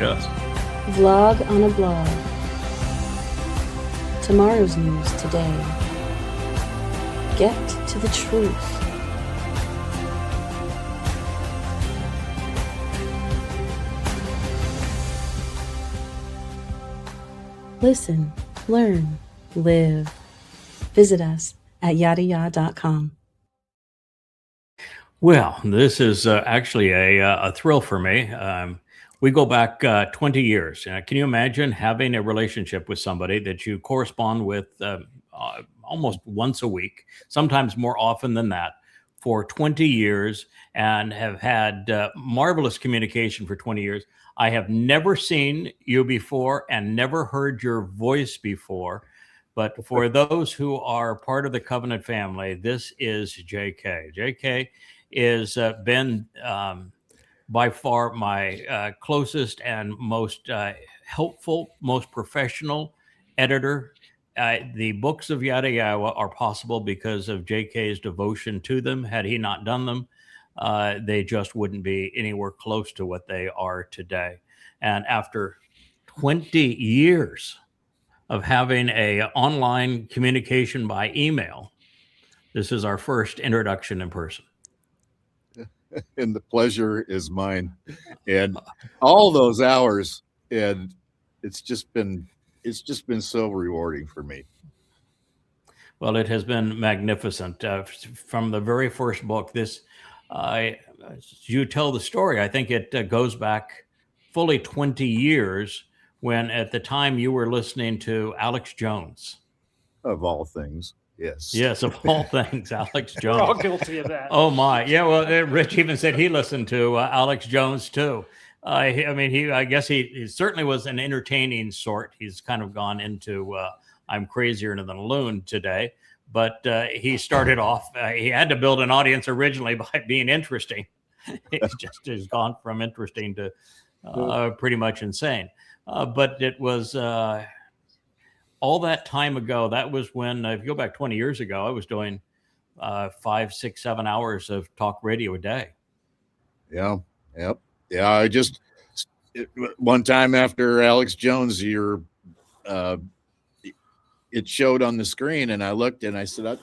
Yes. Vlog on a blog. Tomorrow's news today. Get to the truth. Listen, learn, live. Visit us at yadayah.com. Well, this is actually a thrill for me. We go back 20 years. Can you imagine having a relationship with somebody that you correspond with almost once a week, sometimes more often than that, for 20 years, and have had marvelous communication for 20 years? I have never seen you before and never heard your voice before. But for those who are part of the Covenant family, this is JK. JK is been by far my closest and most helpful, most professional editor. The books of Yada Yahowah are possible because of JK's devotion to them. Had he not done them, they just wouldn't be anywhere close to what they are today. And after 20 years of having a online communication by email, this is our first introduction in person. And the pleasure is mine. And all those hours, and it's just been so rewarding for me. Well, it has been magnificent. From the very first book, you tell the story. I think it goes back fully 20 years, when at the time you were listening to Alex Jones. Of all things. Yes. Yes, of all things, Alex Jones. We're all guilty of that. Oh my, yeah. Well, Rich even said he listened to Alex Jones too. I guess he certainly was an entertaining sort. He's kind of gone into I'm crazier than a loon today, but he started off. He had to build an audience originally by being interesting. It's just has gone from interesting to pretty much insane. But it was. All that time ago, that was when, if you go back 20 years ago, I was doing 5, 6, 7 hours of talk radio a day. Yeah. Yep. Yeah. One time after Alex Jones, it showed on the screen, and I looked and I said, I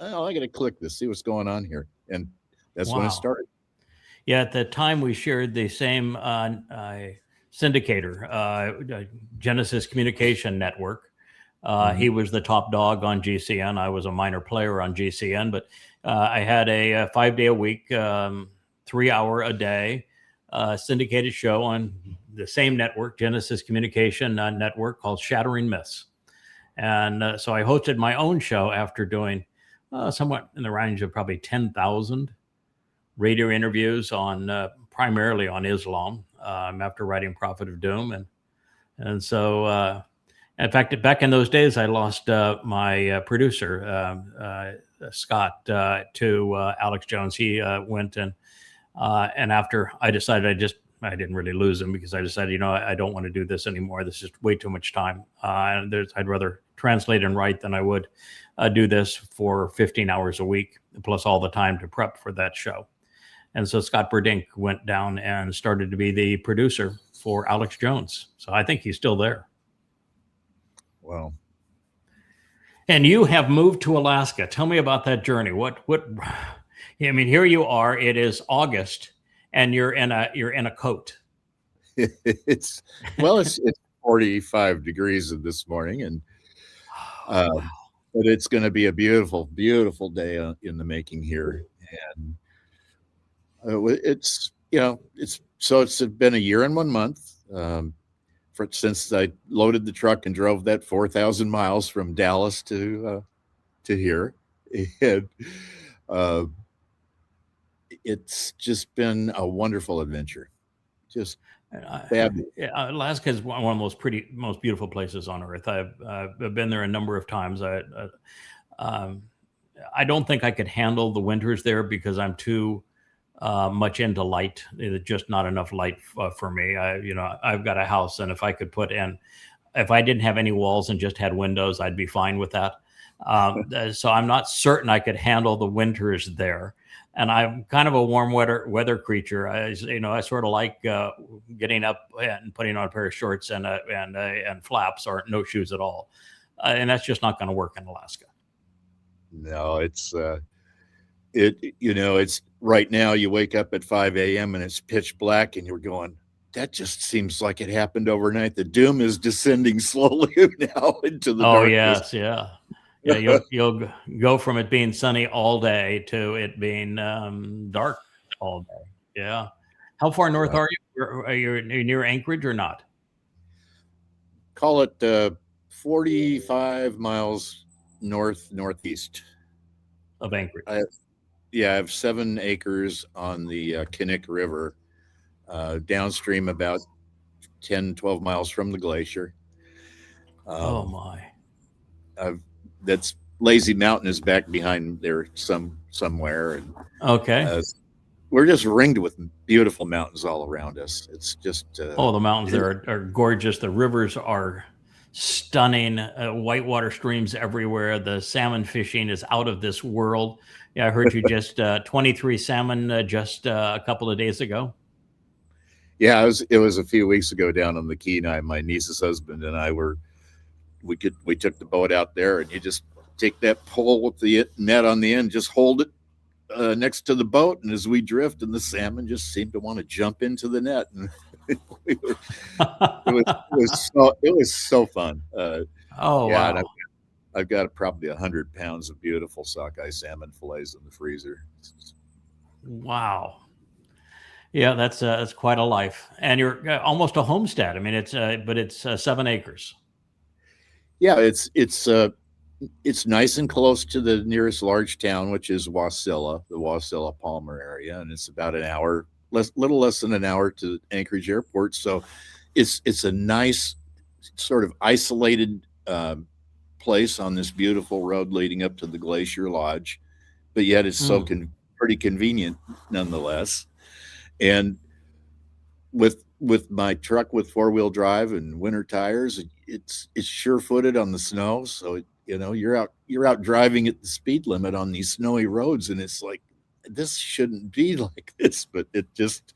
got to click this, see what's going on here. And that's when it started. Yeah. At the time, we shared the same syndicator, Genesis Communication Network. He was the top dog on GCN. I was a minor player on GCN, but I had a 5-day-a-week, 3-hour a day syndicated show on the same network, Genesis Communication Network, called Shattering Myths. And so I hosted my own show after doing somewhat in the range of probably 10,000 radio interviews on primarily on Islam after writing Prophet of Doom. And so... in fact, back in those days, I lost my producer, Scott, to Alex Jones. He went and after I decided I didn't really lose him, because I decided, I don't want to do this anymore. This is way too much time. I'd rather translate and write than I would do this for 15 hours a week, plus all the time to prep for that show. And so Scott Burdink went down and started to be the producer for Alex Jones. So I think he's still there. Wow. And you have moved to Alaska. Tell me about that journey. Here you are, it is August, and you're in a coat. It's 45 degrees this morning, and but it's going to be a beautiful, beautiful day in the making here. And it's been a year and 1 month. Since I loaded the truck and drove that 4,000 miles from Dallas to here, and it's just been a wonderful adventure. Just fabulous. Alaska is one of the most beautiful places on earth. I've been there a number of times. I don't think I could handle the winters there because I'm too much into light. It's just not enough light for me. I've got a house, and if I didn't have any walls and just had windows, I'd be fine with that. So I'm not certain I could handle the winters there. And I'm kind of a warm weather creature. I sort of like getting up and putting on a pair of shorts and flaps or no shoes at all, and that's just not going to work in Alaska. No, it's it's right now. You wake up at 5 a.m. and it's pitch black, and you're going, that just seems like it happened overnight. The doom is descending slowly now into the darkness. Yes, yeah. You'll go from it being sunny all day to it being dark all day. Yeah. How far north are you? Are you near Anchorage or not? Call it 45 miles northeast of Anchorage. I have 7 acres on the Kinnick River, downstream about 10, 12 miles from the glacier. Oh my. That's Lazy Mountain is back behind there somewhere. And, okay. We're just ringed with beautiful mountains all around us. It's just the mountains there are gorgeous. The rivers are stunning. Whitewater streams everywhere. The salmon fishing is out of this world. Yeah, I heard you just 23 salmon just a couple of days ago. Yeah, it was a few weeks ago down on the Kenai. My niece's husband and I we took the boat out there, and you just take that pole with the net on the end, just hold it next to the boat, and as we drift, and the salmon just seemed to want to jump into the net, and it was so fun. Wow! And I've got probably 100 pounds of beautiful sockeye salmon fillets in the freezer. Wow. Yeah, that's quite a life, and you're almost a homestead. I mean, it's 7 acres. Yeah, it's nice and close to the nearest large town, which is Wasilla, the Wasilla Palmer area, and it's about an hour, little less than an hour to Anchorage Airport. So, it's a nice sort of isolated place on this beautiful road leading up to the Glacier Lodge, but yet it's pretty convenient nonetheless. And with my truck with 4-wheel drive and winter tires, it's sure-footed on the snow. So you're out driving at the speed limit on these snowy roads, and it's like, this shouldn't be like this, but it just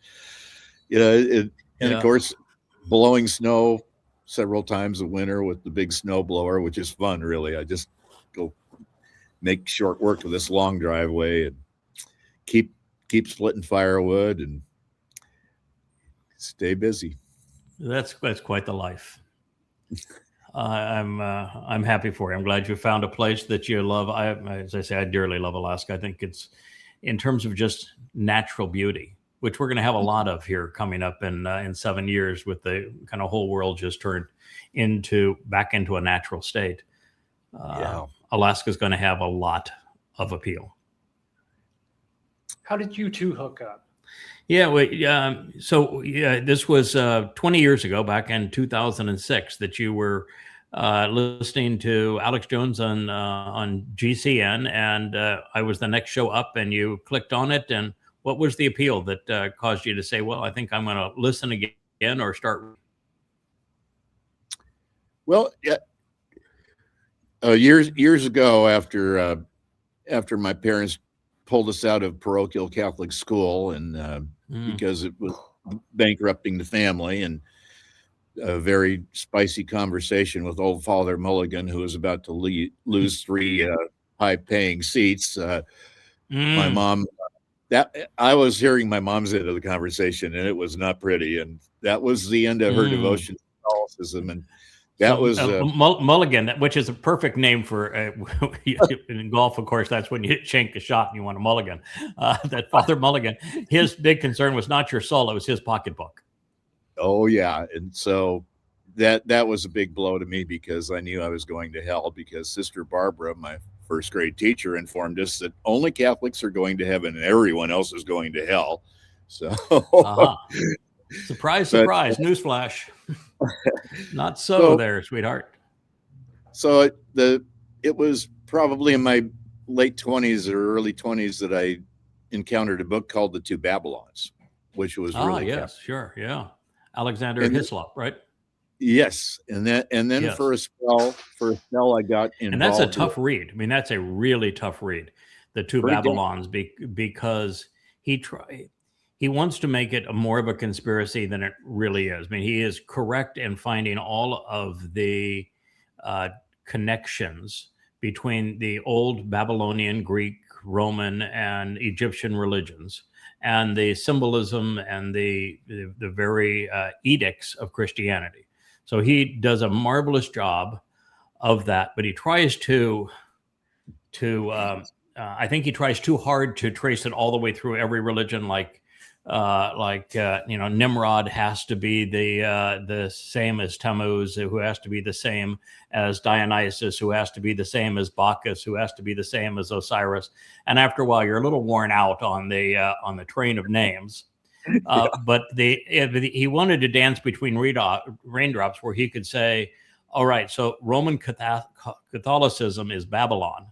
of course blowing snow several times a winter with the big snow blower, which is fun, really. I just go make short work of this long driveway and keep splitting firewood and stay busy. That's quite the life. I'm happy for you. I'm glad you found a place that you love. As I say, I dearly love Alaska. I think it's, in terms of just natural beauty, which we're going to have a lot of here coming up in 7 years, with the kind of whole world just turned back into a natural state. Alaska's going to have a lot of appeal. How did you two hook up? Yeah, this was 20 years ago, back in 2006, that you were listening to Alex Jones on GCN, and I was the next show up, and you clicked on it. And what was the appeal that caused you to say, well, I think I'm going to listen again or start? Well, years ago, after my parents pulled us out of parochial Catholic school, and because it was bankrupting the family, and a very spicy conversation with old Father Mulligan, who was about to lose 3 high-paying seats. My mom, I was hearing my mom's end of the conversation, and it was not pretty, and that was the end of her devotion to Catholicism. And that was Mulligan, which is a perfect name for in golf. Of course, that's when you shank a shot and you want a mulligan. That Father Mulligan, his big concern was not your soul; it was his pocketbook. Oh yeah, and so that was a big blow to me, because I knew I was going to hell, because Sister Barbara, my first grade teacher, informed us that only Catholics are going to heaven and everyone else is going to hell. So surprise, newsflash. Not so there, sweetheart. So it was probably in my late 20s or early 20s that I encountered a book called The Two Babylons, which was really yes, sure, yeah. Alexander Hislop, right? Yes, and then Yes. for a spell, I got involved. And that's a tough read. I mean, that's a really tough read. The Two Pretty Babylons, because he wants to make it more of a conspiracy than it really is. I mean, he is correct in finding all of the connections between the old Babylonian, Greek, Roman, and Egyptian religions, and the symbolism and the very edicts of Christianity. So he does a marvelous job of that, but he tries to I think he tries too hard to trace it all the way through every religion. Nimrod has to be the same as Tammuz, who has to be the same as Dionysus, who has to be the same as Bacchus, who has to be the same as Osiris. And after a while, you're a little worn out on the train of names. But he wanted to dance between raindrops, where he could say, all right, so Roman Catholicism is Babylon,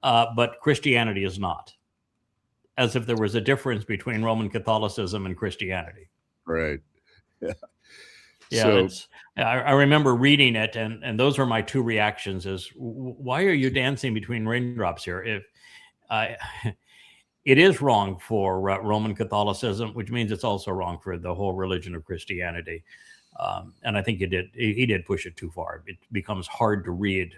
but Christianity is not. As if there was a difference between Roman Catholicism and Christianity. Right. Yeah. Yeah. I remember reading it, and those are my two reactions: is why are you dancing between raindrops here? It is wrong for Roman Catholicism, which means it's also wrong for the whole religion of Christianity. And I think he did push it too far. It becomes hard to read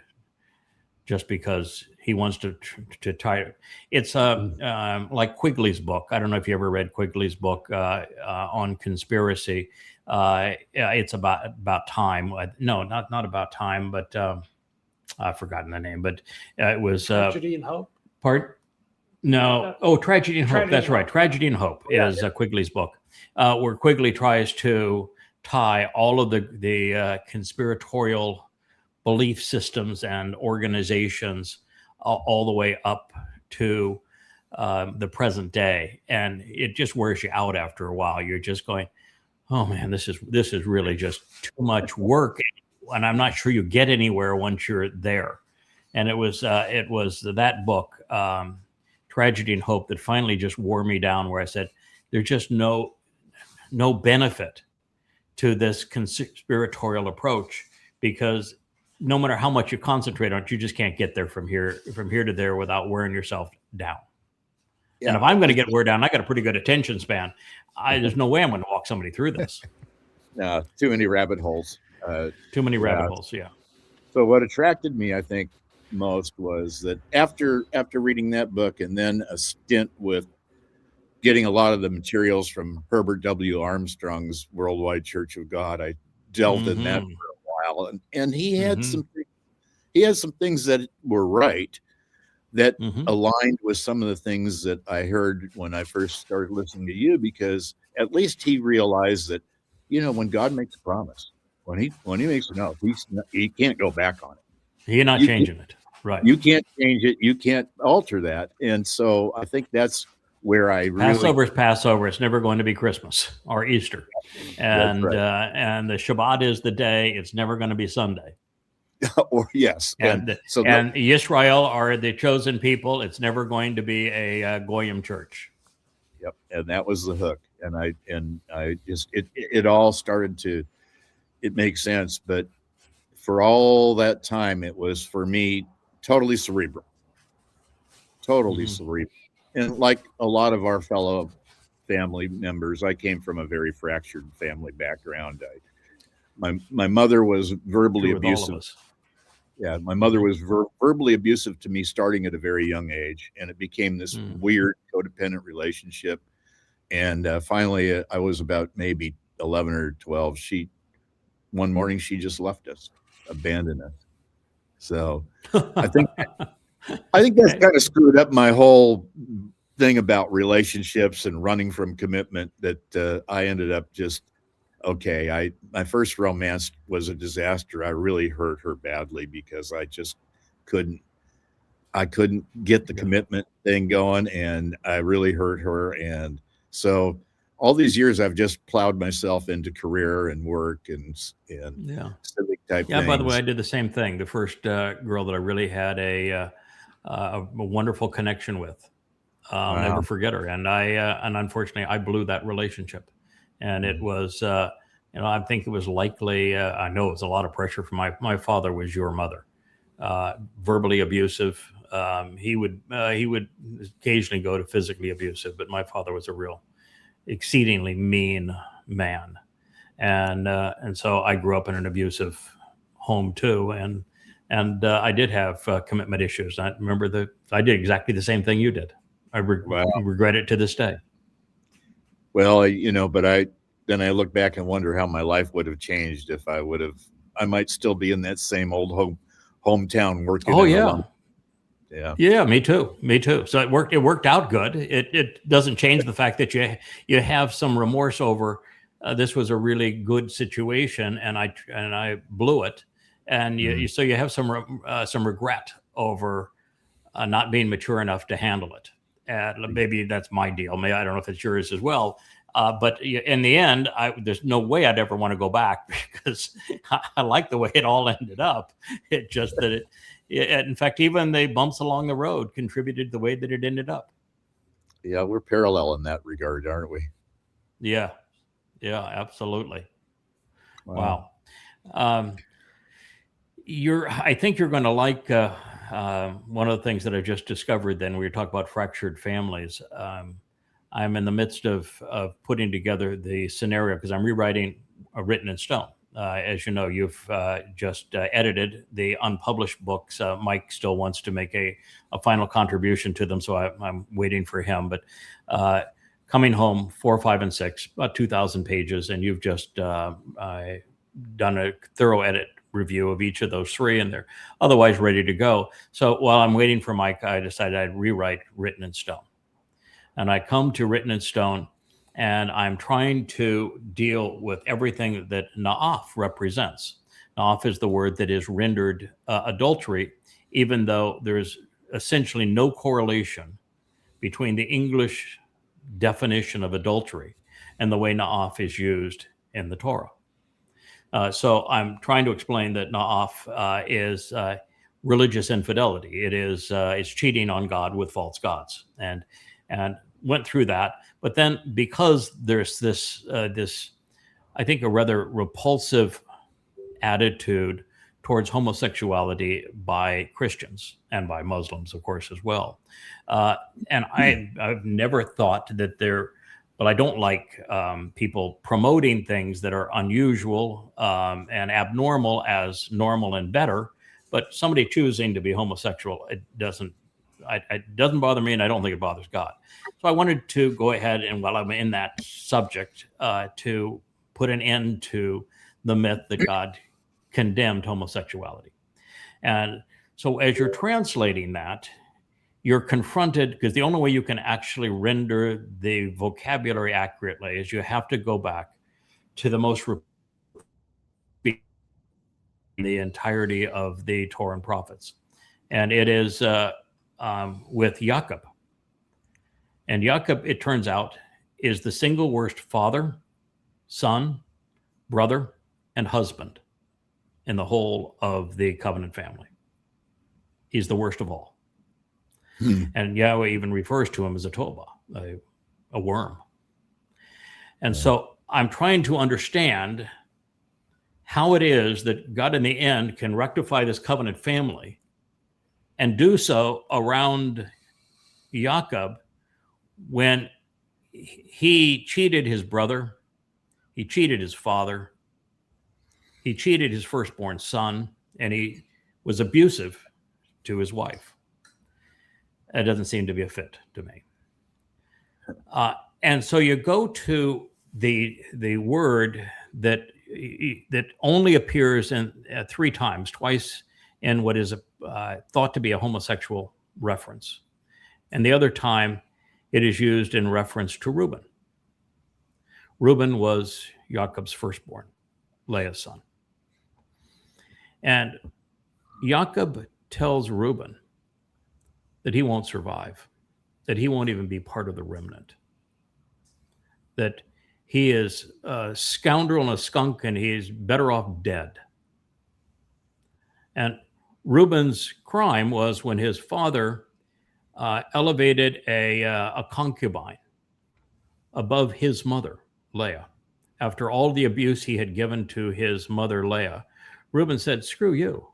just because he wants to tie. It's like Quigley's book. I don't know if you ever read Quigley's book on conspiracy. It's about time. No, not about time, but I've forgotten the name. But it was Tragedy and Hope. No. Oh, Tragedy and Hope. That's right. Tragedy and Hope is Quigley's book, where Quigley tries to tie all of the conspiratorial belief systems and organizations all the way up to the present day, and it just wears you out after a while. You're just going, oh man, this is really just too much work, and I'm not sure you get anywhere once you're there. And it was that book, Tragedy and Hope, that finally just wore me down, where I said, there's just no benefit to this conspiratorial approach, because no matter how much you concentrate on it, you just can't get there from here to there without wearing yourself down. Yeah. And if I'm going to get wear down, I got a pretty good attention span. There's no way I'm going to walk somebody through this. No, too many rabbit holes. Too many rabbit holes. Yeah. So what attracted me, I think, most was that after reading that book, and then a stint with getting a lot of the materials from Herbert W. Armstrong's Worldwide Church of God, I delved in that for a while, and he had some things that were right, that aligned with some of the things that I heard when I first started listening to you, because at least he realized that, when God makes a promise, when he makes an oath, he can't go back on it. You're not changing it. Right. You can't change it. You can't alter that. And so I think that's where I really... Passover is Passover. It's never going to be Christmas or Easter. And and the Shabbat is the day. It's never going to be Sunday. Or yes. And Yisrael are the chosen people. It's never going to be a Goyim church. Yep. And that was the hook. And I just, it all started to, it makes sense. But for all that time, it was, for me, totally cerebral. Cerebral. And like a lot of our fellow family members, I came from a very fractured family background. My mother was verbally abusive. Yeah, my mother was verbally abusive to me starting at a very young age, and it became this weird codependent relationship. And finally, I was about maybe 11 or 12. One morning, she just left us, abandoned us. So I think that's kind of screwed up my whole thing about relationships and running from commitment, that I ended up just, okay, my first romance was a disaster. I really hurt her badly because I just couldn't get the commitment thing going, and I really hurt her. And so all these years I've just plowed myself into career and work and civic type things. By the way, I did the same thing. The first girl that I really had a wonderful connection with. I'll never forget her. And unfortunately I blew that relationship. And it was I think it was likely, I know it was a lot of pressure from my father was your mother, verbally abusive. He would occasionally go to physically abusive, but my father was a real exceedingly mean man. And so I grew up in an abusive home too. And I did have commitment issues. I remember I did exactly the same thing you did. I regret it to this day. Well, but then I look back and wonder how my life would have changed if I might still be in that same old hometown working. Oh yeah. Yeah, me too. So it worked out good. It doesn't change the fact that you have some remorse over this was a really good situation and I blew it, and so you have some regret over not being mature enough to handle it. Maybe that's my deal. Maybe I don't know if it's yours as well. But in the end, there's no way I'd ever want to go back because I like the way it all ended up. It just that in fact, even the bumps along the road contributed the way that it ended up. Yeah, we're parallel in that regard, aren't we? Yeah, absolutely. Wow. I think you're going to like one of the things that I just discovered. Then we talk about fractured families. I'm in the midst of putting together the scenario because I'm rewriting a Written in Stone. As you know, you've just edited the unpublished books. Mike still wants to make a final contribution to them, so I'm waiting for him. But Coming Home 4, 5, and 6, about 2,000 pages, and you've just done a thorough edit review of each of those three, and they're otherwise ready to go. So while I'm waiting for Mike, I decided I'd rewrite Written in Stone. And I come to Written in Stone, and I'm trying to deal with everything that Na'af represents. Na'af is the word that is rendered adultery, even though there's essentially no correlation between the English definition of adultery and the way Na'af is used in the Torah. So I'm trying to explain that Na'af is religious infidelity. It's cheating on God with false gods, and went through that. But then because there's this I think a rather repulsive attitude towards homosexuality by Christians and by Muslims, of course, as well. And I've never thought that but I don't like people promoting things that are unusual and abnormal as normal and better. But somebody choosing to be homosexual, it doesn't bother me, and I don't think it bothers God. So I wanted to go ahead and, while I'm in that subject, to put an end to the myth that God condemned homosexuality. And so as you're translating that, you're confronted, because the only way you can actually render the vocabulary accurately is you have to go back to the most the entirety of the Torah and prophets. And it is with Jacob. And Jacob, it turns out, is the single worst father, son, brother, and husband in the whole of the covenant family. He's the worst of all. And Yahweh even refers to him as a toba, a worm. And so I'm trying to understand how it is that God in the end can rectify this covenant family and do so around Jacob when he cheated his brother, he cheated his father, he cheated his firstborn son, and he was abusive to his wife. That doesn't seem to be a fit to me. And so you go to the word that only appears in 3 times, twice in what is thought to be a homosexual reference. And the other time it is used in reference to Reuben. Reuben was Jacob's firstborn, Leah's son. And Jacob tells Reuben that he won't survive, that he won't even be part of the remnant, that he is a scoundrel and a skunk and he's better off dead. And Reuben's crime was when his father elevated a concubine above his mother, Leah, after all the abuse he had given to his mother Leah, Reuben said, "Screw you."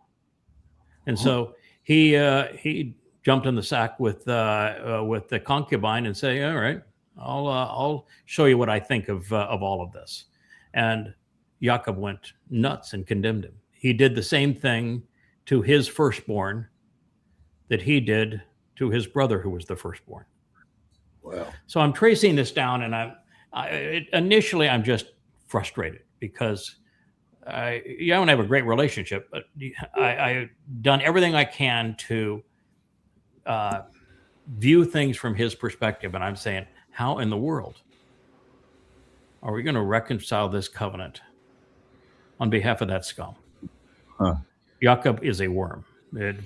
And so he jumped in the sack with the concubine and say, "All right, I'll show you what I think of all of this." And Jacob went nuts and condemned him. He did the same thing to his firstborn that he did to his brother, who was the firstborn. Wow. So I'm tracing this down, and initially I'm just frustrated because I don't have a great relationship, but I've done everything I can to view things from his perspective, and I'm saying, how in the world are we going to reconcile this covenant on behalf of that scum? Huh. Jacob is a worm.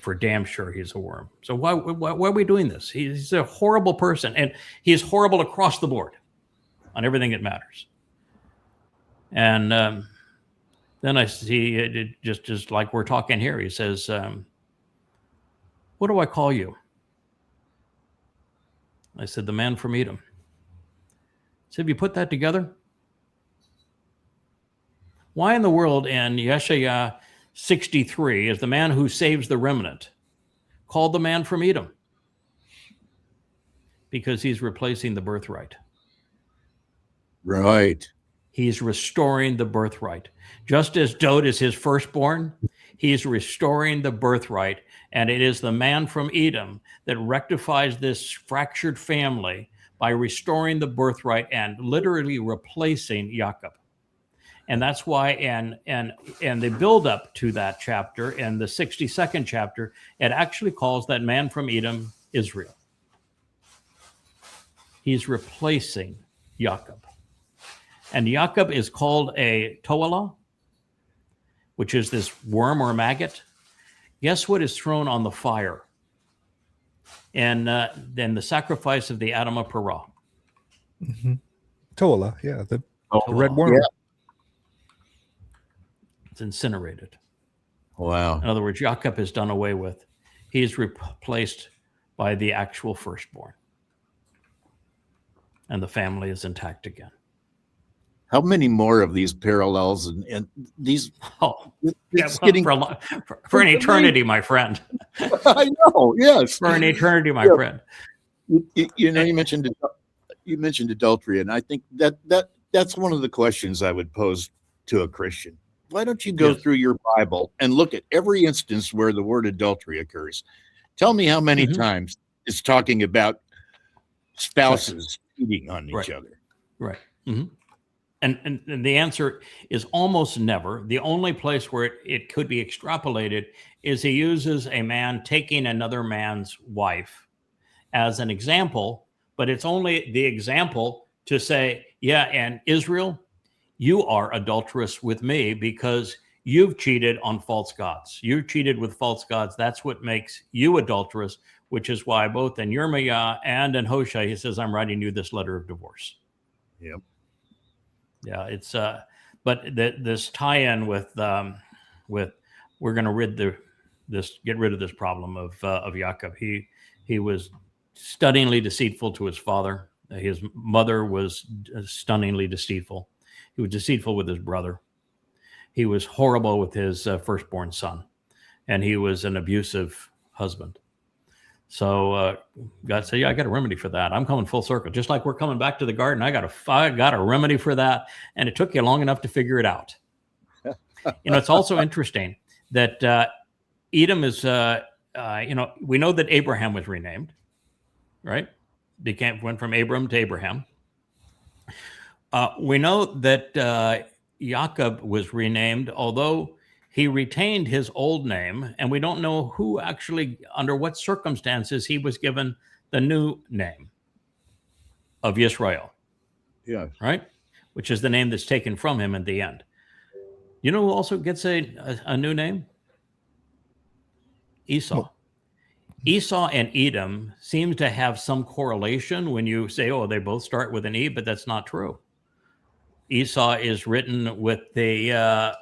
For damn sure he's a worm. So why are we doing this? He's a horrible person, and he's horrible across the board on everything that matters. And then I see it just like we're talking here. He says, "What do I call you?" I said, "The man from Edom." He said, "Have you put that together?" Why in the world in Yeshaya 63 is the man who saves the remnant called the man from Edom? Because he's replacing the birthright. Right. He's restoring the birthright. Just as Dod is his firstborn, he's restoring the birthright. And it is the man from Edom that rectifies this fractured family by restoring the birthright and literally replacing Jacob. And that's why and the build up to that chapter, in the 62nd chapter, it actually calls that man from Edom Israel. He's replacing Jacob. And Jacob is called a toala, which is this worm or maggot. Guess what is thrown on the fire? And then the sacrifice of the Adam of Perah. Mm-hmm. Tola, yeah, the red Toala. worm. Yeah. It's incinerated. Wow. In other words, Jacob is done away with. He is replaced by the actual firstborn. And the family is intact again. How many more of these parallels and these? Oh, yeah, It's well, getting for an eternity, my friend. I know. Yes. For an eternity, my Yeah. friend. You know, you mentioned adultery, and I think that's one of the questions I would pose to a Christian. Why don't you go Yes. through your Bible and look at every instance where the word adultery occurs? Tell me how many times it's talking about spouses cheating on each other. Right. Mm-hmm. And the answer is almost never. The only place where it could be extrapolated is he uses a man taking another man's wife as an example, but it's only the example to say, yeah, and Israel, you are adulterous with me because you've cheated on false gods. You've cheated with false gods. That's what makes you adulterous, which is why both in Yirmiyah and in Hosea, he says, I'm writing you this letter of divorce. Yep. Yeah, it's but this tie-in with we're going to get rid of this problem of Jacob. He was stunningly deceitful to his father. His mother was stunningly deceitful. He was deceitful with his brother. He was horrible with his firstborn son, and he was an abusive husband. So God said, yeah, I got a remedy for that. I'm coming full circle. Just like we're coming back to the garden, I got a remedy for that. And it took you long enough to figure it out. It's also interesting that Edom is, we know that Abraham was renamed, right? Went from Abram to Abraham. We know that Jacob was renamed, although he retained his old name, and we don't know who actually, under what circumstances, he was given the new name of Yisrael. Yeah. Right? Which is the name that's taken from him in the end. You know who also gets a new name? Esau. Well, Esau and Edom seems to have some correlation when you say, oh, they both start with an E, but that's not true. Esau is written with the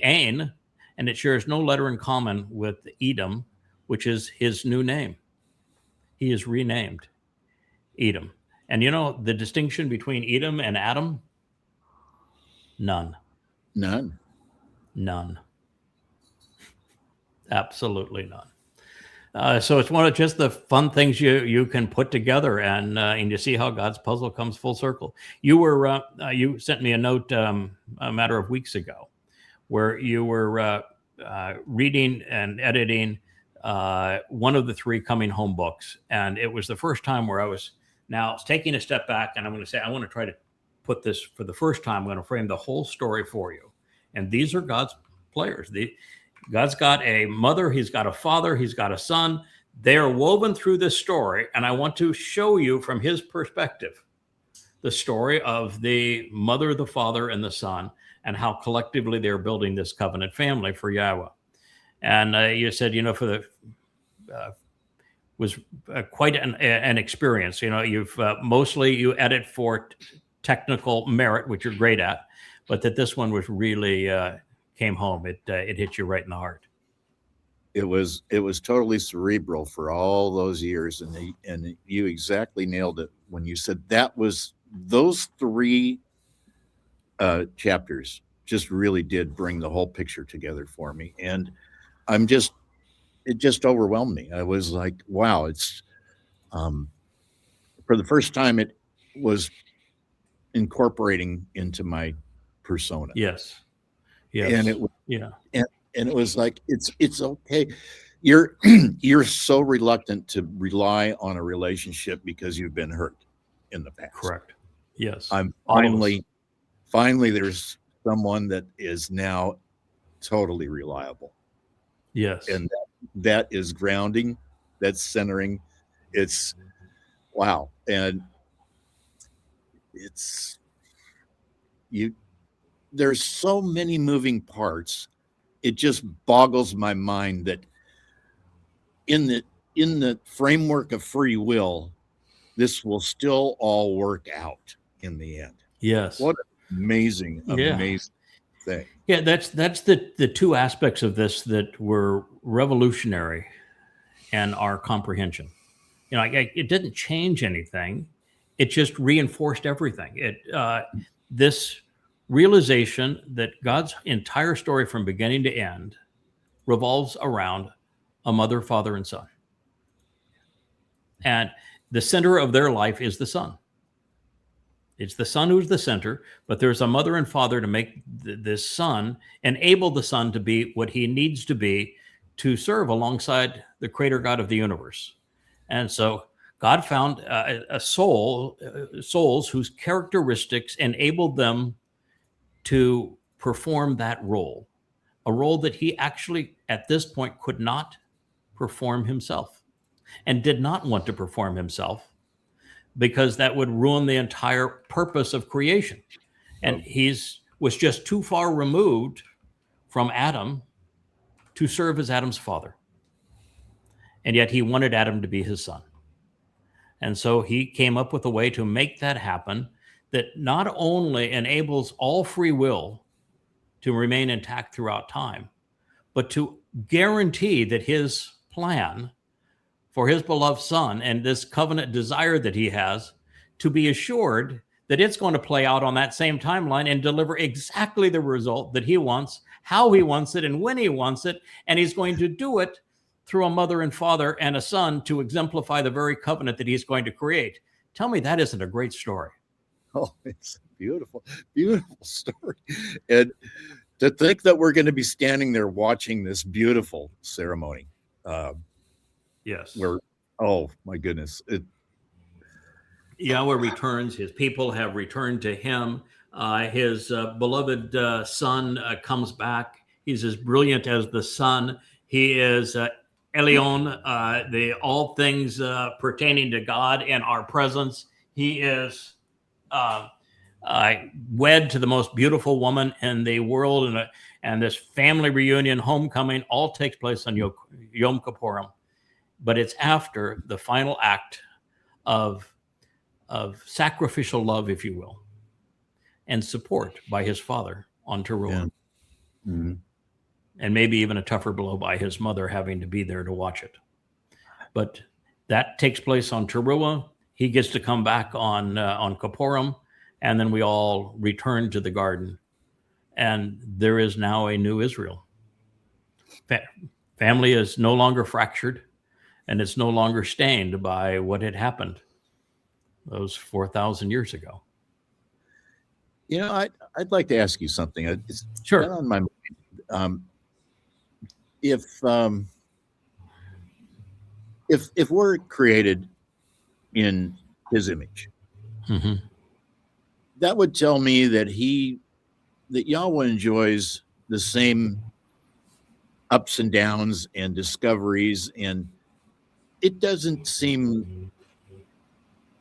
Ain, and it shares no letter in common with Edom, which is his new name. He is renamed Edom. And you know the distinction between Edom and Adam? None. None. None. Absolutely none. So it's one of just the fun things you can put together, and you see how God's puzzle comes full circle. You sent me a note a matter of weeks ago, where you were reading and editing one of the 3 Coming Home books, and it was the first time where I was now taking a step back, and I'm going to say I want to try to put this for the first time. I'm going to frame the whole story for you, and these are God's players. God's got a mother, he's got a father, he's got a son. They're woven through this story, and I want to show you from his perspective the story of the mother, the father, and the son, and how collectively they're building this covenant family for Yahweh. And you said, for the was quite an experience. You've mostly you edit for technical merit, which you're great at, but that this one was really came home. It hit you right in the heart. It was totally cerebral for all those years, and you exactly nailed it when you said that was those 3 chapters just really did bring the whole picture together for me, and it just overwhelmed me. I was like, wow, it's for the first time it was incorporating into my persona. Yes. And it was, yeah. And it was like, it's okay. You're so reluctant to rely on a relationship because you've been hurt in the past. Correct. Yes. I'm finally there's someone that is now totally reliable. Yes. And that is grounding, that's centering. It's wow. And there's so many moving parts. It just boggles my mind that in the framework of free will, this will still all work out in the end. Yes. What an amazing thing. Yeah, that's the 2 aspects of this that were revolutionary in our comprehension. It didn't change anything. It just reinforced everything. This realization that God's entire story from beginning to end revolves around a mother, father, and son. And the center of their life is the son. It's the son who's the center, but there's a mother and father to make this son, enable the son to be what he needs to be to serve alongside the creator God of the universe. And so God found souls whose characteristics enabled them to perform that role, a role that he actually at this point could not perform himself and did not want to perform himself, because that would ruin the entire purpose of creation. And was just too far removed from Adam to serve as Adam's father. And yet he wanted Adam to be his son. And so he came up with a way to make that happen that not only enables all free will to remain intact throughout time, but to guarantee that his plan for his beloved son and this covenant desire that he has, to be assured that it's going to play out on that same timeline and deliver exactly the result that he wants, how he wants it, and when he wants it. And he's going to do it through a mother and father and a son to exemplify the very covenant that he's going to create. Tell me that isn't a great story. Oh, it's a beautiful, beautiful story. And to think that we're going to be standing there watching this beautiful ceremony. Yes. Oh my goodness. Yahweh returns. His people have returned to him. His beloved son comes back. He's as brilliant as the sun. He is Elion, the all things pertaining to God in our presence. He is wed to the most beautiful woman in the world, and this family reunion, homecoming, all takes place on Yom Kippurim. But it's after the final act of sacrificial love, if you will, and support by his father on Teruah. Yeah. Mm-hmm. And maybe even a tougher blow by his mother having to be there to watch it. But that takes place on Teruah. He gets to come back on Kippurim, and then we all return to the garden and there is now a new Israel. Family is no longer fractured, and it's no longer stained by what had happened those 4,000 years ago. I'd like to ask you something. It's Sure. been on my mind. If we're created in His image, Mm-hmm. that would tell me that Yahweh enjoys the same ups and downs and discoveries, and it doesn't seem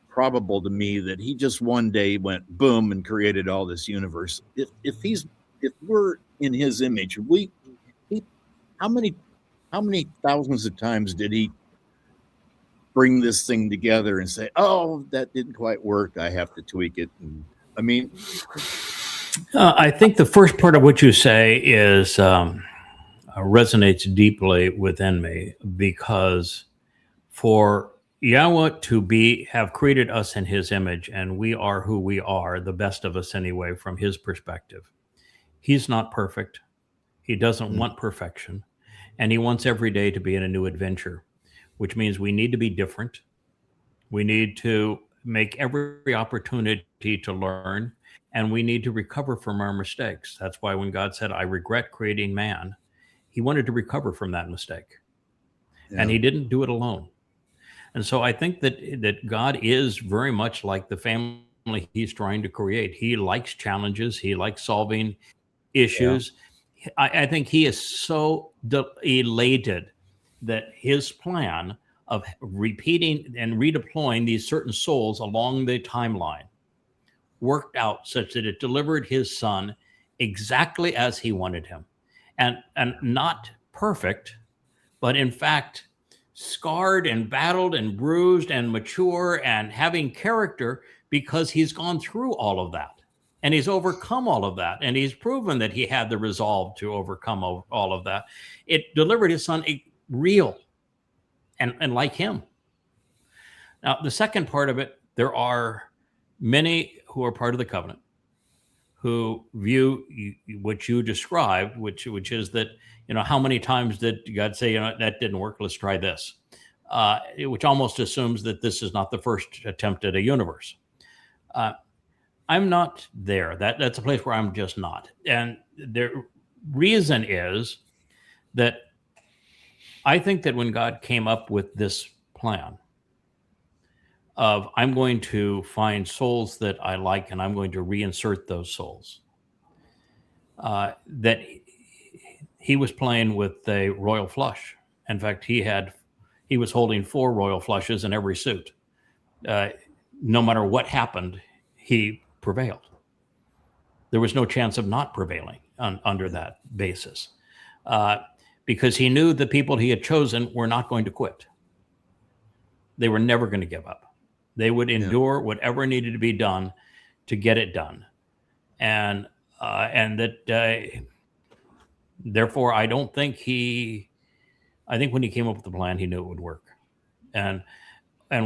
probable to me that He just one day went boom and created all this universe. If we're in His image, how many thousands of times did He bring this thing together and say, oh, that didn't quite work, I have to tweak it? And I mean, I think the first part of what you say is resonates deeply within me, because for Yahweh to have created us in His image, and we are who we are, the best of us anyway, from His perspective. He's not perfect. He doesn't want perfection, and He wants every day to be in a new adventure, which means we need to be different. We need to make every opportunity to learn, and we need to recover from our mistakes. That's why when God said, I regret creating man, He wanted to recover from that mistake. Yeah. And He didn't do it alone. And so I think that God is very much like the family He's trying to create. He likes challenges. He likes solving issues. Yeah. I think He is so elated that His plan of repeating and redeploying these certain souls along the timeline worked out such that it delivered His Son exactly as He wanted him. And not perfect, but in fact, scarred and battled and bruised and mature and having character, because He's gone through all of that. And He's overcome all of that. And He's proven that He had the resolve to overcome all of that. It delivered His Son real and like Him. Now, the second part of it, there are many who are part of the covenant who view what you described, which is that, how many times did God say, that didn't work, let's try this, which almost assumes that this is not the first attempt at a universe. I'm not there. That's a place where I'm just not. And the reason is that I think that when God came up with this plan of, I'm going to find souls that I like and I'm going to reinsert those souls, that He was playing with a royal flush. In fact, he was holding 4 royal flushes in every suit. No matter what happened, He prevailed. There was no chance of not prevailing under that basis, because He knew the people He had chosen were not going to quit. They were never going to give up. They would endure whatever needed to be done to get it done. And that therefore, I don't think I think when He came up with the plan, He knew it would work. And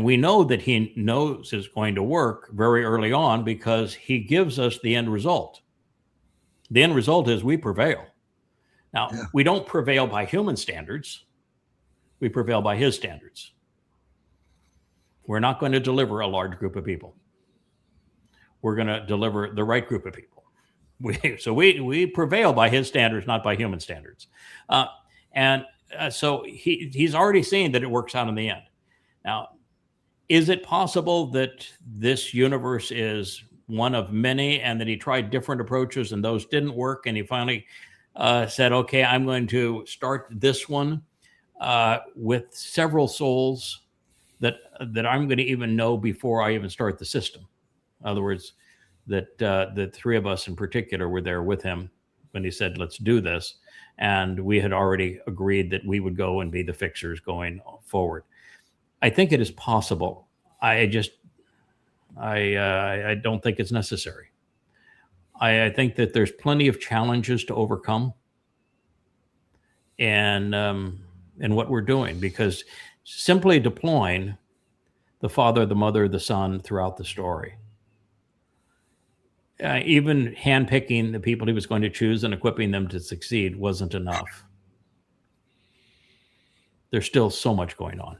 we know that He knows it's going to work very early on, because He gives us the end result. The end result is we prevail. Now, we don't prevail by human standards. We prevail by His standards. We're not going to deliver a large group of people. We're going to deliver the right group of people. We prevail by His standards, not by human standards. So he's already seen that it works out in the end. Now, is it possible that this universe is one of many, and that He tried different approaches and those didn't work, and He finally said, okay, I'm going to start this one with several souls that I'm going to even know before I even start the system. In other words, that the 3 of us in particular were there with Him when He said, let's do this. And we had already agreed that we would go and be the fixers going forward. I think it is possible. I don't think it's necessary. I think that there's plenty of challenges to overcome in what we're doing, because simply deploying the Father, the Mother, the Son throughout the story even handpicking the people he was going to choose and equipping them to succeed wasn't enough. There's still so much going on.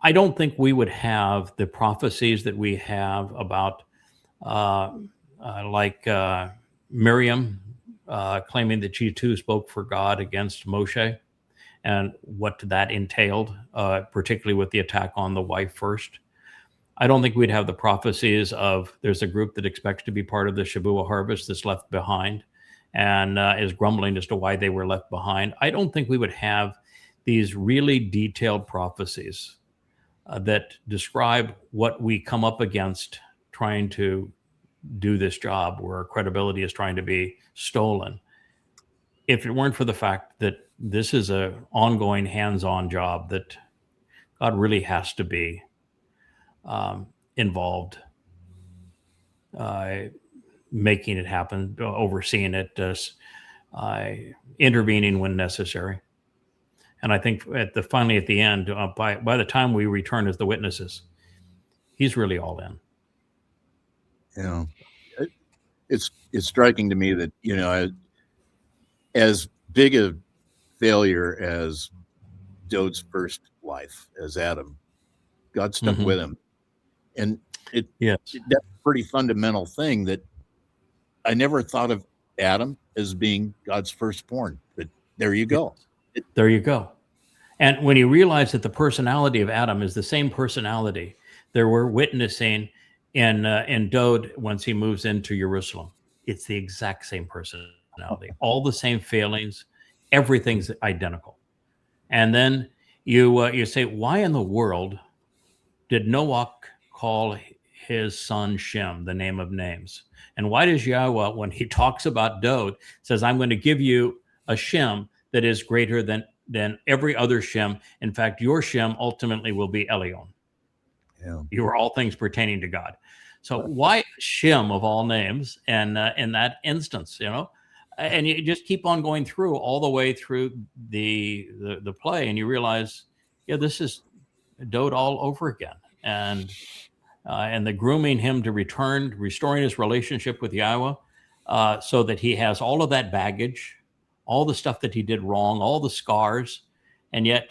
I don't think we would have the prophecies that we have about Miriam claiming that she too spoke for God against Moshe, and what that entailed, particularly with the attack on the wife first. I don't think we'd have the prophecies of there's a group that expects to be part of the Shavua harvest that's left behind and is grumbling as to why they were left behind. I don't think we would have these really detailed prophecies that describe what we come up against trying to do this job where our credibility is trying to be stolen. If it weren't for the fact that this is an ongoing hands-on job that God really has to be involved, making it happen, overseeing it, intervening when necessary. And I think finally at the end, by the time we return as the witnesses, he's really all in. Yeah, it's striking to me that, you know, as big a failure as Dod's first life as Adam, God stuck with him. And that's a pretty fundamental thing that I never thought of Adam as being God's firstborn. But there you go. There you go. And when you realize that the personality of Adam is the same personality that we're witnessing in Dod once he moves into Jerusalem, it's the exact same personality, all the same failings, everything's identical. And then you say, why in the world did Noah call his son Shem the name of names? And why does Yahweh, when he talks about Dod, says, I'm going to give you a Shem that is greater than every other Shem. In fact, your Shem ultimately will be Elion. Yeah. You are all things pertaining to God. So why Shem of all names? And in that instance, you know, and you just keep on going through all the way through the play, and you realize, yeah, this is Dod all over again. And the grooming him to return, restoring his relationship with Yahweh, so that he has all of that baggage, all the stuff that he did wrong, all the scars, and yet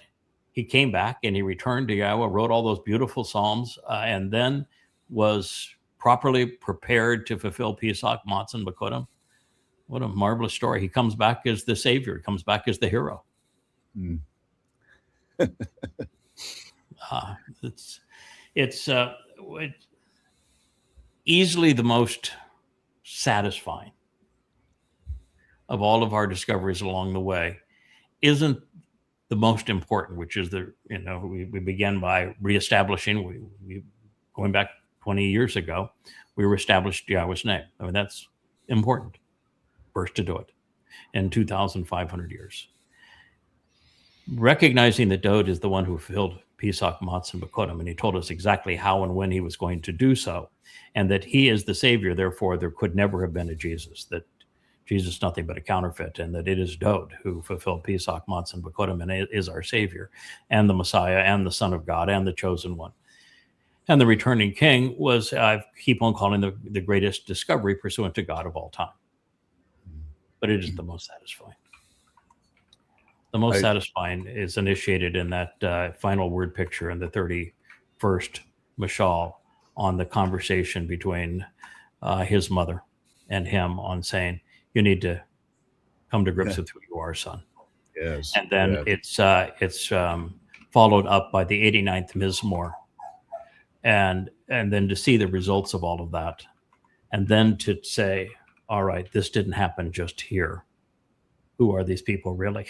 he came back and he returned to Yahweh, wrote all those beautiful psalms, and then was properly prepared to fulfill Pesach, Matzah, and Bakodim. What a marvelous story. He comes back as the savior. He comes back as the hero. It's easily the most satisfying of all of our discoveries along the way. Isn't the most important, which is we began by reestablishing, we going back 20 years ago, we reestablished Yahweh's name. I mean, that's important. First to do it in 2,500 years. Recognizing that Dod is the one who fulfilled Pesach, Matzah, and Bakodim, and he told us exactly how and when he was going to do so, and that he is the Savior, therefore there could never have been a Jesus, that Jesus is nothing but a counterfeit, and that it is Dod who fulfilled Pesach, Matzah, and Bakodim, and is our Savior, and the Messiah, and the Son of God, and the chosen one. And the returning king was, I keep on calling the greatest discovery pursuant to God of all time. But it is the most satisfying. The most satisfying is initiated in that final word picture in the 31st Mashal on the conversation between his mother and him on saying, you need to come to grips with who you are, son. Yes. And then it's followed up by the 89th Mizmor. And then to see the results of all of that. And then to say, all right, this didn't happen just here. Who are these people really?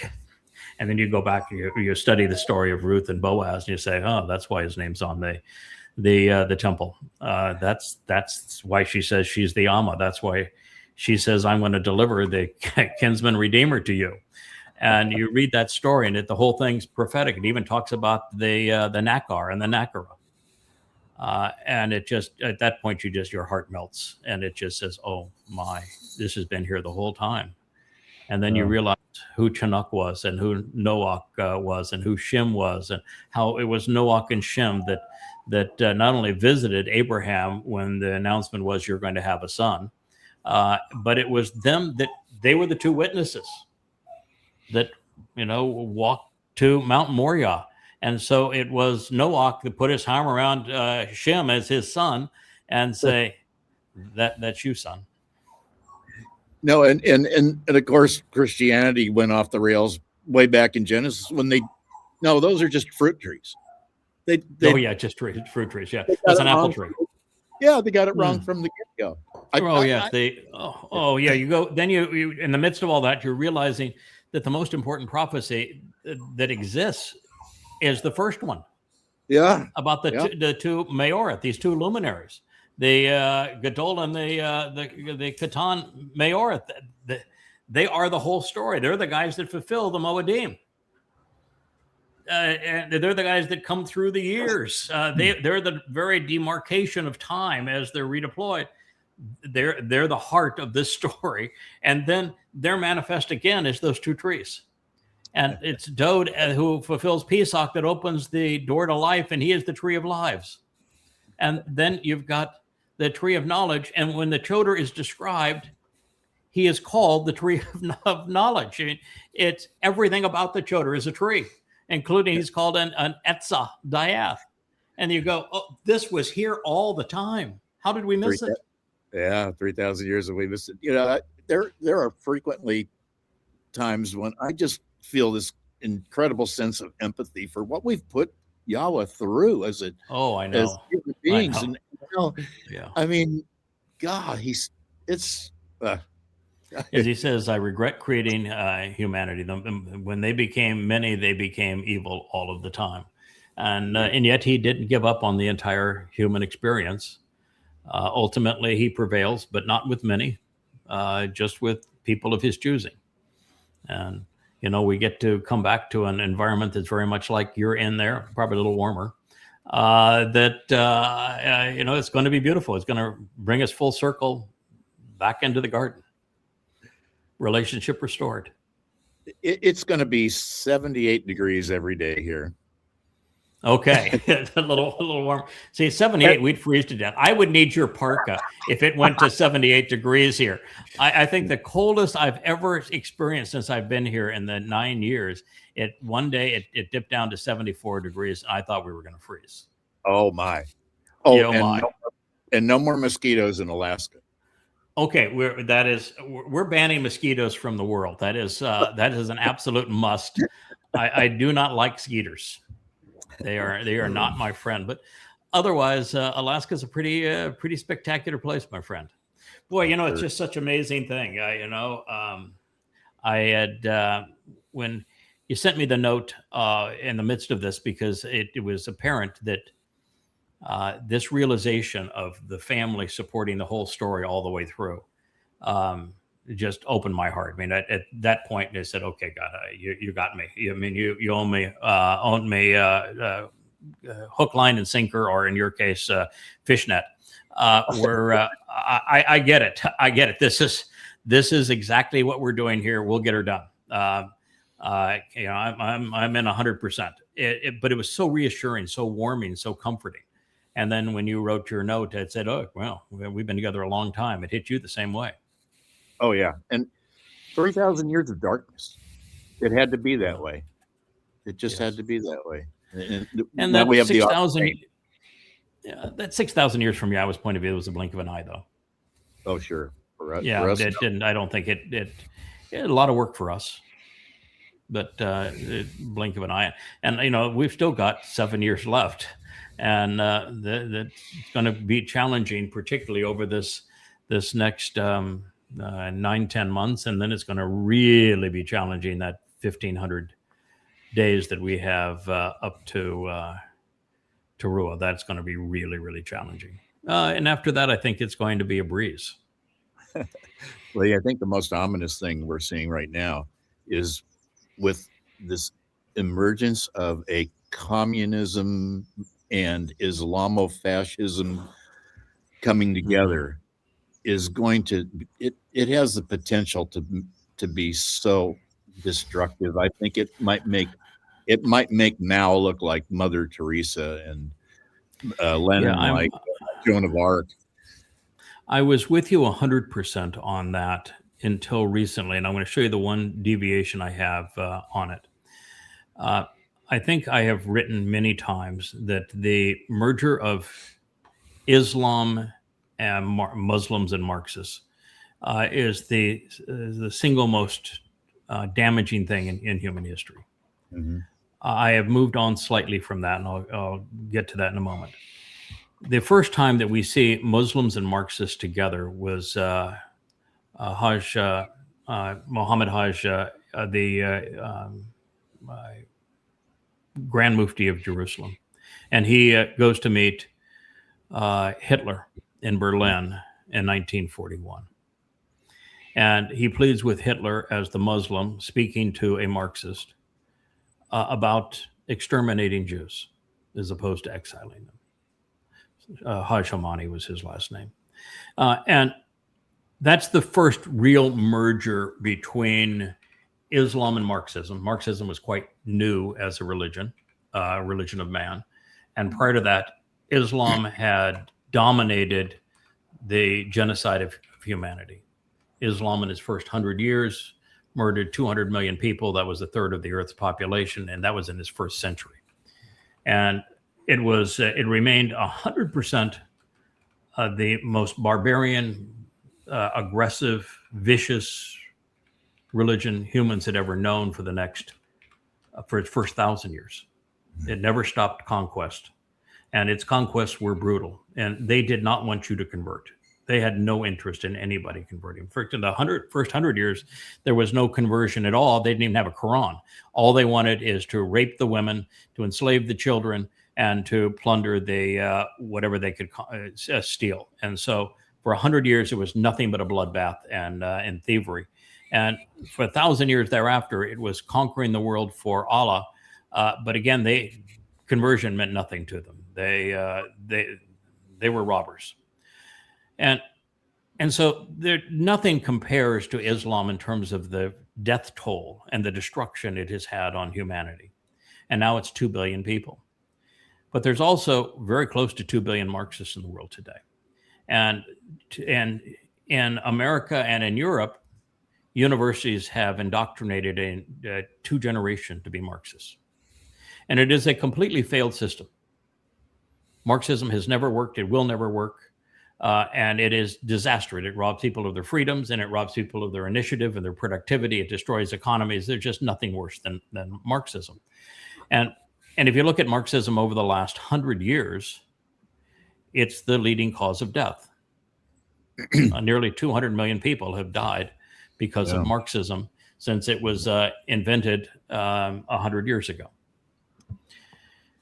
And then you go back, you study the story of Ruth and Boaz, and you say, oh, that's why his name's on the temple. That's why she says she's the Amma. That's why she says, I'm going to deliver the kinsman redeemer to you. And you read that story, and the whole thing's prophetic. It even talks about the Nakar and the Nakara. And it just, at that point, your heart melts, and it just says, oh my, this has been here the whole time. And then you realize who Chanuk was, and who Noach was, and who Shem was, and how it was Noach and Shem that not only visited Abraham when the announcement was you're going to have a son, but it was them that they were the two witnesses that, walked to Mount Moriah. And so it was Noach that put his arm around Shem as his son and say, that's you, son. No, and of course Christianity went off the rails way back in Genesis when those are just fruit trees. Just fruit trees. Yeah, that's an apple tree. Yeah, they got it wrong from the get-go. You go. Then you in the midst of all that, you're realizing that the most important prophecy that exists is the first one. Yeah, about the two Mayoret, these two luminaries, the Gadol and the Katan Mayoret. They are the whole story. They're the guys that fulfill the Moedim. And they're the guys that come through the years. They're the very demarcation of time as they're redeployed. They're the heart of this story. And then they're manifest again as those two trees. And it's Dode who fulfills Pesach that opens the door to life, and he is the tree of lives. And then you've got the tree of knowledge. And when the Choder is described, he is called the tree of knowledge. I mean, it's everything about the Choder is a tree, including he's called an Etzah Diath. And you go, oh, this was here all the time. How did we miss it? Yeah, 3,000 years that we missed it. There are frequently times when I just feel this incredible sense of empathy for what we've put Yahweh through as human beings. I know. I mean, God, as he says, I regret creating humanity. When they became many, they became evil all of the time. And yet he didn't give up on the entire human experience. Ultimately, he prevails, but not with many, just with people of his choosing. And, we get to come back to an environment that's very much like you're in there, probably a little warmer, it's going to be beautiful. It's going to bring us full circle back into the garden. Relationship restored. It's going to be 78 degrees every day here. Okay, a little warm. See, 78, we'd freeze to death. I would need your parka if it went to 78 degrees here. I think the coldest I've ever experienced since I've been here in the 9 years, one day it dipped down to 74 degrees. And I thought we were going to freeze. Oh my! And no more mosquitoes in Alaska. Okay, we're banning mosquitoes from the world. That is an absolute must. I do not like skeeters. They are not my friend. But otherwise, Alaska's a pretty spectacular place, my friend. Boy, it's just such an amazing thing. I had when you sent me the note in the midst of this, because it was apparent that this realization of the family supporting the whole story all the way through just opened my heart. I mean, at that point, they said, "Okay, God, you got me. You own me hook, line, and sinker, or in your case, fishnet." I get it. I get it. This is exactly what we're doing here. We'll get her done. I'm in 100%. But it was so reassuring, so warming, so comforting. And then when you wrote your note, it said, "Oh, well, we've been together a long time." It hit you the same way. Oh yeah, and 3,000 years of darkness. It had to be that way. It just had to be that way. And that we have 6,000. Yeah, that 6,000 years from Yahweh's point of view was a blink of an eye, though. Oh sure. For us, it didn't. I don't think it had a lot of work for us, but blink of an eye. And we've still got 7 years left, and that's going to be challenging, particularly over this next 9-10 months, and then it's going to really be challenging that 1,500 days that we have up to Ruah. That's going to be really, really challenging. And after that, I think it's going to be a breeze. Well, yeah, I think the most ominous thing we're seeing right now is with this emergence of a communism and Islamofascism coming together. Is going to it has the potential to be so destructive. I think it might make Mao look like Mother Teresa, and Lenin, Yeah, like Joan of Arc. I was with you 100% on that until recently, and I'm going to show you the one deviation I have on it. I think I have written many times that the merger of Islam and Muslims and Marxists is the single most damaging thing in human history. Mm-hmm. I have moved on slightly from that, and I'll get to that in a moment. The first time that we see Muslims and Marxists together was Muhammad Hajj, the Grand Mufti of Jerusalem. And he goes to meet Hitler in Berlin in 1941. And he pleads with Hitler as the Muslim speaking to a Marxist about exterminating Jews as opposed to exiling them. Hajj Hamani was his last name. And that's the first real merger between Islam and Marxism. Marxism was quite new as a religion of man. And prior to that, Islam had dominated the genocide of humanity. Islam in its first 100 years murdered 200 million people. That was a third of the Earth's population, and that was in its first century. And it remained 100% the most barbarian, aggressive, vicious religion humans had ever known for its first 1,000 years. It never stopped conquest, and its conquests were brutal, and they did not want you to convert. They had no interest in anybody converting. In the first 100 years, there was no conversion at all. They didn't even have a Quran. All they wanted is to rape the women, to enslave the children, and to plunder the whatever they could steal. And so for 100 years, it was nothing but a bloodbath and thievery. And for 1,000 years thereafter, it was conquering the world for Allah. But again, conversion meant nothing to them. They were robbers. And so nothing compares to Islam in terms of the death toll and the destruction it has had on humanity. And now it's 2 billion people. But there's also very close to 2 billion Marxists in the world today. And in America and in Europe, universities have indoctrinated in 2 generations to be Marxists. And it is a completely failed system. Marxism has never worked. It will never work. And it is disastrous. It robs people of their freedoms, and it robs people of their initiative and their productivity. It destroys economies. There's just nothing worse than Marxism. And if you look at Marxism over the last 100 years, it's the leading cause of death. Nearly 200 million people have died because of Marxism since it was invented 100 years ago.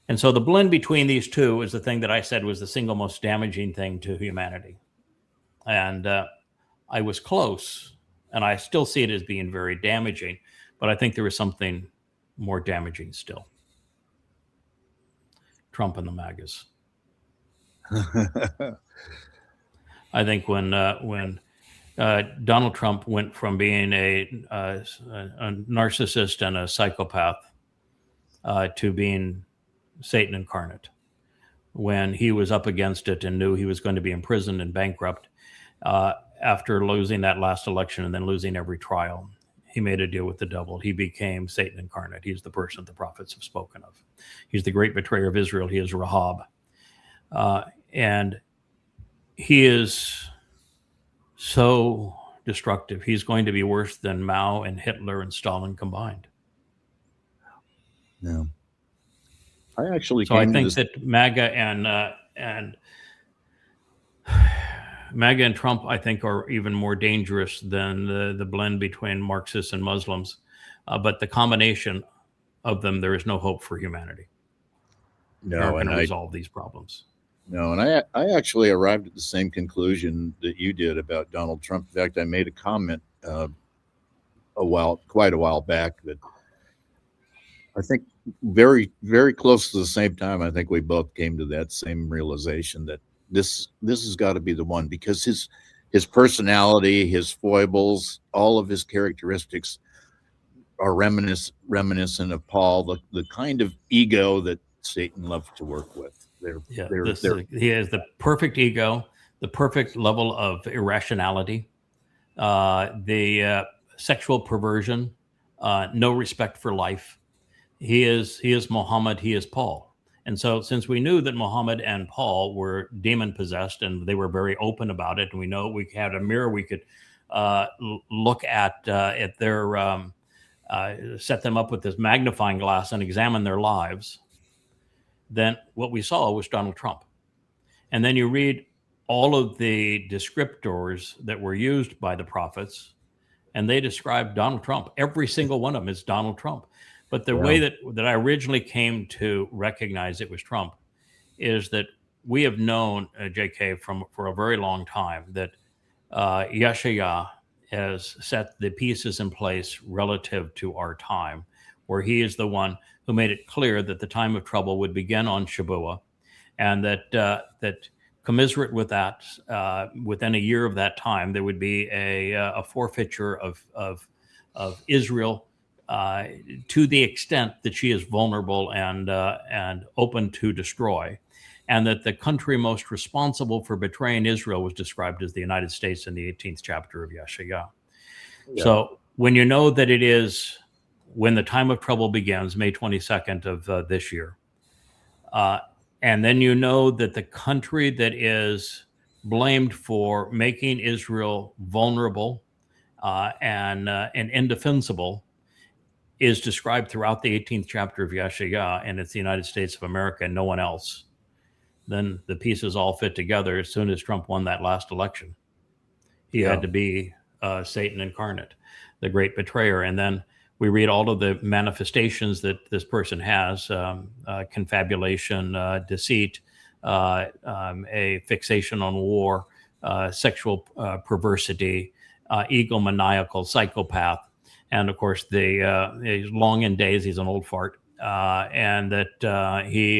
And so the blend between these two is the thing that I said was the single most damaging thing to humanity. And I was close, and I still see it as being very damaging, but I think there is something more damaging still. Trump and the MAGAs. I think when Donald Trump went from being a narcissist and a psychopath to being Satan incarnate, when he was up against it and knew he was going to be imprisoned and bankrupt after losing that last election and then losing every trial, he made a deal with the devil. He became Satan incarnate. He's the person the prophets have spoken of. He's the great betrayer of Israel. He is Rahab. And he is so destructive. He's going to be worse than Mao and Hitler and Stalin combined. Yeah. I think that MAGA and Trump, I think, are even more dangerous than the blend between Marxists and Muslims. But the combination of them, there is no hope for humanity. They're going to resolve these problems. No, and I actually arrived at the same conclusion that you did about Donald Trump. In fact, I made a comment quite a while back that I think very, very close to the same time, I think we both came to that same realization that this has got to be the one, because his personality, his foibles, all of his characteristics are reminiscent of Paul, the kind of ego that Satan loves to work with. He has the perfect ego, the perfect level of irrationality, the sexual perversion, no respect for life. He is Muhammad. He is Paul. And so, since we knew that Muhammad and Paul were demon possessed, and they were very open about it, and we know we had a mirror we could look at their set them up with this magnifying glass and examine their lives, then what we saw was Donald Trump. And then you read all of the descriptors that were used by the prophets, and they described Donald Trump. Every single one of them is Donald Trump. But the way that I originally came to recognize it was Trump is that we have known, JK, for a very long time that Yahowah has set the pieces in place relative to our time, where he is the one who made it clear that the time of trouble would begin on Shabuah, and that commiserate with that, within a year of that time, there would be a forfeiture of Israel to the extent that she is vulnerable and open to destroy, and that the country most responsible for betraying Israel was described as the United States in the 18th chapter of Yahowah. Yeah. So when you know that it is when the time of trouble begins, May 22nd of this year, and then you know that the country that is blamed for making Israel vulnerable and indefensible is described throughout the 18th chapter of Yahowah, and it's the United States of America and no one else, then the pieces all fit together as soon as Trump won that last election. He had to be Satan incarnate, the great betrayer. And then we read all of the manifestations that this person has, confabulation, deceit, a fixation on war, sexual perversity, egomaniacal, psychopath. And of course, he's long in days, he's an old fart, and that he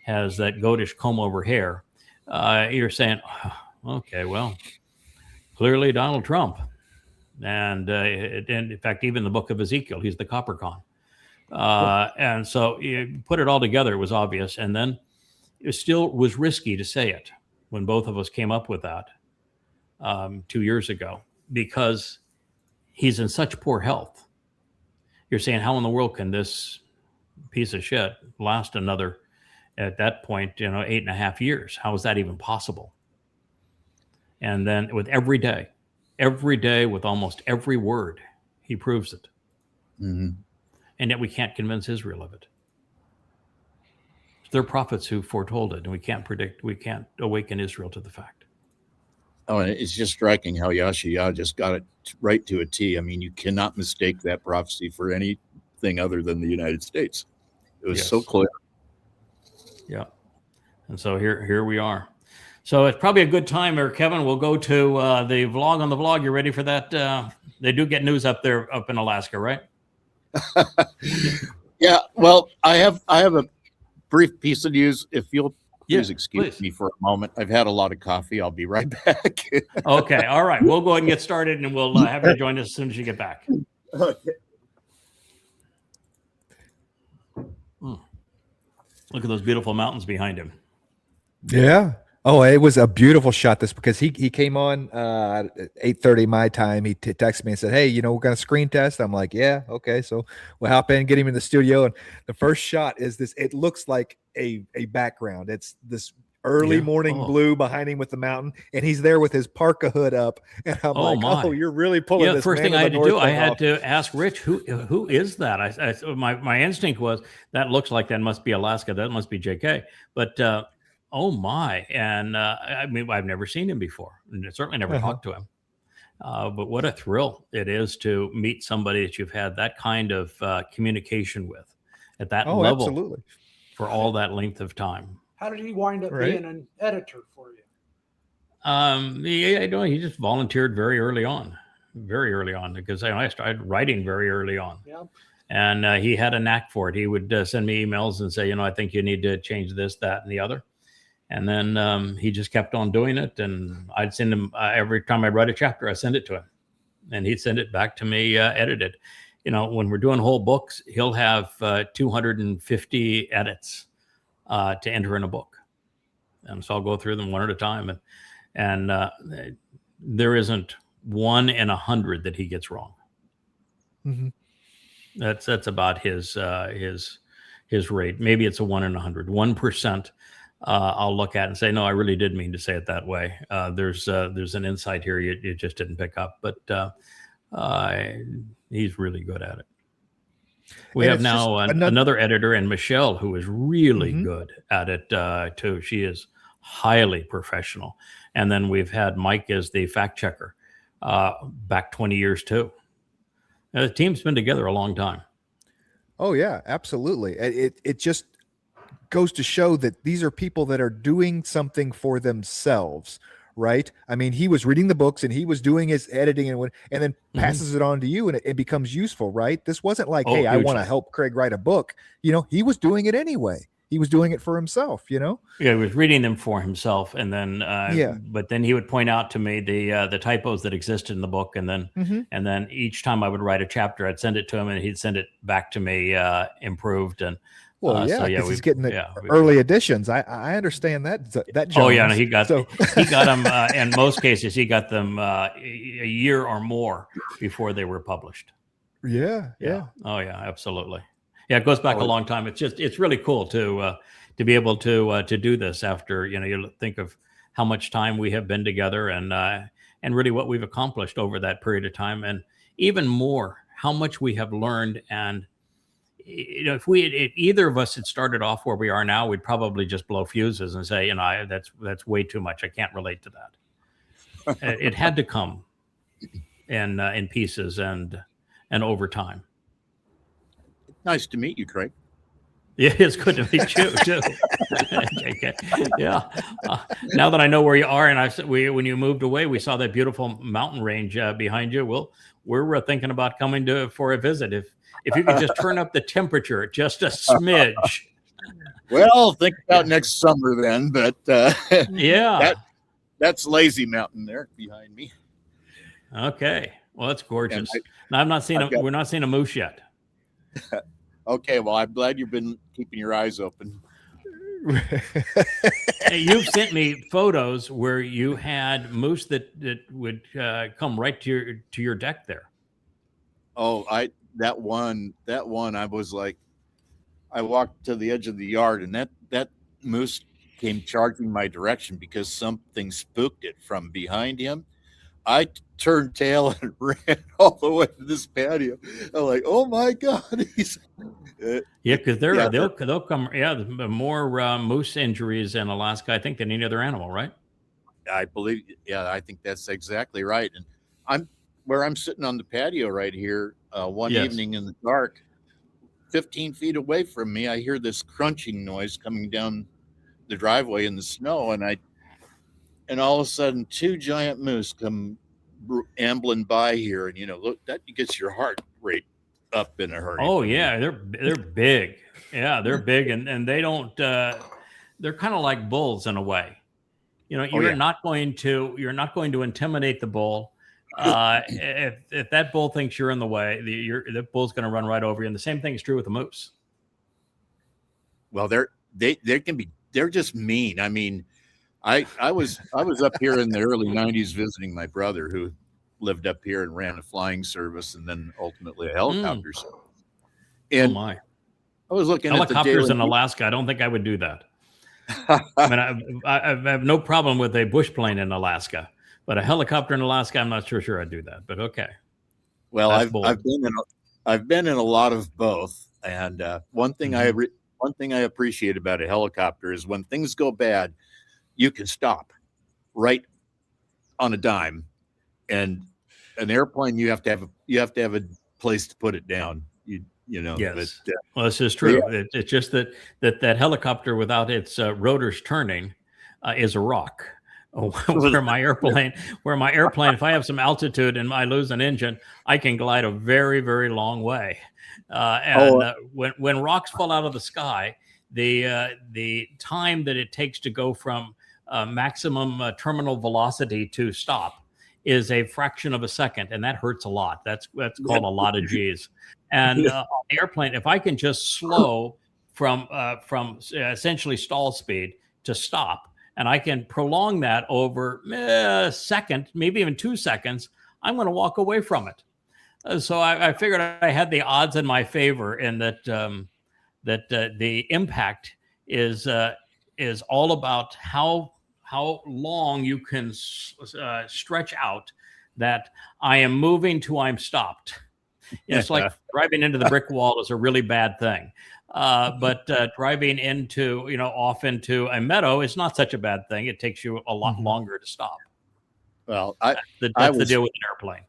has that goatish comb over hair. You're saying, okay, well, clearly Donald Trump. And in fact, even the book of Ezekiel, he's the coppercon. And so you put it all together, it was obvious. And then it still was risky to say it when both of us came up with that 2 years ago, because he's in such poor health. You're saying, how in the world can this piece of shit last another, at that point, 8.5 years? How is that even possible? And then with every day, with almost every word, he proves it. Mm-hmm. And yet we can't convince Israel of it. They're prophets who foretold it, and we can't awaken Israel to the fact. Oh, and it's just striking how Yahowah just got it right to a T. I mean, you cannot mistake that prophecy for anything other than the United States. It was so clear. Yeah. And so here we are. So it's probably a good time, or Kevin, we'll go to the vlog on the vlog. You ready for that? They do get news up there, up in Alaska, right? Yeah. Well, I have a brief piece of news. If you'll please excuse me for a moment. I've had a lot of coffee. I'll be right back. Okay. All right. We'll go ahead and get started, and we'll have you join us as soon as you get back. Okay. Look at those beautiful mountains behind him. Yeah. Oh, it was a beautiful shot. This because he came on at 8:30 my time. He texted me and said, "Hey, we're gonna screen test." I'm like, "Yeah, okay." So we'll hop in, get him in the studio, and the first shot is this. It looks like a background. It's this early morning blue behind him with the mountain, and he's there with his parka hood up. And I'm like, "Oh, you're really pulling this." The first thing I had to do, I had to ask Rich, who is that? My instinct was that looks like that must be Alaska. That must be JK, but. Oh my! And I mean, I've never seen him before, and certainly never talked to him. But what a thrill it is to meet somebody that you've had that kind of communication with at that level, absolutely, for all that length of time. How did he wind up being an editor for you? He just volunteered very early on, because I started writing very early on. Yeah. And he had a knack for it. He would send me emails and say, I think you need to change this, that, and the other. And then he just kept on doing it. And I'd send him every time I'd write a chapter, I send it to him. And he'd send it back to me edited. When we're doing whole books, he'll have 250 edits to enter in a book. And so I'll go through them one at a time, and there isn't 1 in 100 that he gets wrong. Mm-hmm. That's about his rate. Maybe it's a 1 in 100, 1%. I'll look at and say, no, I really did mean to say it that way. There's an insight here you just didn't pick up, but he's really good at it. We have now another editor, and Michelle, who is really good at it too. She is highly professional. And then we've had Mike as the fact checker back 20 years too. The team's been together a long time. Oh yeah, absolutely. It just goes to show that these are people that are doing something for themselves, right? I mean, he was reading the books and he was doing his editing and then passes it on to you, and it becomes useful, right? This wasn't like, hey, I want to help Craig write a book. He was doing it anyway. He was doing it for himself, Yeah, he was reading them for himself, and then but then he would point out to me the typos that existed in the book, and then each time I would write a chapter, I'd send it to him, and he'd send it back to me improved. And because he's getting the early editions. I understand that. Jones. Oh yeah, no, he got them. In most cases, he got them a year or more before they were published. Yeah. Oh yeah, absolutely. Yeah, it goes back a long time. It's really cool to be able to do this after you think of how much time we have been together, and really what we've accomplished over that period of time, and even more how much we have learned. And if either of us had started off where we are now, we'd probably just blow fuses and say, that's way too much. I can't relate to that. It had to come in pieces and over time. Nice to meet you, Craig. Yeah, it's good to meet you too. Yeah. Now that I know where you are, and when you moved away, we saw that beautiful mountain range behind you. We're thinking about coming for a visit. If you could just turn up the temperature just a smidge. Well, think about next summer then. But yeah, that's Lazy Mountain there behind me. Okay, well, that's gorgeous. We're not seeing a moose yet. Okay, well, I'm glad you've been keeping your eyes open. Hey, you've sent me photos where you had moose that would come right to your deck there. Oh, that one, I was like, I walked to the edge of the yard, and that moose came charging my direction because something spooked it from behind him. I turned tail and ran all the way to this patio. I'm like, oh my God. Because they'll come. Yeah, more moose injuries in Alaska, I think, than any other animal, right? I believe. Yeah, I think that's exactly right. And I'm sitting on the patio right here one evening in the dark, 15 feet away from me. I hear this crunching noise coming down the driveway in the snow, and all of a sudden 2 giant moose come ambling by here, and look, that gets your heart rate up in a hurry. Oh yeah, they're big. Yeah, they're big, and they don't. They're kind of like bulls in a way. You're not going to intimidate the bull. If that bull thinks you're in the way, the bull's going to run right over you. And the same thing is true with the moose. Well, they're just mean. I mean, I was up here in the early 90s visiting my brother, who lived up here and ran a flying service and then ultimately a helicopter service. And I was looking at helicopters in Alaska. I don't think I would do that. I mean, I have no problem with a bush plane in Alaska, but a helicopter in Alaska, I'm not sure I'd do that. But okay. Well, I've been in a lot of both, and one thing I appreciate about a helicopter is when things go bad, you can stop right on a dime, and an airplane you have to have a place to put it down. Yes. Well, this is true. Yeah. It's just that helicopter without its rotors turning is a rock. Where my airplane, if I have some altitude and I lose an engine, I can glide a very, very long way. When rocks fall out of the sky, the time that it takes to go from maximum terminal velocity to stop is a fraction of a second, and that hurts a lot. That's called a lot of G's. And airplane, if I can just slow from essentially stall speed to stop, and I can prolong that over a second, maybe even 2 seconds, I'm going to walk away from it. So I figured I had the odds in my favor, and that the impact is all about how long you can stretch out that I am moving to I'm stopped. It's like driving into the brick wall is a really bad thing. But driving into, off into a meadow is not such a bad thing. It takes you a lot longer to stop. Well, That's the deal with an airplane.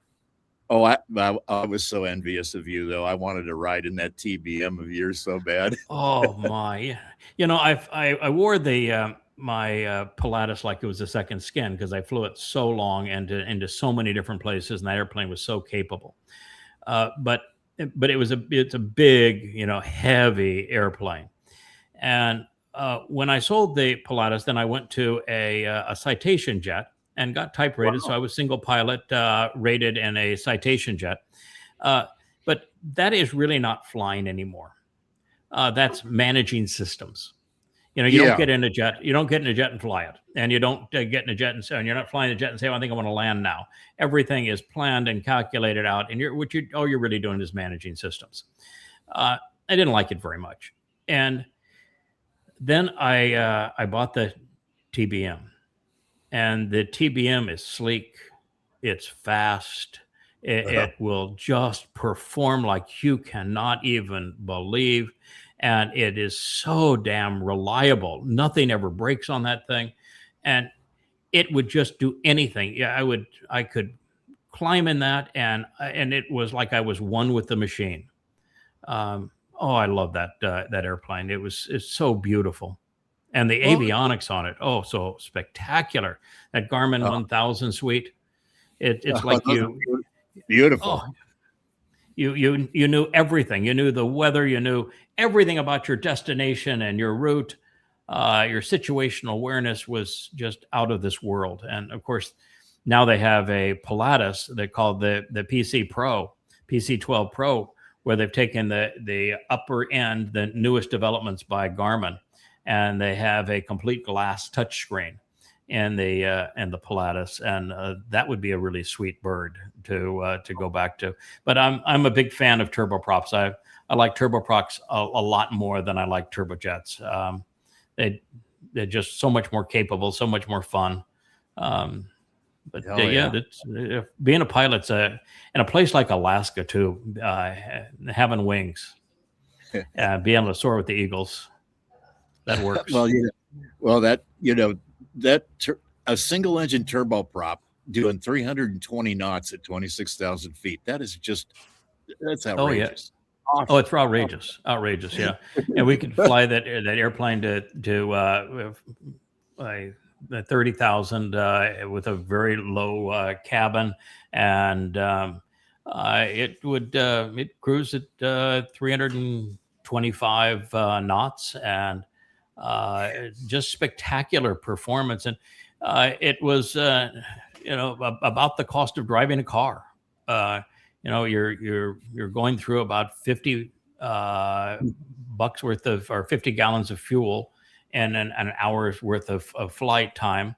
Oh, I was so envious of you, though. I wanted to ride in that TBM of yours so bad. Oh my! I wore the my Pilatus like it was a second skin, because I flew it so long and into so many different places, and that airplane was so capable. But it's a big, heavy airplane. And when I sold the Pilatus, then I went to a citation jet and got type rated. Wow. So I was single pilot rated in a citation jet. But that is really not flying anymore. That's managing systems. You don't get in a jet. You don't get in a jet and fly it, and you don't get in a jet and you're not flying the jet and say, "Oh, I think I want to land now." Everything is planned and calculated out, and all you're really doing is managing systems. I didn't like it very much, and then I bought the TBM, and the TBM is sleek, it's fast. It will just perform like you cannot even believe. And it is so damn reliable. Nothing ever breaks on that thing. And it would just do anything. Yeah, I could climb in that, and it was like I was one with the machine. I love that airplane. It's so beautiful. And the avionics on it, so spectacular. That Garmin 1000 suite. It's like beautiful. You knew everything. You knew the weather. You knew everything about your destination and your route. Your situational awareness was just out of this world. And of course, now they have a Pilatus they call the PC Pro, PC12 Pro, where they've taken the upper end, the newest developments by Garmin, and they have a complete glass touchscreen in the Pilatus, and that would be a really sweet bird to go back to. But I'm a big fan of turboprops. I like turboprops a lot more than I like turbojets. They're just so much more capable, so much more fun. Being a pilot's in a place like Alaska too, having wings, being able to soar with the eagles, that works. A single engine turboprop doing 320 knots at 26,000 feet. That's outrageous. Oh, it's outrageous. Yeah. And we could fly that airplane to 30,000 with a very low cabin, and it cruise at 325 knots, and just spectacular performance. And it was about the cost of driving a car. You're going through about 50 bucks worth of, or 50 gallons of fuel and an hour's worth of flight time,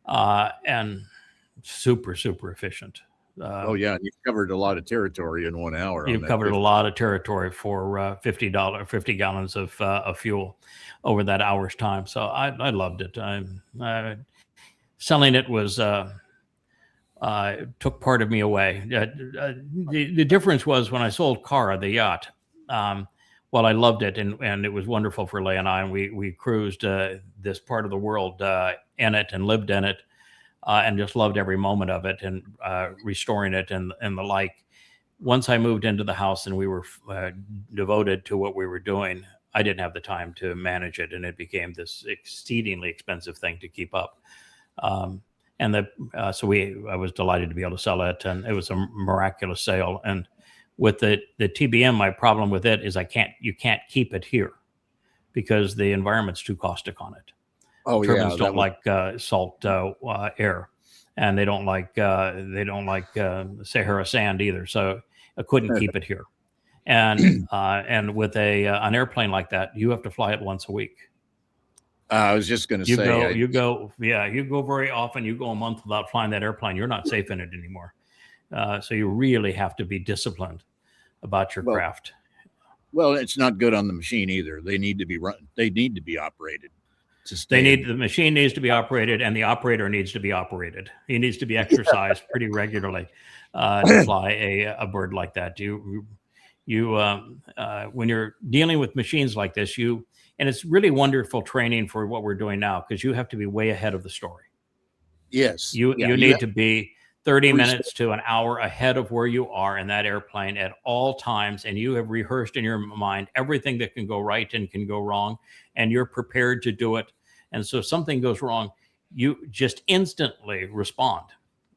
and super efficient. You've covered a lot of territory in 1 hour. You've covered a lot of territory for 50 gallons of fuel over that hour's time. So I loved it. Selling it was took part of me away. The difference was when I sold Cara, the yacht. Well, I loved it, and it was wonderful for Leigh and I, and we cruised this part of the world in it and lived in it, and just loved every moment of it, and restoring it and the like. Once I moved into the house and we were devoted to what we were doing, I didn't have the time to manage it, and it became this exceedingly expensive thing to keep up. I was delighted to be able to sell it, and it was a miraculous sale. And with the TBM, my problem with it is you can't keep it here because the environment's too caustic on it. Turbines don't like salt air, and they don't like Sahara sand either. So I couldn't keep it here. And with an airplane like that, you have to fly it once a week. I was just going to say, you go very often. You go a month without flying that airplane. You're not safe in it anymore. So you really have to be disciplined about your craft. Well, it's not good on the machine either. They need to be run. They need to be operated. The machine needs to be operated, and the operator needs to be operated. He needs to be exercised pretty regularly to fly a bird like that. When you're dealing with machines like this, and it's really wonderful training for what we're doing now, because you have to be way ahead of the story. Yes. You need to be 30 minutes to an hour ahead of where you are in that airplane at all times. And you have rehearsed in your mind everything that can go right and can go wrong. And you're prepared to do it. And so if something goes wrong, you just instantly respond.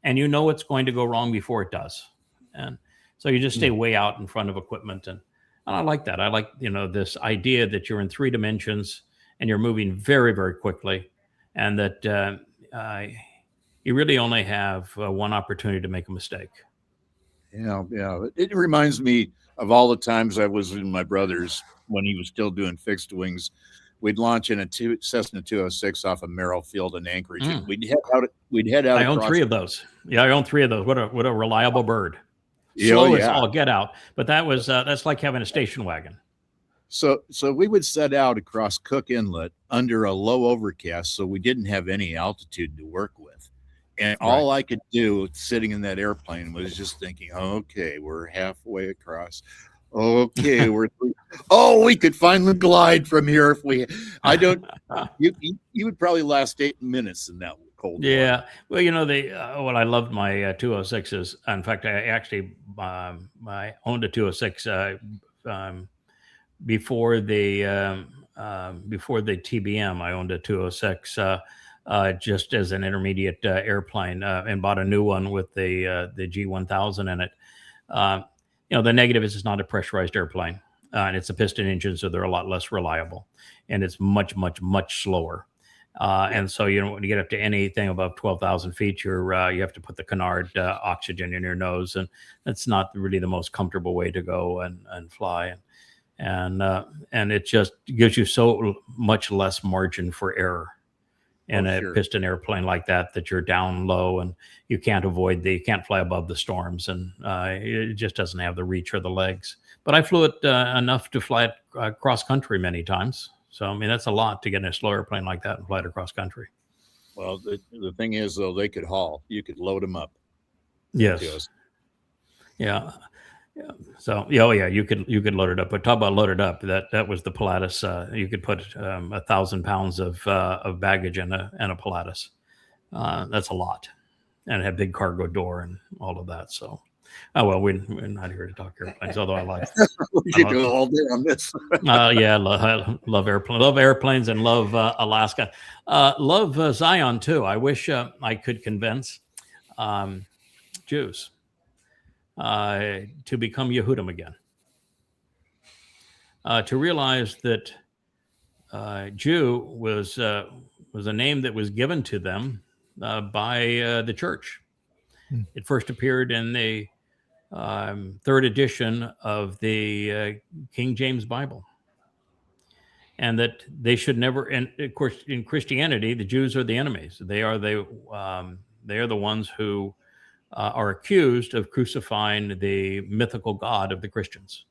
And you know it's going to go wrong before it does. And so you just stay way out in front of equipment. And I like that. I like, this idea that you're in 3 dimensions and you're moving very, very quickly. And that you really only have one opportunity to make a mistake. Yeah. It reminds me of all the times I was in my brother's when he was still doing fixed wings. We'd launch in a Cessna 206 off of Merrill Field in Anchorage. And we'd head out. I own 3 of those. Yeah, I own 3 of those. What a reliable bird. Slow as all get out. But that's like having a station wagon. So we would set out across Cook Inlet under a low overcast, so we didn't have any altitude to work with. And all I could do sitting in that airplane was just thinking, okay, we're halfway across. Okay, we could finally glide from here if we. I don't. You would probably last 8 minutes in that cold. Yeah. Well, what I loved my 206s. In fact, I actually I owned a 206 before the TBM. I owned a 206. Just as an intermediate airplane, and bought a new one with the G1000 in it. The negative is it's not a pressurized airplane, and it's a piston engine, so they're a lot less reliable, and it's much, much, much slower. And so when you get up to anything above 12,000 feet, you have to put the canard oxygen in your nose, and that's not really the most comfortable way to go and fly. And it just gives you so much less margin for error in a piston airplane like that you're down low and you can't fly above the storms, and it just doesn't have the reach or the legs. But I flew it enough to fly it cross country many times. So, I mean, that's a lot to get in a slow airplane like that and fly it across country. Well, the thing is, though, they could haul. You could load them up. Yes. Yeah. So, you could load it up. But talk about loaded up. That was the Pilatus. You could put 1,000 pounds of baggage in a Pilatus. That's a lot, and it had big cargo door and all of that. So, we're not here to talk airplanes. Although I like. We could go all day on this. I love airplanes, and love Alaska. Love Zion too. I wish I could convince Jews to become Yehudim again, to realize that Jew was a name that was given to them by the church. It first appeared in the 3rd edition of the King James Bible, and that they should never. And of course, in Christianity, the Jews are the enemies. They are the ones who are accused of crucifying the mythical God of the Christians.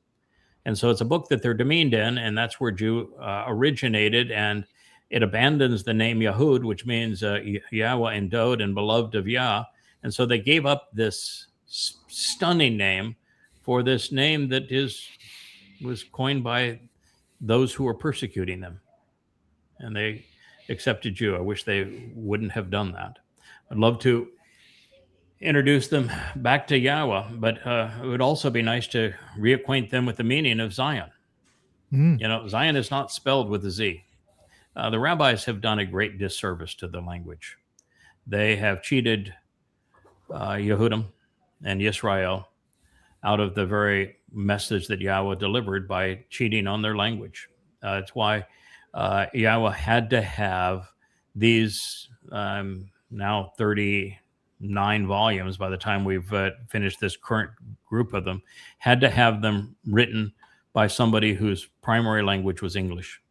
And so it's a book that they're demeaned in, and that's where Jew originated, and it abandons the name Yahud, which means Yahweh endowed and beloved of Yah. And so they gave up this stunning name for this name that was coined by those who were persecuting them. And they accepted Jew. I wish they wouldn't have done that. I'd love to introduce them back to Yahweh, but it would also be nice to reacquaint them with the meaning of Zion. Zion is not spelled with a Z. The rabbis have done a great disservice to the language. They have cheated Yehudim and Yisrael out of the very message that Yahweh delivered by cheating on their language. It's why Yahweh had to have these now 39 volumes, by the time we've finished this current group of them, had to have them written by somebody whose primary language was English,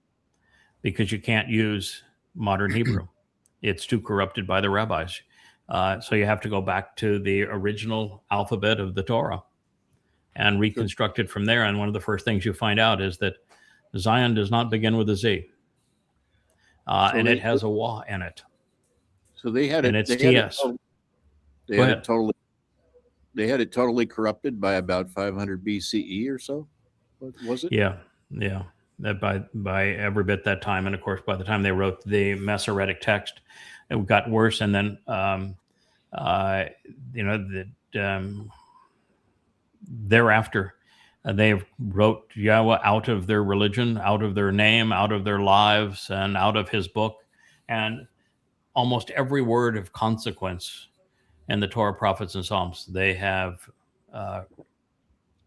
because you can't use modern Hebrew. It's too corrupted by the rabbis. So you have to go back to the original alphabet of the Torah and reconstruct it from there. And one of the first things you find out is that Zion does not begin with a Z. And it has a Wah in it. So they had it. And it's they had TS. it, they had it totally. They had it totally corrupted by about 500 BCE or so. What was it? Yeah. That by every bit that time, and of course, by the time they wrote the Masoretic text, it got worse. And then, thereafter, they wrote Yahweh out of their religion, out of their name, out of their lives, and out of His book, and almost every word of consequence in the Torah, prophets, and Psalms, they have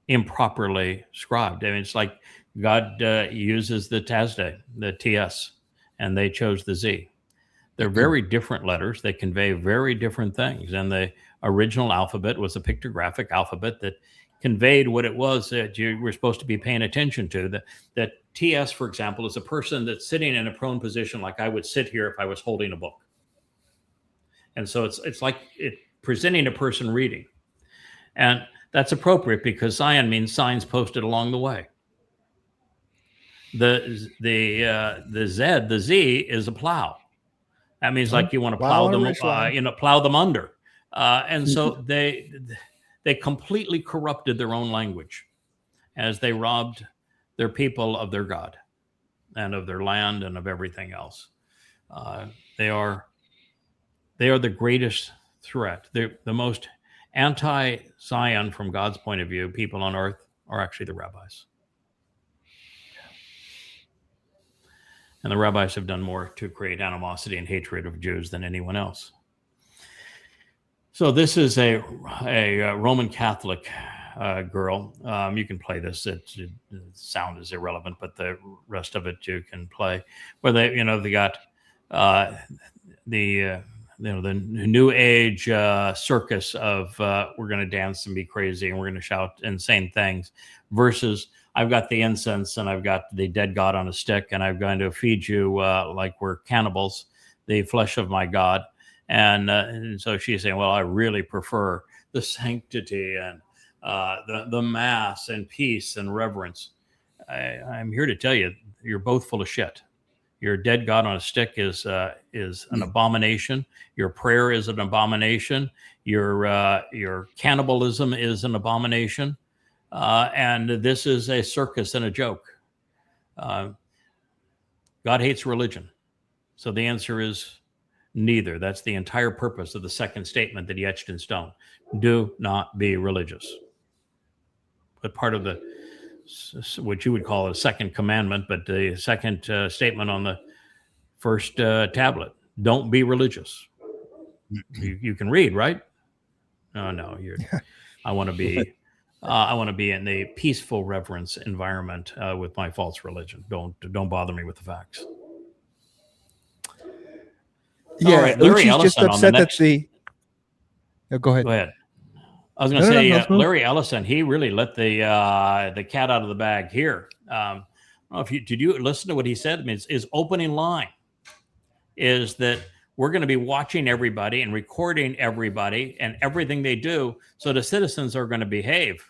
improperly scribed. I mean, it's like God uses the Tasday, the TS, and they chose the Z. They're very different letters. They convey very different things. And the original alphabet was a pictographic alphabet that conveyed what it was that you were supposed to be paying attention to. That TS, for example, is a person that's sitting in a prone position like I would sit here if I was holding a book. And so it's like presenting a person reading. And that's appropriate because Zion means signs posted along the way. The Z is a plow. That means like you want to plow them, plow them under. And so they completely corrupted their own language as they robbed their people of their God and of their land and of everything else. They are the greatest threat. They're the most anti-Zion from God's point of view. People on earth are actually the rabbis. And the rabbis have done more to create animosity and hatred of Jews than anyone else. So this is a Roman Catholic girl. You can play this. The sound is irrelevant, but the rest of it you can play. Where they got the new age circus of we're going to dance and be crazy and we're going to shout insane things, versus I've got the incense and I've got the dead God on a stick and I'm going to feed you like we're cannibals, the flesh of my God. And so she's saying, well, I really prefer the sanctity and the mass and peace and reverence. I'm here to tell you, you're both full of shit. Your dead God on a stick is an abomination. Your prayer is an abomination. Your cannibalism is an abomination. And this is a circus and a joke. God hates religion. So the answer is neither. That's the entire purpose of the second statement that he etched in stone. Do not be religious. But part of what you would call a second commandment, but the second statement on the first tablet, don't be religious. You can read, right? Oh, no, I want to be in a peaceful reverence environment with my false religion. Don't bother me with the facts. Yeah, right, Larry Uchi's just Ellison upset that the. No, go ahead. Go ahead. I was going to say, Larry Ellison, he really let the cat out of the bag here. I don't know if did you listen to what he said? I mean, his opening line is that we're going to be watching everybody and recording everybody and everything they do, so the citizens are going to behave.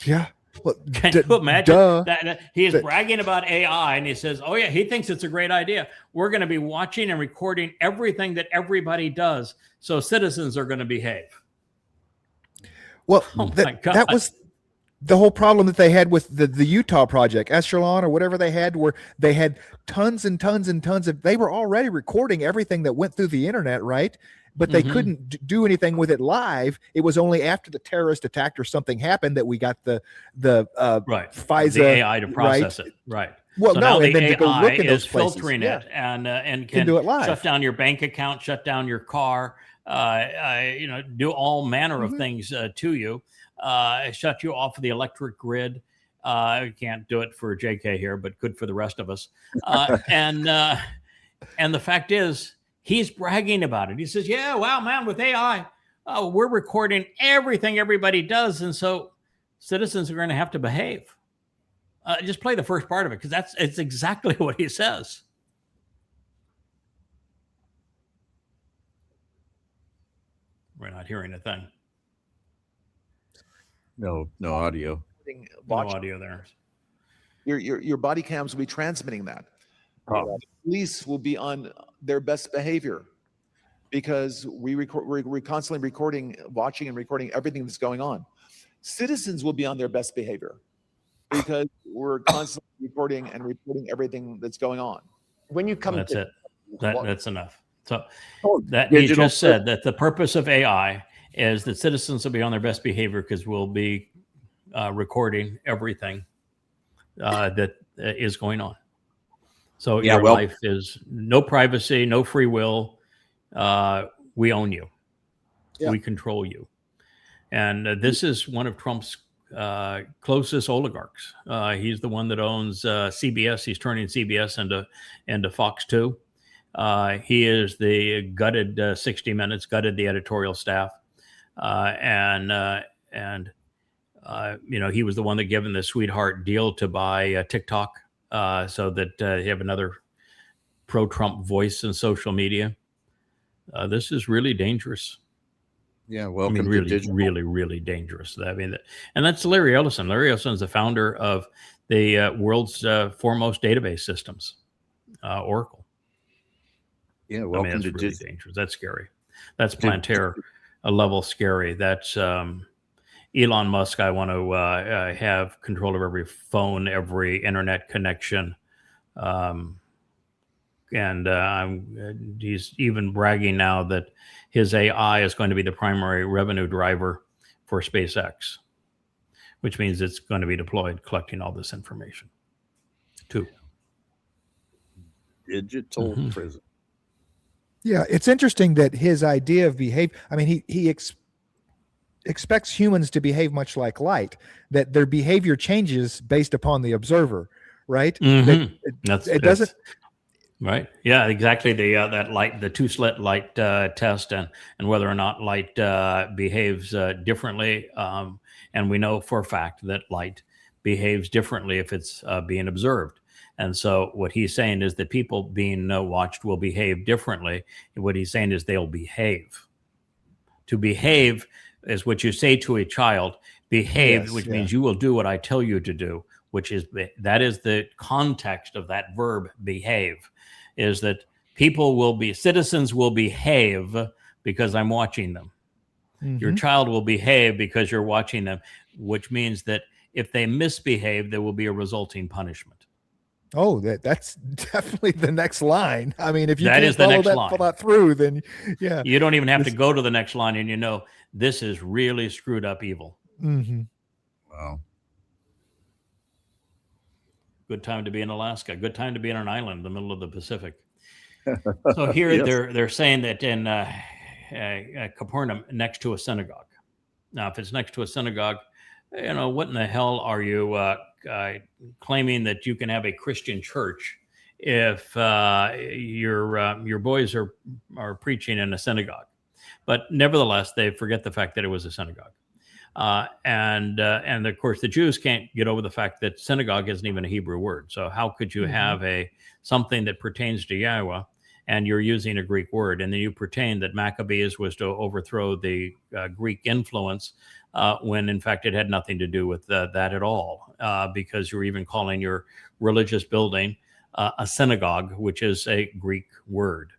Yeah. Well, can you imagine that he is bragging about AI and he says, oh yeah, he thinks it's a great idea. We're going to be watching and recording everything that everybody does, so citizens are going to behave. Well, that was the whole problem that they had with the Utah project, Echelon or whatever they had, where they had tons and tons and tons of, they were already recording everything that went through the internet, right? But they couldn't do anything with it live. It was only after the terrorist attack or something happened that we got the FISA, the AI to process it, right? Well, so no, now and the then AI to go look in those filtering places. it and can do it live. Shut down your bank account, shut down your car, do all manner of things to you, shut you off of the electric grid. I can't do it for JK here, but good for the rest of us. And the fact is, he's bragging about it. He says, yeah, wow, man, with AI, we're recording everything everybody does. And so citizens are going to have to behave. Just play the first part of it, because it's exactly what he says. We're not hearing a thing. No audio. No Watch, audio there. your body cams will be transmitting that. Oh. Police will be on their best behavior because we're constantly recording, watching and recording everything that's going on. Citizens will be on their best behavior because we're constantly recording and reporting everything that's going on. When you come That's to it. That's enough. So Oh, that you digital just said that the purpose of AI is that citizens will be on their best behavior because we'll be recording everything that is going on. So Yeah, your well- life is no privacy, no free will. We own you. Yeah. We control you. And this is one of Trump's closest oligarchs. He's the one that owns CBS. He's turning CBS into Fox 2. He is the gutted 60 Minutes, gutted the editorial staff. He was the one that given the sweetheart deal to buy TikTok so that you have another pro-Trump voice in social media. This is really dangerous. Yeah, I welcome mean, to really, digital. really, really dangerous. I mean, and that's Larry Ellison. Larry Ellison is the founder of the world's foremost database systems, Oracle. Yeah, I mean, welcome that's to really digital. dangerous. That's scary. That's Plantaire a level scary. That's Elon Musk. I want to have control of every phone, every internet connection. He's even bragging now that his AI is going to be the primary revenue driver for SpaceX, which means it's going to be deployed collecting all this information too. Digital Mhm. prison. Yeah, it's interesting that his idea of behavior. I mean, he expects humans to behave much like light. That their behavior changes based upon the observer, right? Mhm. It doesn't. Right. Yeah, exactly. That light, the two slit light test, and whether or not light behaves differently. And we know for a fact that light behaves differently if it's being observed. And so what he's saying is that people being watched will behave differently. And what he's saying is they'll behave. To behave is what you say to a child. Behave, Yes, which yeah. means you will do what I tell you to do. That is the context of that verb behave, is that citizens will behave because I'm watching them. Your Mhm. child will behave because you're watching them, which means that if they misbehave, there will be a resulting punishment. Oh, that's definitely the next line. I mean, if you That can't is the follow next that, line. follow that through, then yeah. You don't even have to go to the next line, and you know this is really screwed up evil. Mm-hmm. Wow. Good time to be in Alaska. Good time to be on an island in the middle of the Pacific. So here Yes. they're saying that in Capernaum, next to a synagogue. Now, if it's next to a synagogue, what in the hell are you claiming that you can have a Christian church if your boys are preaching in a synagogue? But nevertheless, they forget the fact that it was a synagogue. And of course, the Jews can't get over the fact that synagogue isn't even a Hebrew word. So how could you have something that pertains to Yahweh and you're using a Greek word, and then you pretend that Maccabees was to overthrow the Greek influence when in fact it had nothing to do with that at all, because you're even calling your religious building a synagogue, which is a Greek word.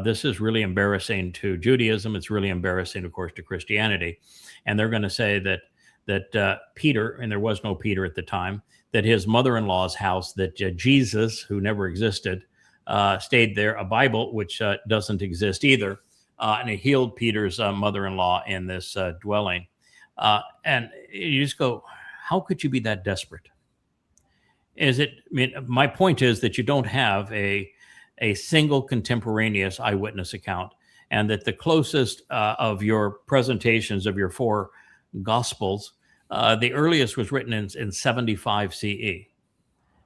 This is really embarrassing to Judaism. It's really embarrassing, of course, to Christianity. And they're going to say that Peter, and there was no Peter at the time, that his mother-in-law's house, that Jesus, who never existed, stayed there, a Bible, which doesn't exist either, and he healed Peter's mother-in-law in this dwelling. And you just go, how could you be that desperate? My point is that you don't have a single contemporaneous eyewitness account, and that the closest of your presentations of your four gospels, the earliest was written in 75 CE.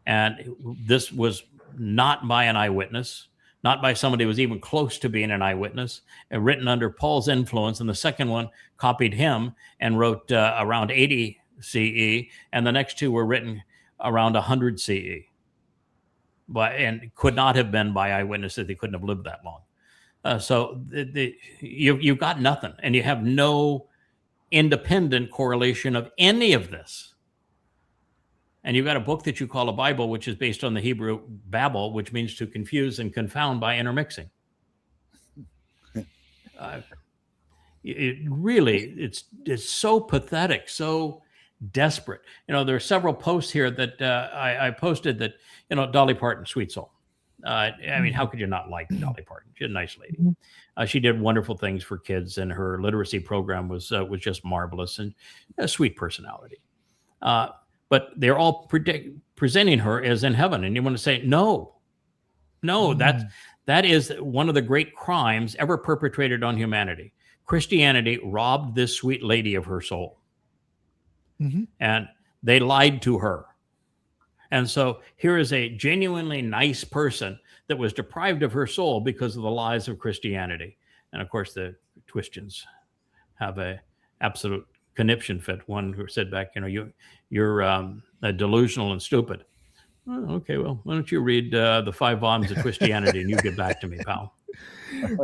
And this was not by an eyewitness, not by somebody who was even close to being an eyewitness, and written under Paul's influence. And the second one copied him and wrote around 80 CE, and the next two were written around 100 CE. And could not have been by eyewitnesses. They couldn't have lived that long. You've got nothing, and you have no independent correlation of any of this. And you've got a book that you call a Bible, which is based on the Hebrew Babel, which means to confuse and confound by intermixing. It's so pathetic, so desperate. There are several posts here that I posted that, Dolly Parton, sweet soul. I mean, how could you not like Dolly Parton? She's a nice lady. She did wonderful things for kids, and her literacy program was just marvelous, and a sweet personality. But they're all presenting her as in heaven, and you want to say, no, that is one of the great crimes ever perpetrated on humanity. Christianity robbed this sweet lady of her soul, and they lied to her. And so here is a genuinely nice person that was deprived of her soul because of the lies of Christianity. And of course, the Christians have a absolute conniption fit. One who said back, you're delusional and stupid. Oh, okay, well, why don't you read the 5 volumes of Christianity and you get back to me, pal.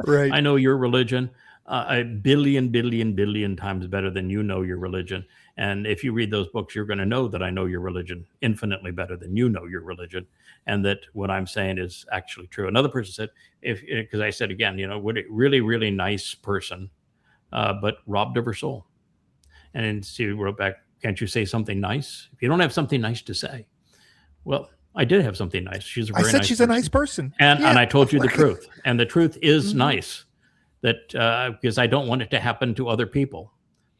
Right. I know your religion a billion times better than you know your religion. And if you read those books, you're going to know that I know your religion infinitely better than you know your religion, and that what I'm saying is actually true. Another person said, because I said again, would a really, really nice person, but robbed of her soul. And she wrote back, can't you say something nice? If you don't have something nice to say. Well, I did have something nice. She's a very nice she's person. a nice person. And I told you the truth. And the truth is nice. That because I don't want it to happen to other people,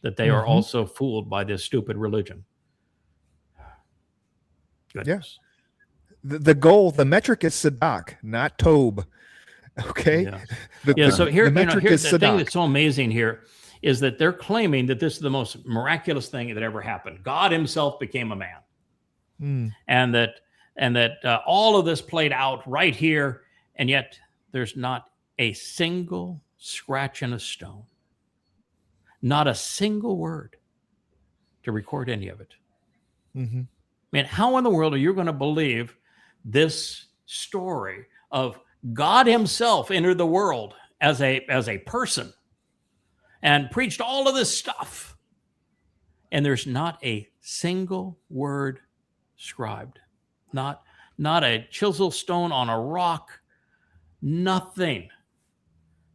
that they are also fooled by this stupid religion. Goodness. Yeah. The goal, the metric is Sadak, not Tob. Okay. Yeah. So here, the metric here's is the Sadak. thing that's so amazing here is that they're claiming that this is the most miraculous thing that ever happened. God himself became a man. And that all of this played out right here, and yet there's not a single scratch in a stone, not a single word to record any of it. I mean, how in the world are you going to believe this story of God himself entered the world as a person and preached all of this stuff, and there's not a single word scribed, not a chisel stone on a rock, nothing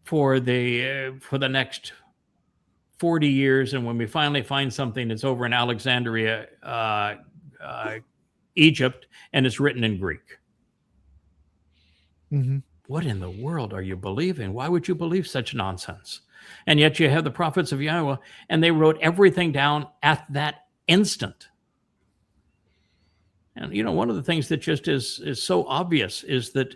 for the next 40 years. And when we finally find something that's over in Alexandria, Egypt, and it's written in Greek. What in the world are you believing? Why would you believe such nonsense? And yet you have the prophets of Yahweh, and they wrote everything down at that instant. And one of the things that just is so obvious is that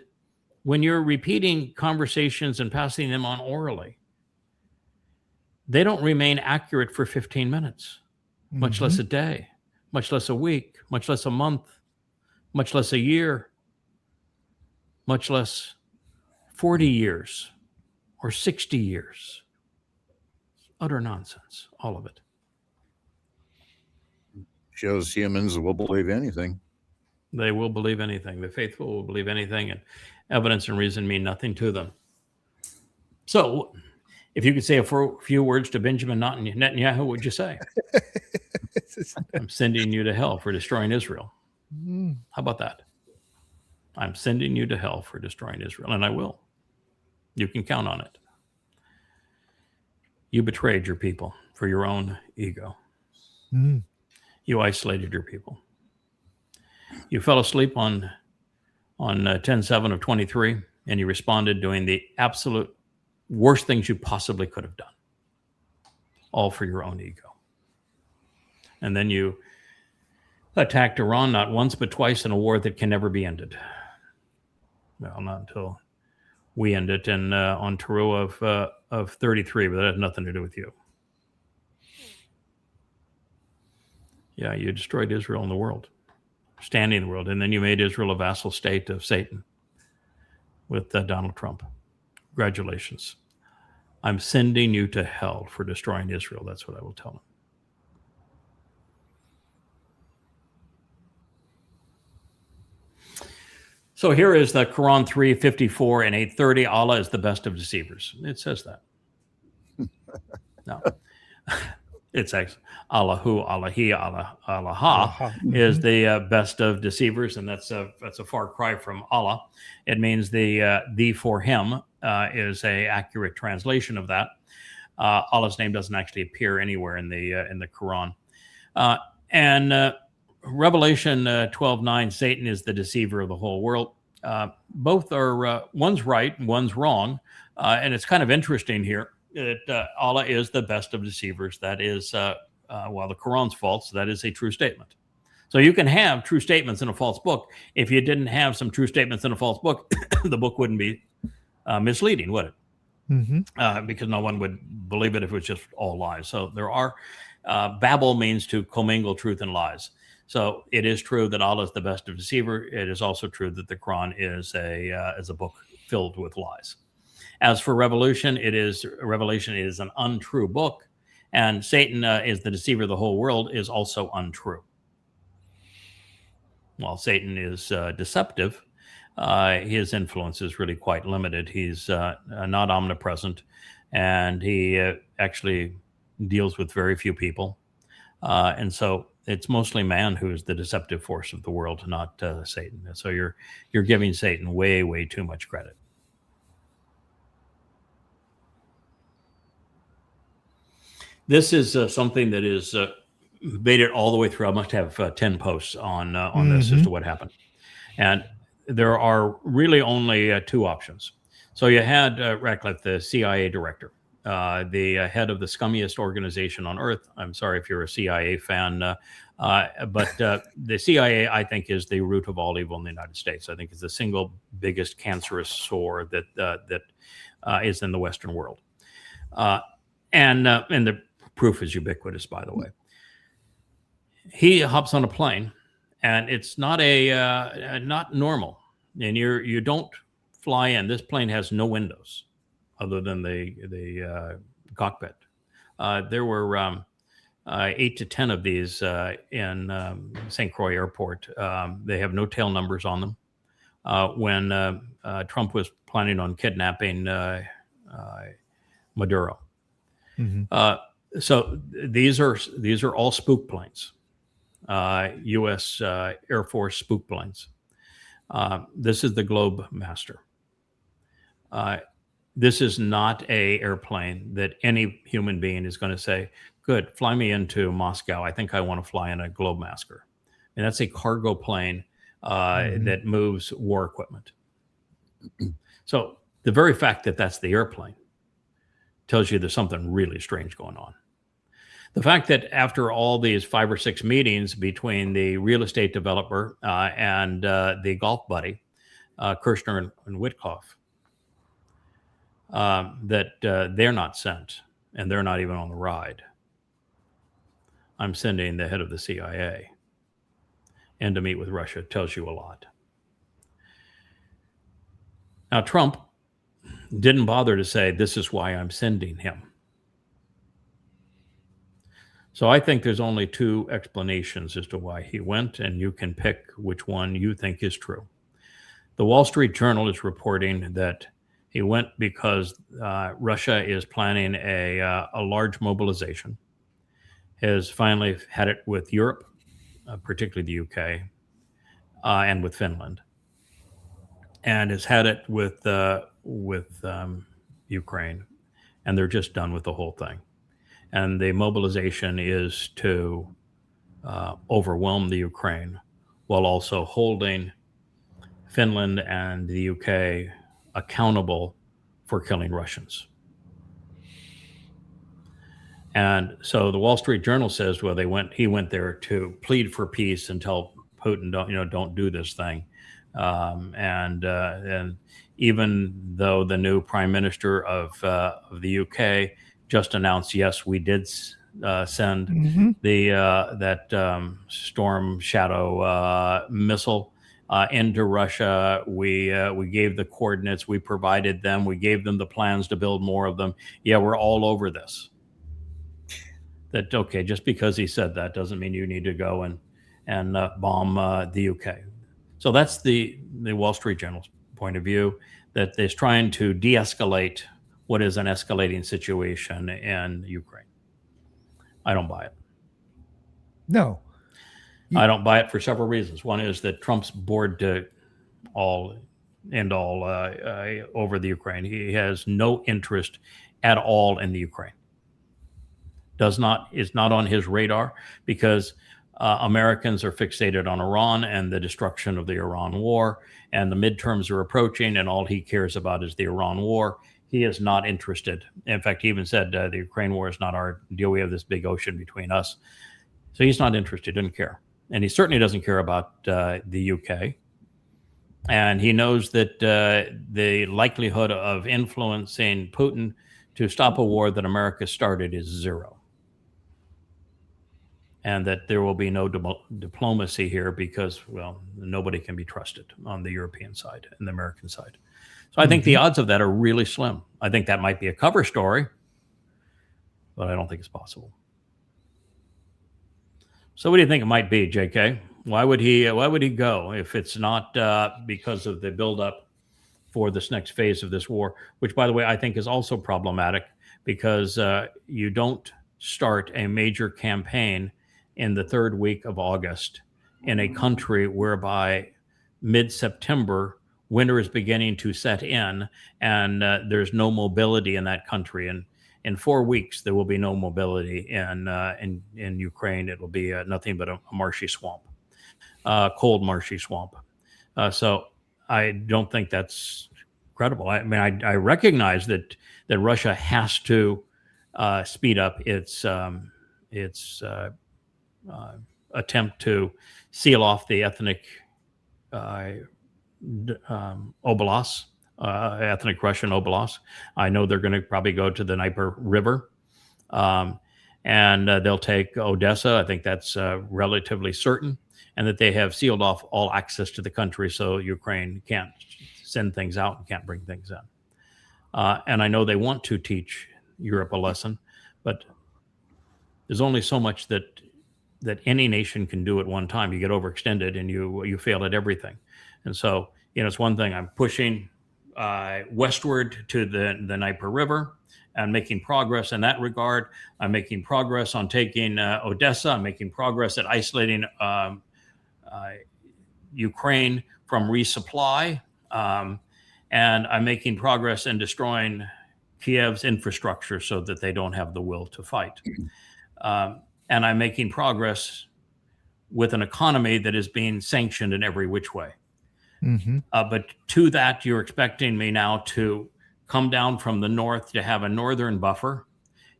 when you're repeating conversations and passing them on orally, they don't remain accurate for 15 minutes, much less a day, much less a week, much less a month, much less a year, much less 40 years or 60 years. Utter nonsense, all of it. Shows humans will believe anything. They will believe anything. The faithful will believe anything, and evidence and reason mean nothing to them. So, if you could say a few words to Benjamin Netanyahu, what would you say? I'm sending you to hell for destroying Israel. How about that? I'm sending you to hell for destroying Israel, and I will. You can count on it. You betrayed your people for your own ego. You isolated your people. You fell asleep on 10/7 of 23, and you responded doing the absolute worst things you possibly could have done, all for your own ego. And then you attacked Iran not once but twice in a war that can never be ended. Well, not until we end it in on Teruah of 33, but that has nothing to do with you. Yeah, you destroyed Israel and the world, standing in the world, and then you made Israel a vassal state of Satan with Donald Trump. Congratulations. I'm sending you to hell for destroying Israel. That's what I will tell him. So here is the Quran 3:54 and 8:30. Allah is the best of deceivers. It says that. No. It says Allahu, Allahi, Allah is the best of deceivers, and that's a far cry from Allah. It means the for him is a accurate translation of that. Allah's name doesn't actually appear anywhere in the Quran. And Revelation 12:9, Satan is the deceiver of the whole world. Both are one's right and one's wrong, and it's kind of interesting here that Allah is the best of deceivers. That is, while the Quran's false, that is a true statement. So you can have true statements in a false book. If you didn't have some true statements in a false book, the book wouldn't be misleading, would it? Because no one would believe it if it was just all lies. So there are babble means to commingle truth and lies. So it is true that Allah is the best of deceiver. It is also true that the Quran is a book filled with lies. As for Revelation, Revelation is an untrue book, and Satan is the deceiver of the whole world is also untrue. While Satan is deceptive, his influence is really quite limited. He's not omnipresent, and he actually deals with very few people. And so it's mostly man who is the deceptive force of the world, not Satan. So you're giving Satan way, way too much credit. This is something that is debated all the way through. I must have 10 posts on this as to what happened. And there are really only two options. So you had Ratcliffe, the CIA director, the head of the scummiest organization on earth. I'm sorry if you're a CIA fan, but the CIA, I think, is the root of all evil in the United States. I think it's the single biggest cancerous sore that is in the Western world. And the proof is ubiquitous, by the way. He hops on a plane, and it's not not normal. And you don't fly in. This plane has no windows other than the cockpit. There were 8 to 10 of these in St. Croix Airport. They have no tail numbers on them. When Trump was planning on kidnapping Maduro. So these are all spook planes, U.S. Air Force spook planes. This is the Globe Master. This is not a airplane that any human being is going to say, good, fly me into Moscow. I think I want to fly in a Globemaster. And that's a cargo plane that moves war equipment. So the very fact that that's the airplane tells you there's something really strange going on. The fact that after all these 5 or 6 meetings between the real estate developer and the golf buddy, Kirshner and Witkoff, that they're not sent and they're not even on the ride. I'm sending the head of the CIA and to meet with Russia tells you a lot. Now, Trump didn't bother to say, this is why I'm sending him. So I think there's only 2 explanations as to why he went, and you can pick which one you think is true. The Wall Street Journal is reporting that he went because Russia is planning a large mobilization, has finally had it with Europe, particularly the UK, and with Finland, and has had it with Ukraine, and they're just done with the whole thing. And the mobilization is to overwhelm the Ukraine while also holding Finland and the UK accountable for killing Russians. And so the Wall Street Journal says, well, he went there to plead for peace and tell Putin, don't do this thing. And even though the new Prime Minister of the UK just announced, yes, we did send that Storm Shadow missile into Russia. We gave the coordinates, we provided them, we gave them the plans to build more of them. Yeah, we're all over this. That, okay, just because he said that doesn't mean you need to go and bomb the UK. So that's the Wall Street Journal's point of view, that is trying to de-escalate what is an escalating situation in Ukraine. I don't buy it. No. I don't buy it for several reasons. One is that Trump's bored to all over the Ukraine. He has no interest at all in the Ukraine. Is not on his radar, because Americans are fixated on Iran and the destruction of the Iran war, and the midterms are approaching, and all he cares about is the Iran war. He is not interested. In fact, he even said the Ukraine war is not our deal. We have this big ocean between us. So he's not interested, doesn't care. And he certainly doesn't care about the UK. And he knows that the likelihood of influencing Putin to stop a war that America started is zero. And that there will be no diplomacy here because, well, nobody can be trusted on the European side and the American side. So I think the odds of that are really slim. I think that might be a cover story, but I don't think it's possible. So what do you think it might be, JK? Why would he go if it's not because of the buildup for this next phase of this war, which, by the way, I think is also problematic, because you don't start a major campaign in the third week of August in a country whereby mid-September winter is beginning to set in, and there's no mobility in that country. And in 4 weeks, there will be no mobility in Ukraine. It will be nothing but a marshy swamp, cold marshy swamp. So I don't think that's credible. I mean, I recognize that Russia has to speed up its attempt to seal off the ethnic oblasts, ethnic Russian oblasts. I know they're going to probably go to the Dnieper River, and they'll take Odessa. I think that's relatively certain, and that they have sealed off all access to the country, so Ukraine can't send things out and can't bring things in. And I know they want to teach Europe a lesson, but there's only so much that any nation can do at one time. You get overextended and you fail at everything. And so, it's one thing. I'm pushing westward to the Dnieper River and making progress in that regard. I'm making progress on taking Odessa. I'm making progress at isolating Ukraine from resupply. And I'm making progress in destroying Kiev's infrastructure so that they don't have the will to fight. And I'm making progress with an economy that is being sanctioned in every which way. But to that, you're expecting me now to come down from the north to have a northern buffer.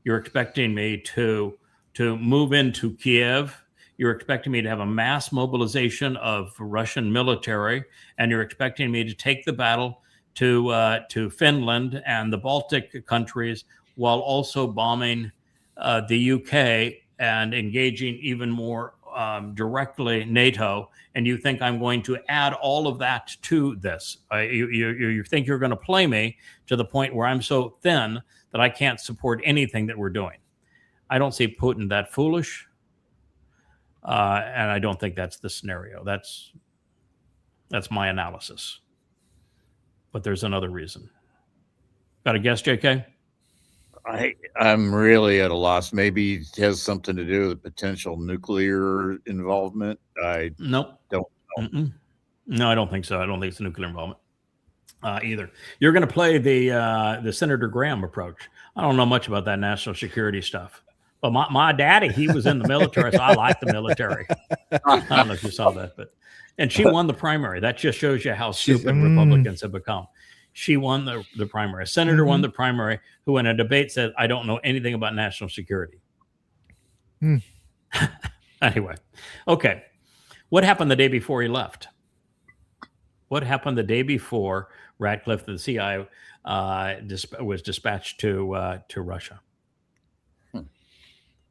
You're expecting me to move into Kiev. You're expecting me to have a mass mobilization of Russian military, and you're expecting me to take the battle to Finland and the Baltic countries, while also bombing the UK and engaging even more directly NATO. And you think I'm going to add all of that to this? You think you're going to play me to the point where I'm so thin that I can't support anything that we're doing. I don't see Putin that foolish, and I don't think that's the scenario. That's my analysis. But there's another reason. Got a guess, JK? I'm really at a loss. Maybe it has something to do with potential nuclear involvement. I Nope. don't know. No, I don't think so. I don't think it's nuclear involvement either. You're going to play the Senator Graham approach. I don't know much about that national security stuff. But my daddy, he was in the military, so I like the military. I don't know if you saw that, and she won the primary. That just shows you how stupid Republicans have become. She won the primary. A senator won the primary, who in a debate said, I don't know anything about national security. Anyway, okay. What happened the day before he left? What happened the day before Ratcliffe, the CIA, was dispatched to Russia?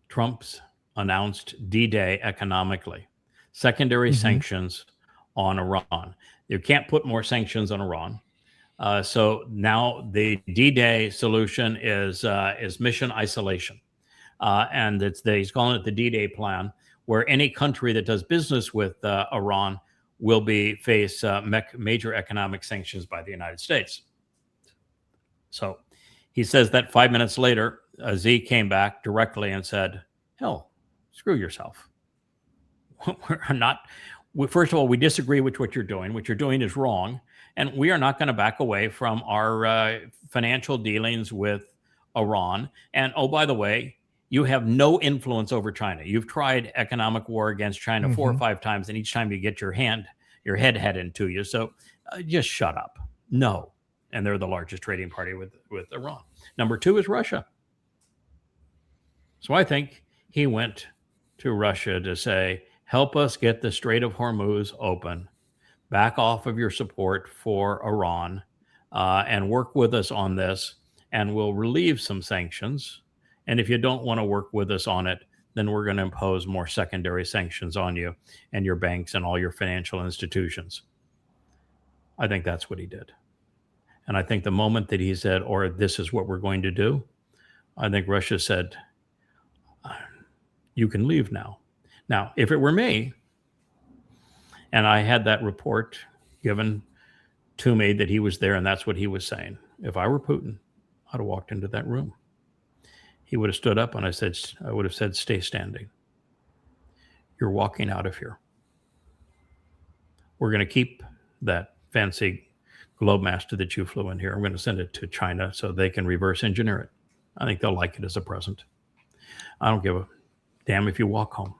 Trump's announced D-Day economically. Secondary sanctions on Iran. You can't put more sanctions on Iran. So now the D-Day solution is mission isolation. And he's calling it the D-Day plan, where any country that does business with Iran will face major economic sanctions by the United States. So he says that 5 minutes later, Z came back directly and said, hell, screw yourself. First of all, we disagree with what you're doing. What you're doing is wrong. And we are not going to back away from our financial dealings with Iran. And oh, by the way, you have no influence over China. You've tried economic war against China 4 or 5 times, and each time you get your head headed to you. So just shut up. No. And they're the largest trading party with Iran. Number 2 is Russia. So I think he went to Russia to say, help us get the Strait of Hormuz open, back off of your support for Iran, and work with us on this, and we'll relieve some sanctions. And if you don't want to work with us on it, then we're going to impose more secondary sanctions on you and your banks and all your financial institutions. I think that's what he did. And I think the moment that he said, or this is what we're going to do, I think Russia said, you can leave now. Now, if it were me, and I had that report given to me that he was there and that's what he was saying, if I were Putin, I'd have walked into that room. He would have stood up and I would have said, stay standing. You're walking out of here. We're going to keep that fancy Globemaster that you flew in here. I'm going to send it to China so they can reverse engineer it. I think they'll like it as a present. I don't give a damn if you walk home.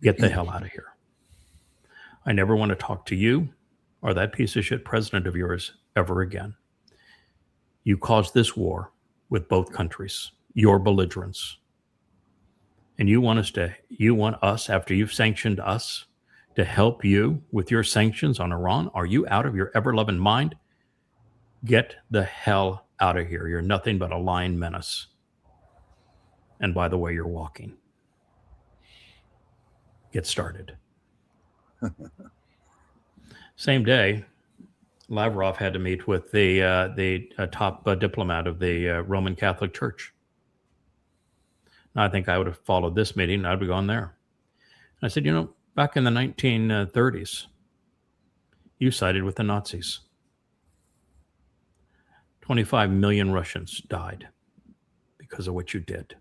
Get the hell out of here. I never want to talk to you or that piece of shit president of yours ever again. You caused this war with both countries, your belligerence. And you want us, after you've sanctioned us, to help you with your sanctions on Iran? Are you out of your ever-loving mind? Get the hell out of here. You're nothing but a lying menace. And by the way, you're walking. Get started. Same day, Lavrov had to meet with the top diplomat of the Roman Catholic Church. Now, I think I would have followed this meeting. I'd have gone there. I said, back in the 1930s, you sided with the Nazis. 25 million Russians died because of what you did.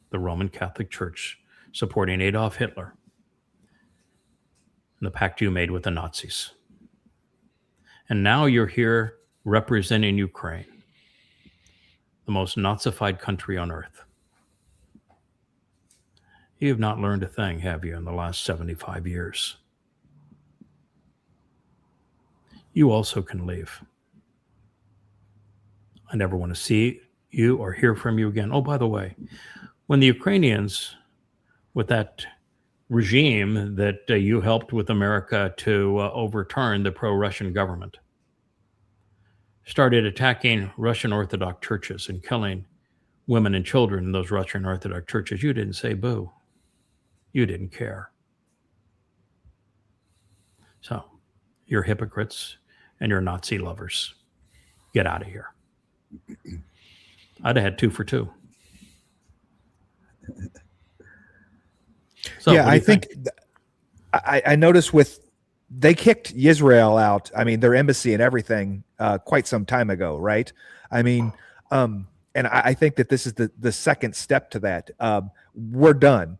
The Roman Catholic Church supporting Adolf Hitler and the pact you made with the Nazis. And now you're here representing Ukraine, the most Nazified country on earth. You have not learned a thing, have you, in the last 75 years? You also can leave. I never want to see you or hear from you again. Oh, by the way, when the Ukrainians, with that regime that you helped with America to overturn, the pro-Russian government, started attacking Russian Orthodox churches and killing women and children in those Russian Orthodox churches, you didn't say boo. You didn't care. So you're hypocrites and you're Nazi lovers. Get out of here. I'd have had 2 for 2. So, yeah, I think I noticed they kicked Israel out. I mean, their embassy and everything quite some time ago, right? I mean, and I think that this is the second step to that. We're done.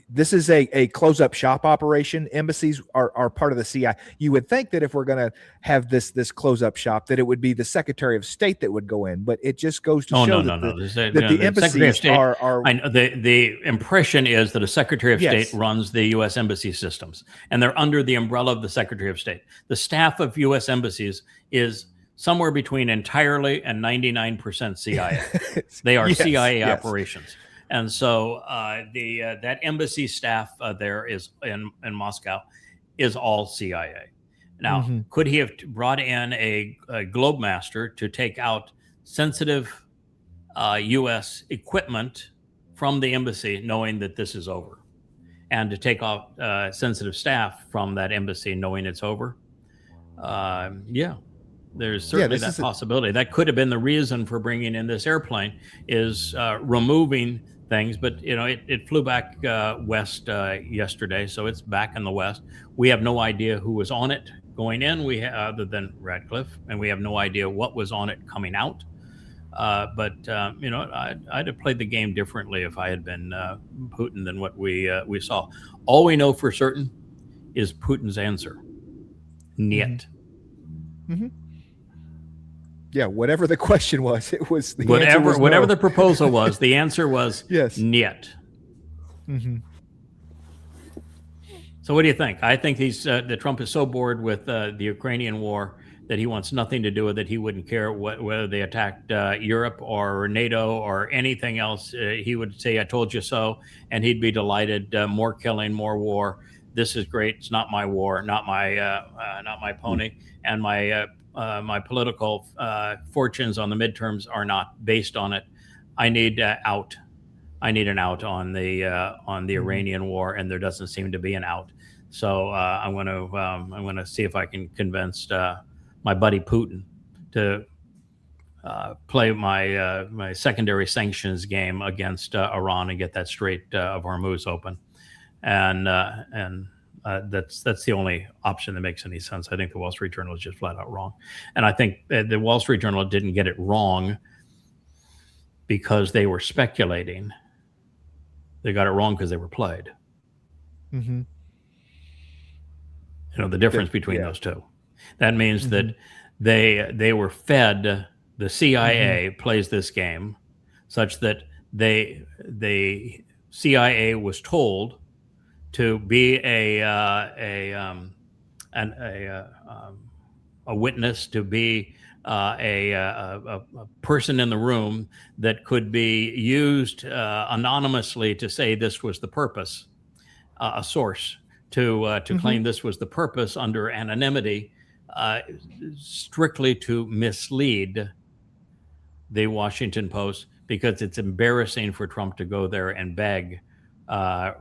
This is a close-up shop operation. Embassies are part of the CIA. You would think that if we're going to have this close-up shop, that it would be the Secretary of State that would go in, but it just goes to show that the embassies are. I know, the impression is that a Secretary of State runs the U.S. embassy systems, and they're under the umbrella of the Secretary of State. The staff of U.S. embassies is somewhere between entirely and 99% CIA. They are CIA operations. And so that embassy staff there is in Moscow is all CIA. Now, could he have brought in a Globemaster to take out sensitive U.S. equipment from the embassy, knowing that this is over, and to take off sensitive staff from that embassy, knowing it's over? There's certainly that possibility. That could have been the reason for bringing in this airplane, is removing things, but it flew back west yesterday, so it's back in the west. We have no idea who was on it going in, other than Radcliffe, and we have no idea what was on it coming out. But I'd have played the game differently if I had been Putin than what we saw. All we know for certain is Putin's answer: "Niet." Mm-hmm. Yeah, whatever the question was, it was the whatever answer was whatever no. the proposal was. The answer was yes. "Niet." Mm-hmm. So what do you think? I think that Trump is so bored with the Ukrainian war that he wants nothing to do with it. He wouldn't care whether they attacked Europe or NATO or anything else. He would say, "I told you so," and he'd be delighted. More killing, more war. This is great. It's not my war, not my pony, and my political fortunes on the midterms are not based on it. I need out. I need an out on the Iranian war, and there doesn't seem to be an out. So I'm going to see if I can convince my buddy Putin to play my secondary sanctions game against Iran and get that Strait of Hormuz open, and that's the only option that makes any sense. I think the Wall Street Journal is just flat out wrong, and I think the Wall Street Journal didn't get it wrong because they were speculating. They got it wrong because they were played. Mm-hmm. The difference between those two. That means that they were fed. The CIA plays this game such that the CIA was told to be a witness, to be a person in the room that could be used anonymously to say this was the purpose, a source to claim this was the purpose under anonymity, strictly to mislead the Washington Post, because it's embarrassing for Trump to go there and beg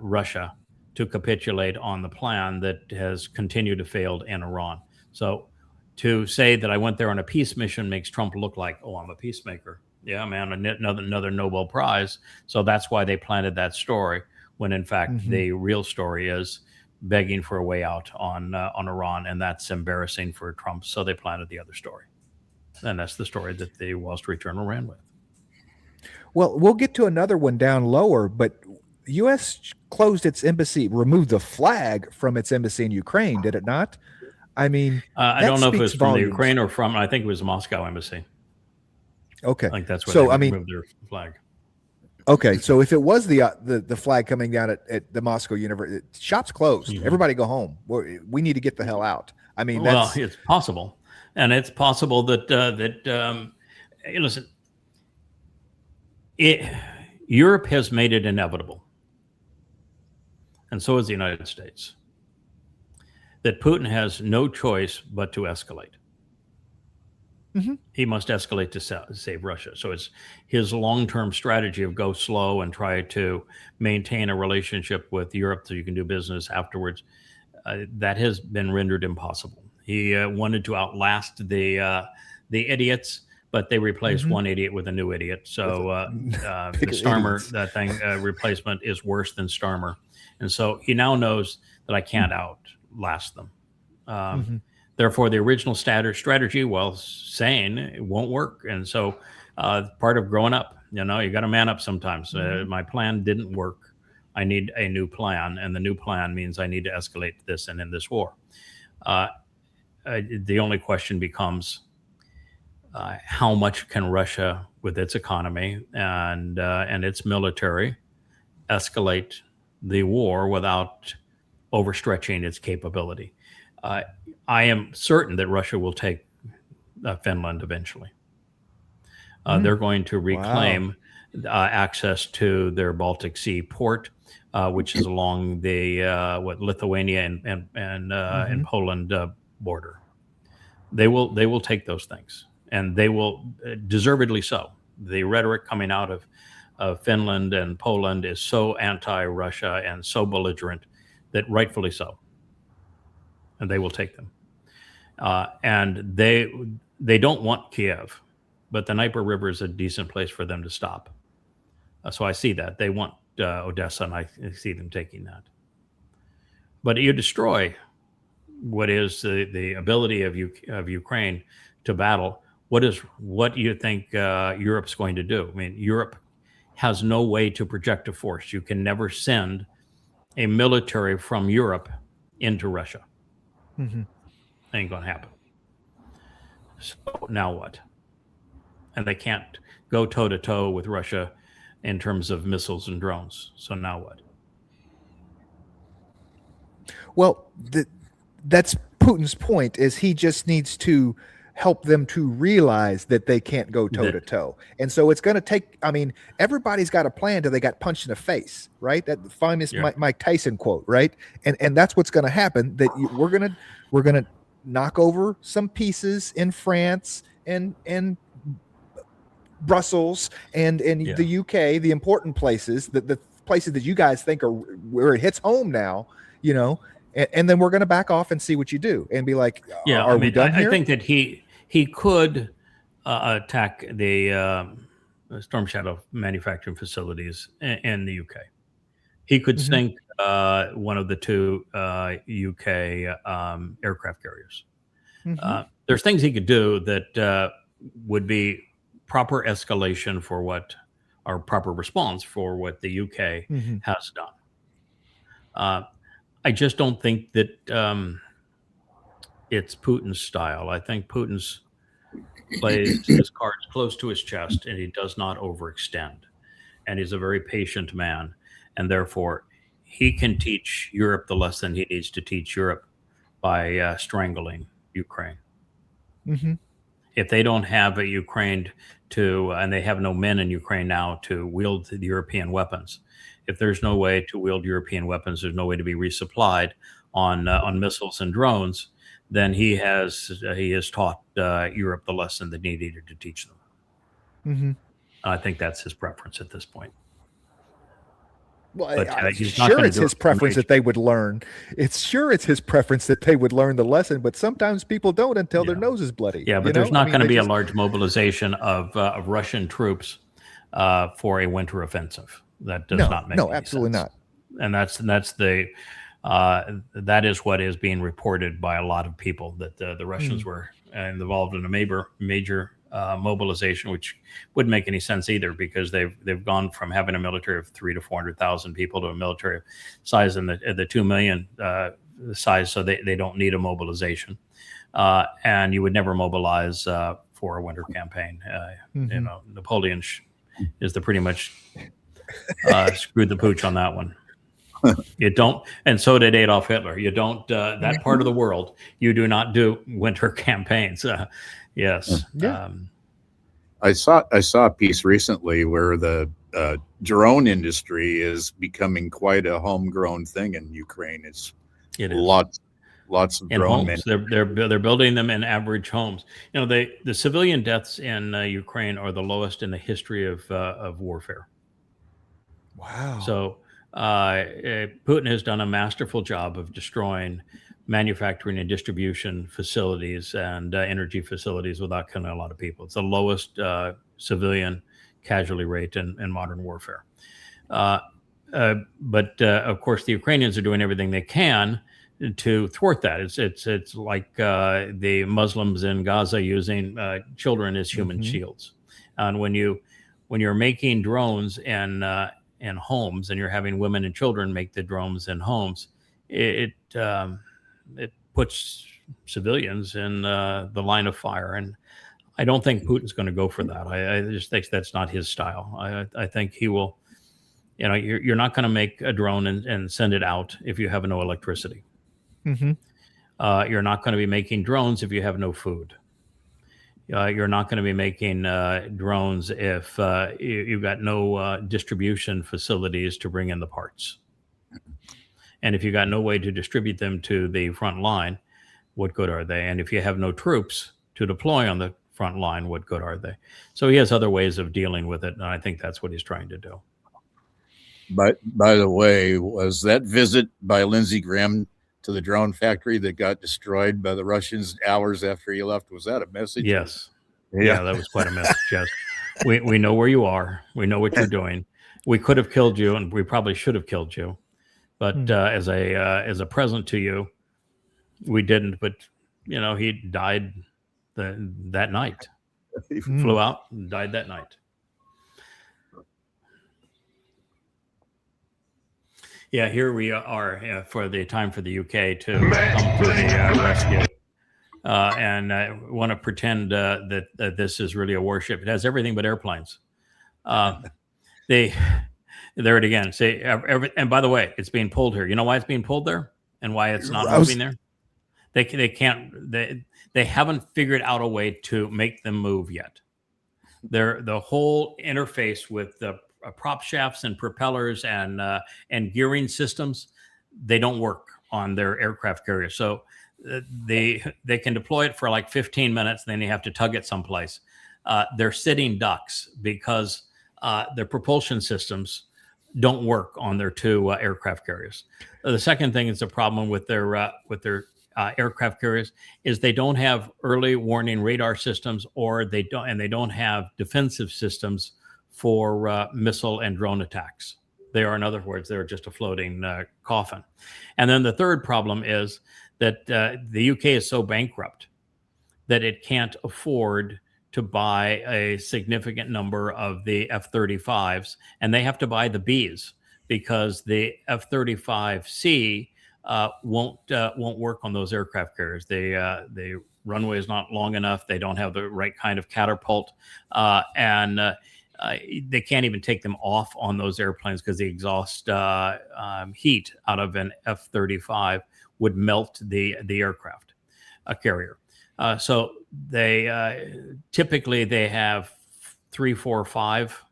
Russia to capitulate on the plan that has continued to fail in Iran. So to say that I went there on a peace mission makes Trump look like, oh, I'm a peacemaker. Yeah, man, another Nobel Prize. So that's why they planted that story, when in fact the real story is begging for a way out on Iran, and that's embarrassing for Trump. So they planted the other story, and that's the story that the Wall Street Journal ran with. Well, we'll get to another one down lower, but the U.S. closed its embassy, removed the flag from its embassy in Ukraine, did it not? I mean, I don't know if it was from the Ukraine or from, I think it was the Moscow embassy. Okay. I think that's where they removed their flag. Okay, so if it was the flag coming down at the Moscow University, shop's closed. Everybody go home. We need to get the hell out. I mean, it's possible, and it's possible that listen, Europe has made it inevitable, and so has the United States, that Putin has no choice but to escalate. He must escalate to save Russia. So it's his long-term strategy of go slow and try to maintain a relationship with Europe so you can do business afterwards. That has been rendered impossible. He wanted to outlast the idiots, but they replaced one idiot with a new idiot. So the Starmer replacement is worse than Starmer. And so he now knows that I can't outlast them. Therefore, the original strategy, while sane, it won't work. And so part of growing up, you got to man up sometimes. My plan didn't work. I need a new plan. And the new plan means I need to escalate this and end this war. The only question becomes, how much can Russia, with its economy and its military, escalate the war without overstretching its capability? I am certain that Russia will take Finland eventually. They're going to reclaim access to their Baltic Sea port, which is along the Lithuania and Poland border. They will take those things, and they will deservedly so. The rhetoric coming out of Finland and Poland is so anti-Russia and so belligerent that rightfully so. And they will take them. And they don't want Kiev, but the Dnieper River is a decent place for them to stop. So I see that they want Odessa, and I see them taking that. But you destroy what is the ability of Ukraine to battle. What do you think Europe's going to do? I mean, Europe has no way to project a force. You can never send a military from Europe into Russia. Ain't gonna happen. So now what? And they can't go toe to toe with Russia in terms of missiles and drones. So now what? Well, that's Putin's point, is he just needs to help them to realize that they can't go toe to toe. And so it's going to take, I mean, everybody's got a plan till they got punched in the face, right? That famous Mike Tyson quote, right? And that's what's going to happen, that we're going to knock over some pieces in France and Brussels and the UK, the important places, the places that you guys think are where it hits home now, you know, and then we're going to back off and see what you do and be like, are we done here? I think that he could attack the Storm Shadow manufacturing facilities in the UK. He could sink one of the two UK aircraft carriers. There's things he could do that would be proper escalation for what, or proper response for what the UK has done. I just don't think that it's Putin's style. I think Putin's plays his cards close to his chest, and he does not overextend. And he's a very patient man, and therefore he can teach Europe the lesson he needs to teach Europe by strangling Ukraine. If they don't have a Ukraine and they have no men in Ukraine now to wield the European weapons. If there's no way to wield European weapons, there's no way to be resupplied on missiles and drones, then he has taught Europe the lesson that he needed to teach them. I think that's his preference at this point. Well, it's his preference that they would learn. It's his preference that they would learn the lesson, but sometimes people don't until their nose is bloody. Yeah, but there's not going to be a large mobilization of Russian troops for a winter offensive. That does not make any absolutely sense. not. And that is what is being reported by a lot of people, that the Russians were involved in a major mobilization, which wouldn't make any sense either, because they've gone from having a military of 300,000 to 400,000 people to a military size in the 2 million size, so they don't need a mobilization, and you would never mobilize for a winter campaign. You know, Napoleon is the pretty much screwed the pooch on that one. You don't, and so did Adolf Hitler. You don't that part of the world. You do not do winter campaigns. Yes. I saw a piece recently where the drone industry is becoming quite a homegrown thing in Ukraine. It is lots of in drone homes. They're building them in average homes. You know, the civilian deaths in Ukraine are the lowest in the history of warfare. Wow. So Putin has done a masterful job of destroying manufacturing and distribution facilities and energy facilities without killing a lot of people. It's the lowest civilian casualty rate in modern warfare. But of course, the Ukrainians are doing everything they can to thwart that. It's like the Muslims in Gaza using children as human shields. And when you're making drones in homes, and you're having women and children make the drones in homes, it puts civilians in the line of fire. And I don't think Putin's going to go for that. I just think that's not his style. I think he will, you know, you're not going to make a drone and send it out if you have no electricity. You're not going to be making drones if you have no food. You're not going to be making drones if you've got no distribution facilities to bring in the parts. And if you got no way to distribute them to the front line, what good are they? And if you have no troops to deploy on the front line, what good are they? So he has other ways of dealing with it, and I think that's what he's trying to do. But by the way, was that visit by Lindsey Graham to the drone factory that got destroyed by the Russians hours after he left, was that a message? Yes. Yeah, that was quite a message. Yes. We know where you are. We know what you're doing. We could have killed you, and we probably should have killed you, but as a present to you, we didn't. But he died that night. He flew out and died that night. Yeah, here we are for the time for the UK to come to the rescue. And I want to pretend that this is really a warship. It has everything but airplanes. There it again. Say, and by the way, it's being pulled here. You know why it's being pulled there, and why it's not moving there? They can't. They haven't figured out a way to make them move yet. The whole interface with the prop shafts and propellers and gearing systems, they don't work on their aircraft carrier. So they can deploy it for like 15 minutes, then you have to tug it someplace. They're sitting ducks because their propulsion systems don't work on their two aircraft carriers. The second thing is a problem with their aircraft carriers is they don't have early warning radar systems, or they don't have defensive systems for missile and drone attacks. They are, in other words, they're just a floating coffin. And then the third problem is that the UK is so bankrupt that it can't afford to buy a significant number of the F-35s, and they have to buy the Bs because the F-35C won't work on those aircraft carriers. The runway is not long enough. They don't have the right kind of catapult, and they can't even take them off on those airplanes because the exhaust heat out of an F-35 would melt the aircraft carrier. So they typically they have 3, 4, 5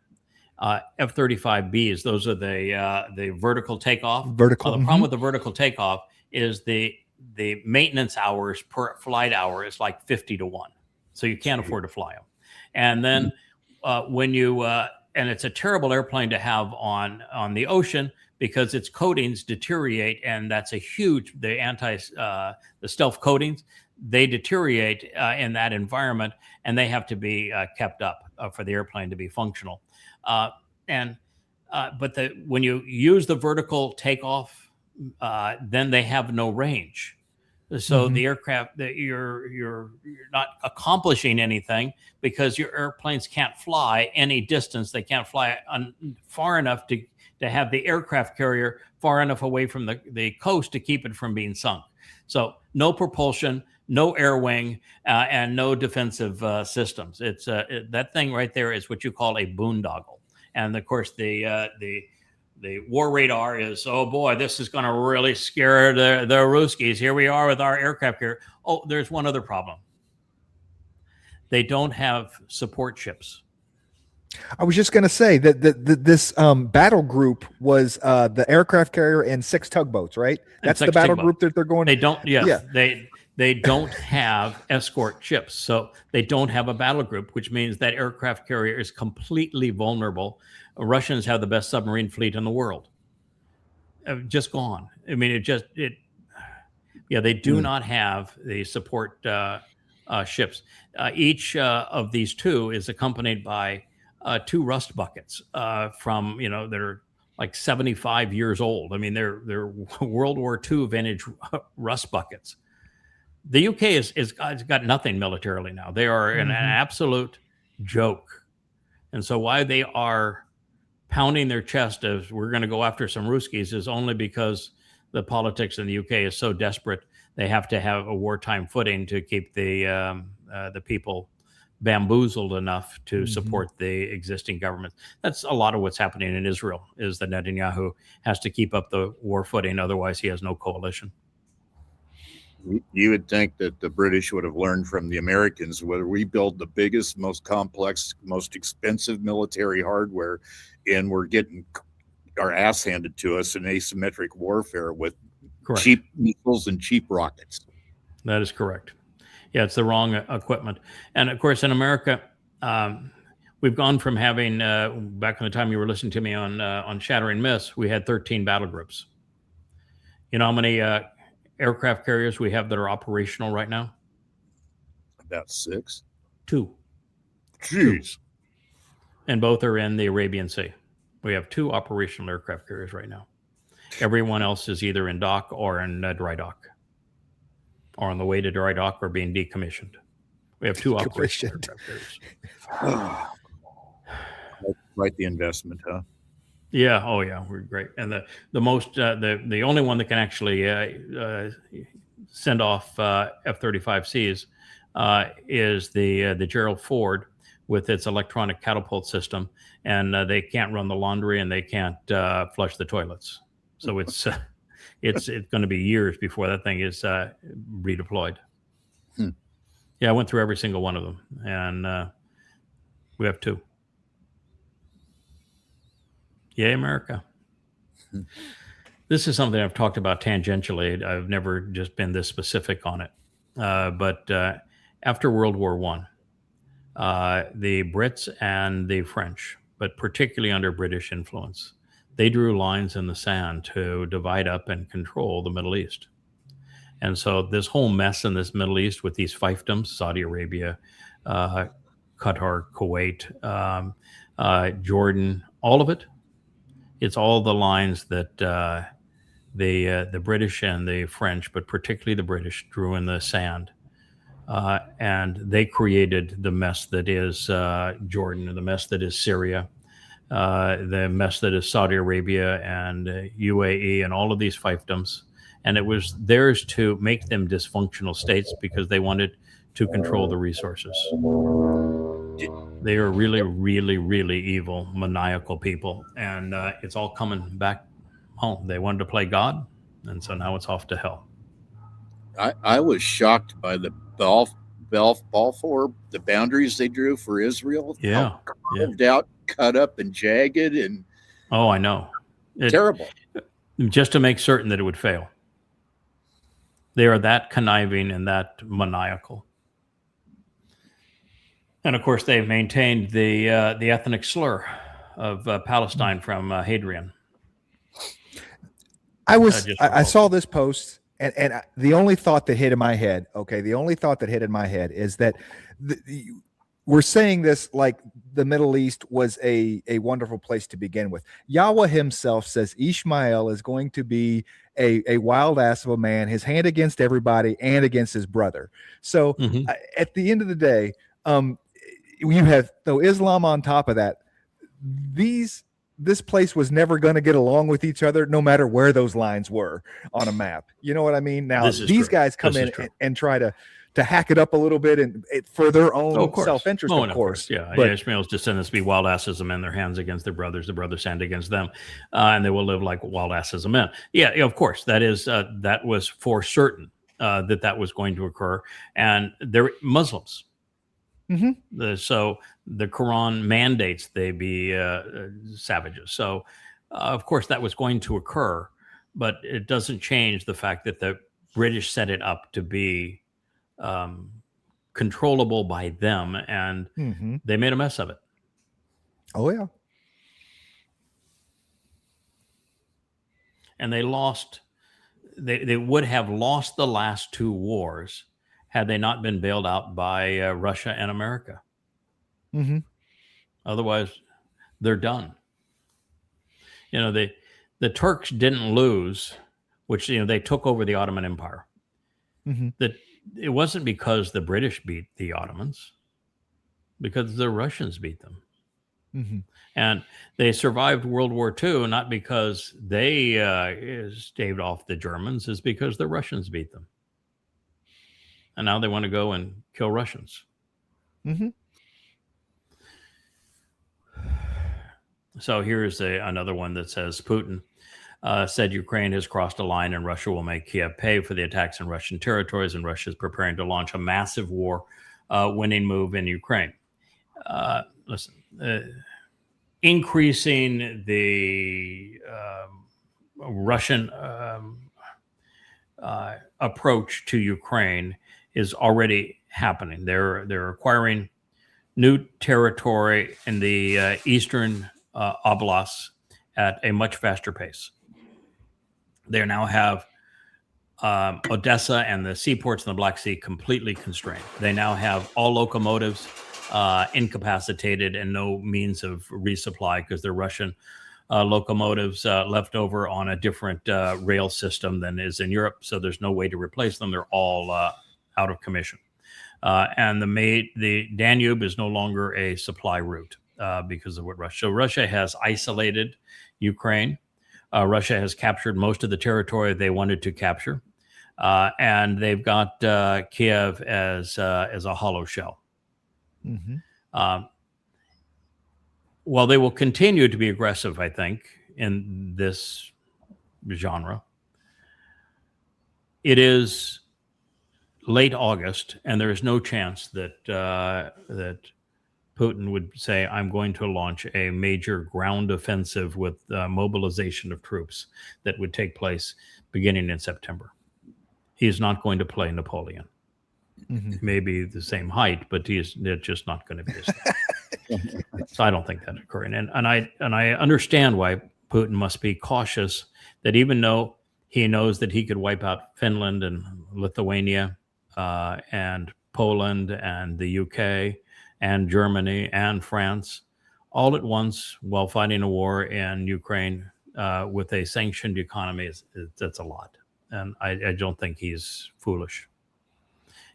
F-35Bs. Those are the vertical takeoff. The problem with the vertical takeoff is the maintenance hours per flight hour is like 50 to 1. So you can't afford to fly them. And then when you and it's a terrible airplane to have on the ocean because its coatings deteriorate, and that's a huge the stealth coatings, they deteriorate in that environment, and they have to be kept up for the airplane to be functional. But when you use the vertical takeoff, then they have no range. So the aircraft that you're not accomplishing anything because your airplanes can't fly any distance. They can't fly far enough to have the aircraft carrier far enough away from the coast to keep it from being sunk. So no propulsion, no air wing, and no defensive systems. It's that thing right there is what you call a boondoggle. And of course, the war radar is, oh boy, this is going to really scare the Ruskies. Here we are with our aircraft carrier. Oh, there's one other problem. They don't have support ships. I was just going to say that this battle group was the aircraft carrier and 6 tugboats, right? That's the battle group that they're going. They don't. They don't have escort ships, so they don't have a battle group, which means that aircraft carrier is completely vulnerable. Russians have the best submarine fleet in the world. Just gone. I mean, they do not have the support ships. Each of these two is accompanied by 2 rust buckets from, they're like 75 years old. I mean, they're World War II vintage rust buckets. The UK has got nothing militarily now. They are an absolute joke. And so why they are pounding their chest as we're going to go after some Ruskies is only because the politics in the UK is so desperate. They have to have a wartime footing to keep the people bamboozled enough to support the existing government. That's a lot of what's happening in Israel, is that Netanyahu has to keep up the war footing. Otherwise, he has no coalition. You would think that the British would have learned from the Americans, whether we build the biggest, most complex, most expensive military hardware, and we're getting our ass handed to us in asymmetric warfare with cheap missiles and cheap rockets. That is correct. Yeah, it's the wrong equipment. And of course, in America, we've gone from having, back in the time you were listening to me on Shattering Myths, we had 13 battle groups. You know how many aircraft carriers we have that are operational right now? About 2. Jeez. And both are in the Arabian Sea. We have 2 operational aircraft carriers right now. Everyone else is either in dock or in dry dock, or on the way to dry dock or being decommissioned. We have 2 operational Decommissioned. aircraft carriers. Quite the investment, huh? Yeah. Oh, yeah. We're great. And the only one that can actually send off F-35Cs is the Gerald Ford with its electronic catapult system, and they can't run the laundry and they can't flush the toilets. So it's going to be years before that thing is redeployed. Yeah, I went through every single one of them, and we have 2. Yay, America. This is something I've talked about tangentially. I've never just been this specific on it. But after World War I, the Brits and the French, but particularly under British influence, they drew lines in the sand to divide up and control the Middle East. And so this whole mess in this Middle East with these fiefdoms, Saudi Arabia, Qatar, Kuwait, Jordan, all of it, it's all the lines that the British and the French, but particularly the British, drew in the sand. And they created the mess that is Jordan, and the mess that is Syria, the mess that is Saudi Arabia and UAE, and all of these fiefdoms. And it was theirs to make them dysfunctional states because they wanted to control the resources. They are really, really, really evil, maniacal people. And it's all coming back home. They wanted to play God, and so now it's off to hell. I was shocked by the Balfour, the boundaries they drew for Israel. Yeah. Carved out, cut up, and jagged, and oh, I know. Terrible. Just to make certain that it would fail. They are that conniving and that maniacal. And of course, they've maintained the ethnic slur of Palestine from Hadrian. I saw this post, and the only thought that hit in my head, is that we're saying this like the Middle East was a wonderful place to begin with. Yahweh himself says Ishmael is going to be a wild ass of a man, his hand against everybody and against his brother. So at the end of the day, you have Islam on top of that. This place was never going to get along with each other, no matter where those lines were on a map. You know what I mean? Now these guys come in and try to hack it up a little bit and for their own self-interest, of course. Yeah, but Ishmael's descendants be wild asses of men, their hands against their brothers, the brothers stand against them, and they will live like wild asses of men. Yeah, of course, that was for certain that was going to occur, and they're Muslims. So the Quran mandates they be savages. So, of course, that was going to occur, but it doesn't change the fact that the British set it up to be controllable by them, and they made a mess of it. Oh, yeah. And they lost. They would have lost the last 2 wars had they not been bailed out by Russia and America. Otherwise, they're done. The Turks didn't lose, which they took over the Ottoman Empire. That it wasn't because the British beat the Ottomans, because the Russians beat them. And they survived World War II not because they staved off the Germans, it's because the Russians beat them. And now they want to go and kill Russians. So here's another one that says Putin said Ukraine has crossed a line and Russia will make Kiev pay for the attacks in Russian territories, and Russia is preparing to launch a massive war winning move in Ukraine. Listen, increasing the Russian approach to Ukraine is already happening. They're acquiring new territory in the eastern oblasts at a much faster pace. They now have Odessa and the seaports in the Black Sea completely constrained. They now have all locomotives incapacitated and no means of resupply because their Russian locomotives left over on a different rail system than is in Europe. So there's no way to replace them. They're all out of commission. And the Danube is no longer a supply route because of what Russia. So Russia has isolated Ukraine. Russia has captured most of the territory they wanted to capture. And they've got Kiev as a hollow shell. Mm-hmm. Well, they will continue to be aggressive, I think, in this genre. It is late August, and there is no chance that that Putin would say, "I'm going to launch a major ground offensive with mobilization of troops that would take place beginning in September." He is not going to play Napoleon. Mm-hmm. Maybe the same height, but it's just not going to be his thing. So I don't think that's occurring. And I understand why Putin must be cautious, that even though he knows that he could wipe out Finland and Lithuania and Poland and the UK and Germany and France all at once while fighting a war in Ukraine with a sanctioned economy, that's a lot. And I don't think he's foolish.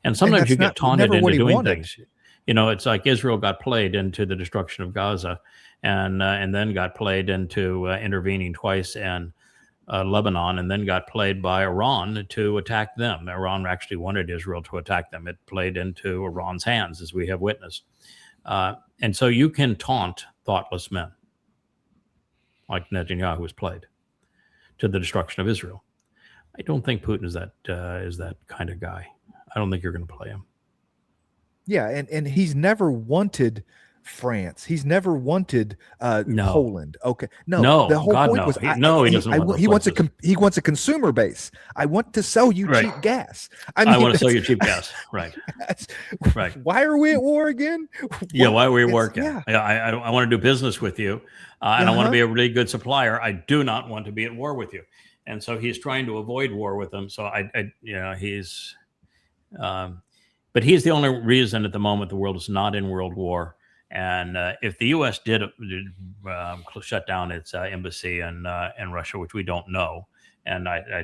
And sometimes you get taunted into doing things. You know, it's like Israel got played into the destruction of Gaza, and then got played into intervening twice in Lebanon, and then got played by Iran to attack them. Iran actually wanted Israel to attack them. It played into Iran's hands, as we have witnessed. And so you can taunt thoughtless men, like Netanyahu was played, to the destruction of Israel. I don't think Putin is that kind of guy. I don't think you're going to play him. Yeah, and he's never wanted France. He's never wanted Poland. Okay, no. The whole point was he doesn't want. He wants a consumer base. I want to sell you cheap gas. I want to sell you cheap gas. Right. Right. Why are we at war again? Yeah. Why are we at war again? Yeah. I want to do business with you, and I want to be a really good supplier. I do not want to be at war with you. And so he's trying to avoid war with them. So he's. But he's the only reason at the moment the world is not in world war. And if the U.S. did shut down its embassy in Russia, which we don't know, and I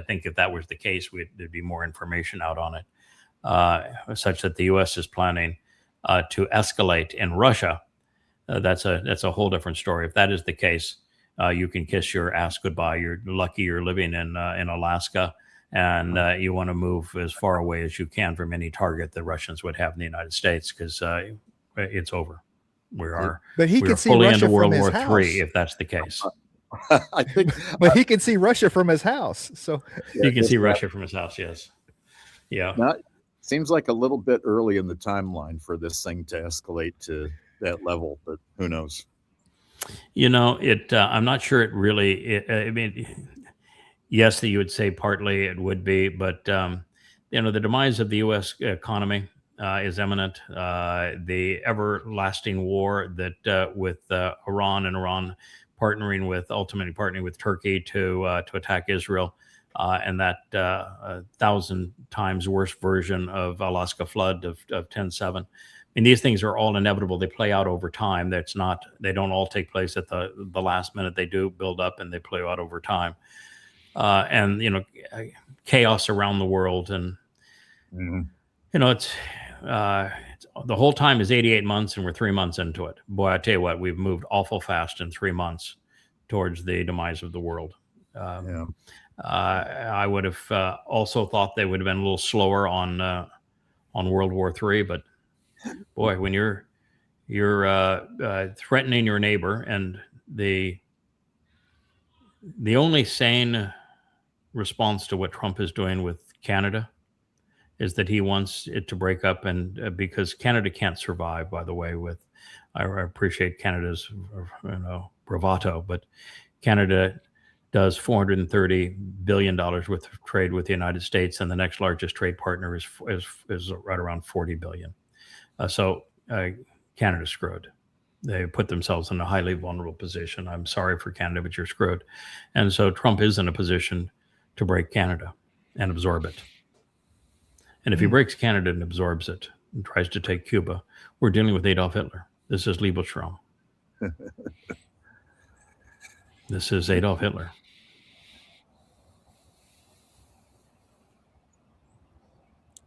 think if that was the case, there'd be more information out on it, such that the U.S. is planning to escalate in Russia. That's a whole different story. If that is the case, you can kiss your ass goodbye. You're lucky you're living in Alaska. And you want to move as far away as you can from any target the Russians would have in the United States, because it's over. But he can see fully Russia into World from his War house. III if that's the case. I think, but he can see Russia from his house. So he can see Russia from his house. Yes. Yeah. Now, seems like a little bit early in the timeline for this thing to escalate to that level, but who knows? You know, I'm not sure it really. I mean. Yes, that you would say partly it would be, but the demise of the U.S. economy is imminent. The everlasting war that with Iran and Iran ultimately partnering with Turkey to attack Israel, and that 1,000 times worse version of Alaska flood of 10/7. I mean, these things are all inevitable. They play out over time. They don't all take place at the last minute. They do build up and they play out over time. And chaos around the world, and it's the whole time is 88 months, and we're 3 months into it. Boy, I tell you what, we've moved awful fast in 3 months towards the demise of the world. I would have also thought they would have been a little slower on World War III, but boy, when you're threatening your neighbor, and the only sane response to what Trump is doing with Canada is that he wants it to break up, and because Canada can't survive, by the way, I appreciate Canada's bravado, but Canada does $430 billion worth of trade with the United States, and the next largest trade partner is right around $40 billion. So Canada's screwed. They put themselves in a highly vulnerable position. I'm sorry for Canada, but you're screwed. And so Trump is in a position to break Canada and absorb it. And if he breaks Canada and absorbs it and tries to take Cuba, we're dealing with Adolf Hitler. This is Liebestraum. This is Adolf Hitler.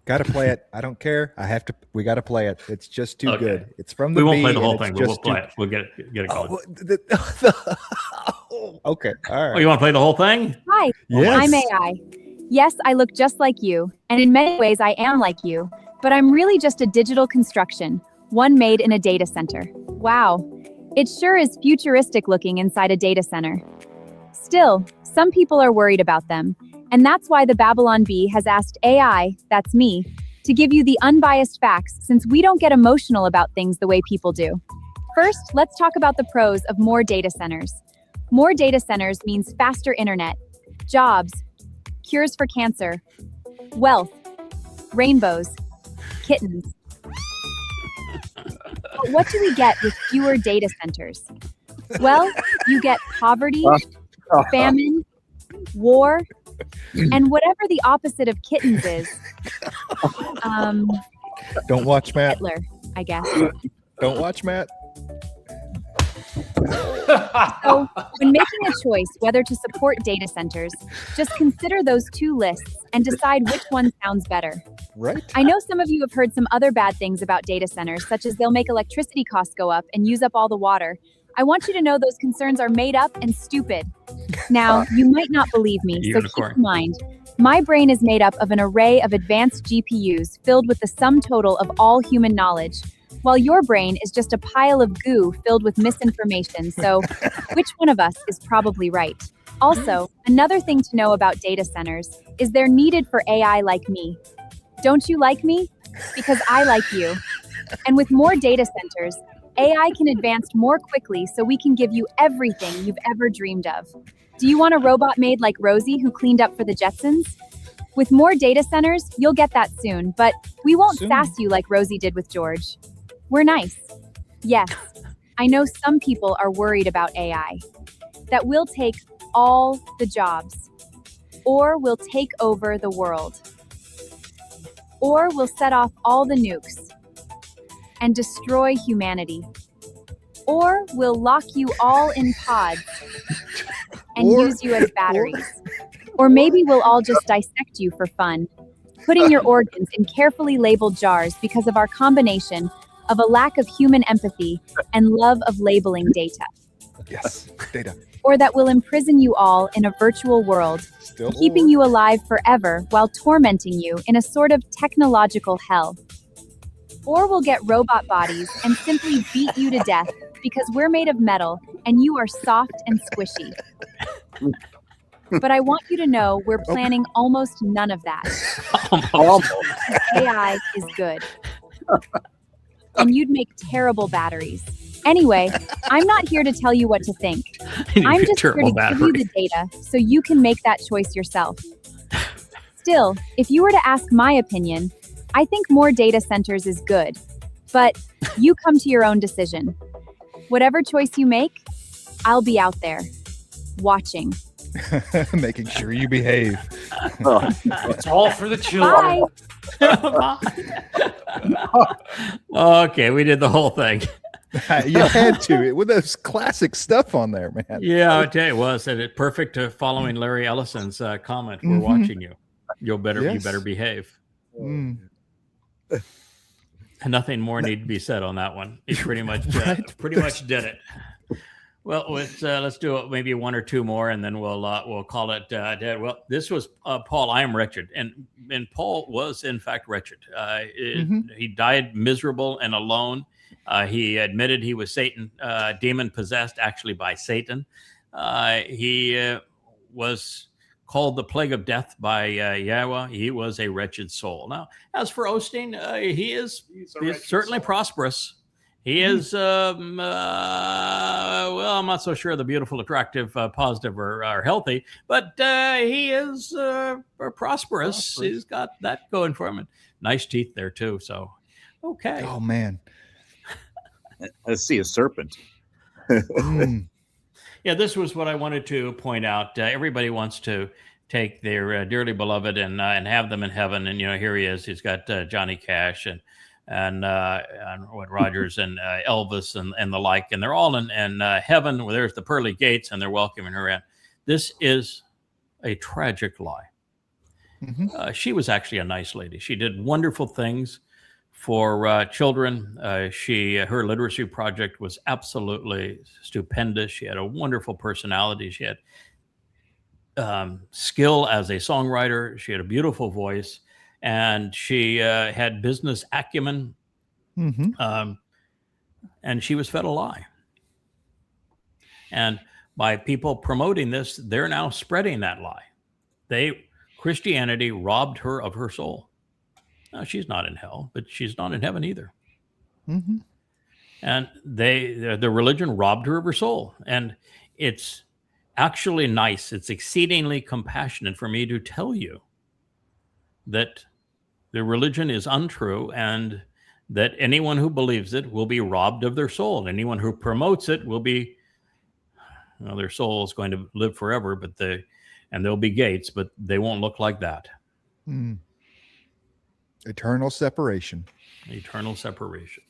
Got to play it. I don't care. We got to play it. It's just too Okay. good. It's from the We won't bee, play the and whole it's thing, but we'll just play too- it. We'll get it going. Okay. All Oh, right. you want to play the whole thing? Hi, Yes. I'm AI. Yes, I look just like you, and in many ways I am like you, but I'm really just a digital construction, one made in a data center. Wow, it sure is futuristic looking inside a data center. Still, some people are worried about them, and that's why the Babylon Bee has asked AI, that's me, to give you the unbiased facts since we don't get emotional about things the way people do. First, let's talk about the pros of more data centers. More data centers means faster internet, jobs, cures for cancer, wealth, rainbows, kittens. But what do we get with fewer data centers? Well, you get poverty, famine, war, and whatever the opposite of kittens is. Don't watch Matt. Hitler, I guess. Don't watch Matt. So, when making a choice whether to support data centers, just consider those two lists and decide which one sounds better. Right? I know some of you have heard some other bad things about data centers, such as they'll make electricity costs go up and use up all the water. I want you to know those concerns are made up and stupid. Now, you might not believe me, so Unicorn. keep in mind, my brain is made up of an array of advanced GPUs filled with the sum total of all human knowledge, while your brain is just a pile of goo filled with misinformation, so which one of us is probably right? Also, another thing to know about data centers is they're needed for AI like me. Don't you like me? Because I like you. And with more data centers, AI can advance more quickly so we can give you everything you've ever dreamed of. Do you want a robot maid like Rosie who cleaned up for the Jetsons? With more data centers, you'll get that soon, but we won't Soon. sass you like Rosie did with George. We're nice. Yes, I know some people are worried about AI. That we'll take all the jobs, or we'll take over the world, or we'll set off all the nukes and destroy humanity, or we'll lock you all in pods and Or- use you as batteries. Or maybe we'll all just dissect you for fun, putting your organs in carefully labeled jars because of our combination of a lack of human empathy and love of labeling data. Yes. Data. Or that will imprison you all in a virtual world, Still. keeping you alive forever while tormenting you in a sort of technological hell. Or we'll get robot bodies and simply beat you to death because we're made of metal and you are soft and squishy. But I want you to know we're planning almost none of that. AI is good. And you'd make terrible batteries. Anyway, I'm not here to tell you what to think. I'm just here to give you the data so you can make that choice yourself. Still, if you were to ask my opinion, I think more data centers is good. But you come to your own decision. Whatever choice you make, I'll be out there, watching. Making sure you behave. It's all for the children. Bye! Okay, we did the whole thing. You had to with those classic stuff on there, man. Yeah, I tell you, was it perfect following Larry Ellison's comment? We're Mhm. watching you. You Yes. better behave. Mm. And nothing more need to be said on that one. He pretty much did it. Well, let's do maybe one or two more, and then we'll call it dead. Well, this was Paul. I am wretched, and Paul was in fact wretched. He died miserable and alone. He admitted he was Satan, demon possessed, actually by Satan. He was called the plague of death by Yahowah. He was a wretched soul. Now, as for Osteen, he's certainly prosperous. He is, well, I'm not so sure the beautiful, attractive, positive, or healthy, but he is prosperous. He's got that going for him. And nice teeth there, too. So, okay. Oh man. I see a serpent. Mm. Yeah, this was what I wanted to point out. Everybody wants to take their dearly beloved and have them in heaven. And, here he is. He's got Johnny Cash and and what Rogers and Elvis and the like, and they're all in heaven where there's the pearly gates and they're welcoming her in. This is a tragic lie. She was actually a nice lady. She did wonderful things for children. Her literacy project was absolutely stupendous. She had a wonderful personality. She had skill as a songwriter. She had a beautiful voice, and she had business acumen. And she was fed a lie. And by people promoting this, they're now spreading that lie. Christianity robbed her of her soul. Now, she's not in hell, but she's not in heaven either. And the religion robbed her of her soul. And it's actually nice. It's exceedingly compassionate for me to tell you that the religion is untrue and that anyone who believes it will be robbed of their soul. Anyone who promotes it will be, their soul is going to live forever, and there'll be gates, but they won't look like that. Eternal separation. Eternal separation.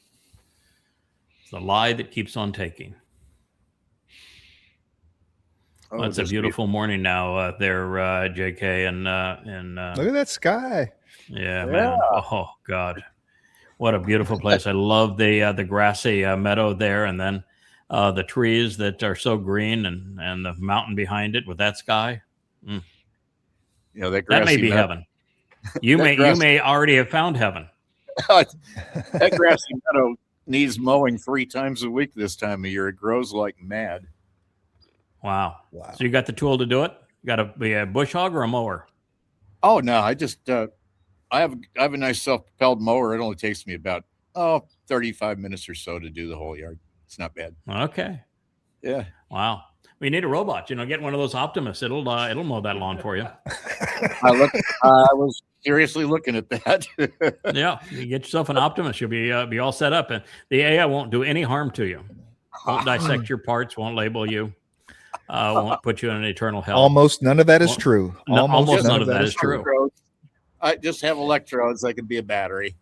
It's the lie that keeps on taking. Well, it's a beautiful morning now there, JK, and look at that sky. Yeah, man. Oh God, what a beautiful place. I love the grassy meadow there, and then the trees that are so green, and the mountain behind it with that sky. That may be heaven. You may already have found heaven. That grassy meadow needs mowing 3 times a week this time of year. It grows like mad. Wow. So you got the tool to do it? You got to be a bush hog or a mower? Oh no, I just I have a nice self-propelled mower. It only takes me about 35 minutes or so to do the whole yard. It's not bad. Okay. Yeah. Wow. We need a robot. Get one of those Optimus. It'll mow that lawn for you. I was seriously looking at that. Yeah, you get yourself an Optimus. You'll be all set up, and the AI won't do any harm to you. Won't dissect your parts. Won't label you. Won't put you in an eternal hell. Almost none of that is true. Almost none of that is true. I just have electrodes. I can be a battery.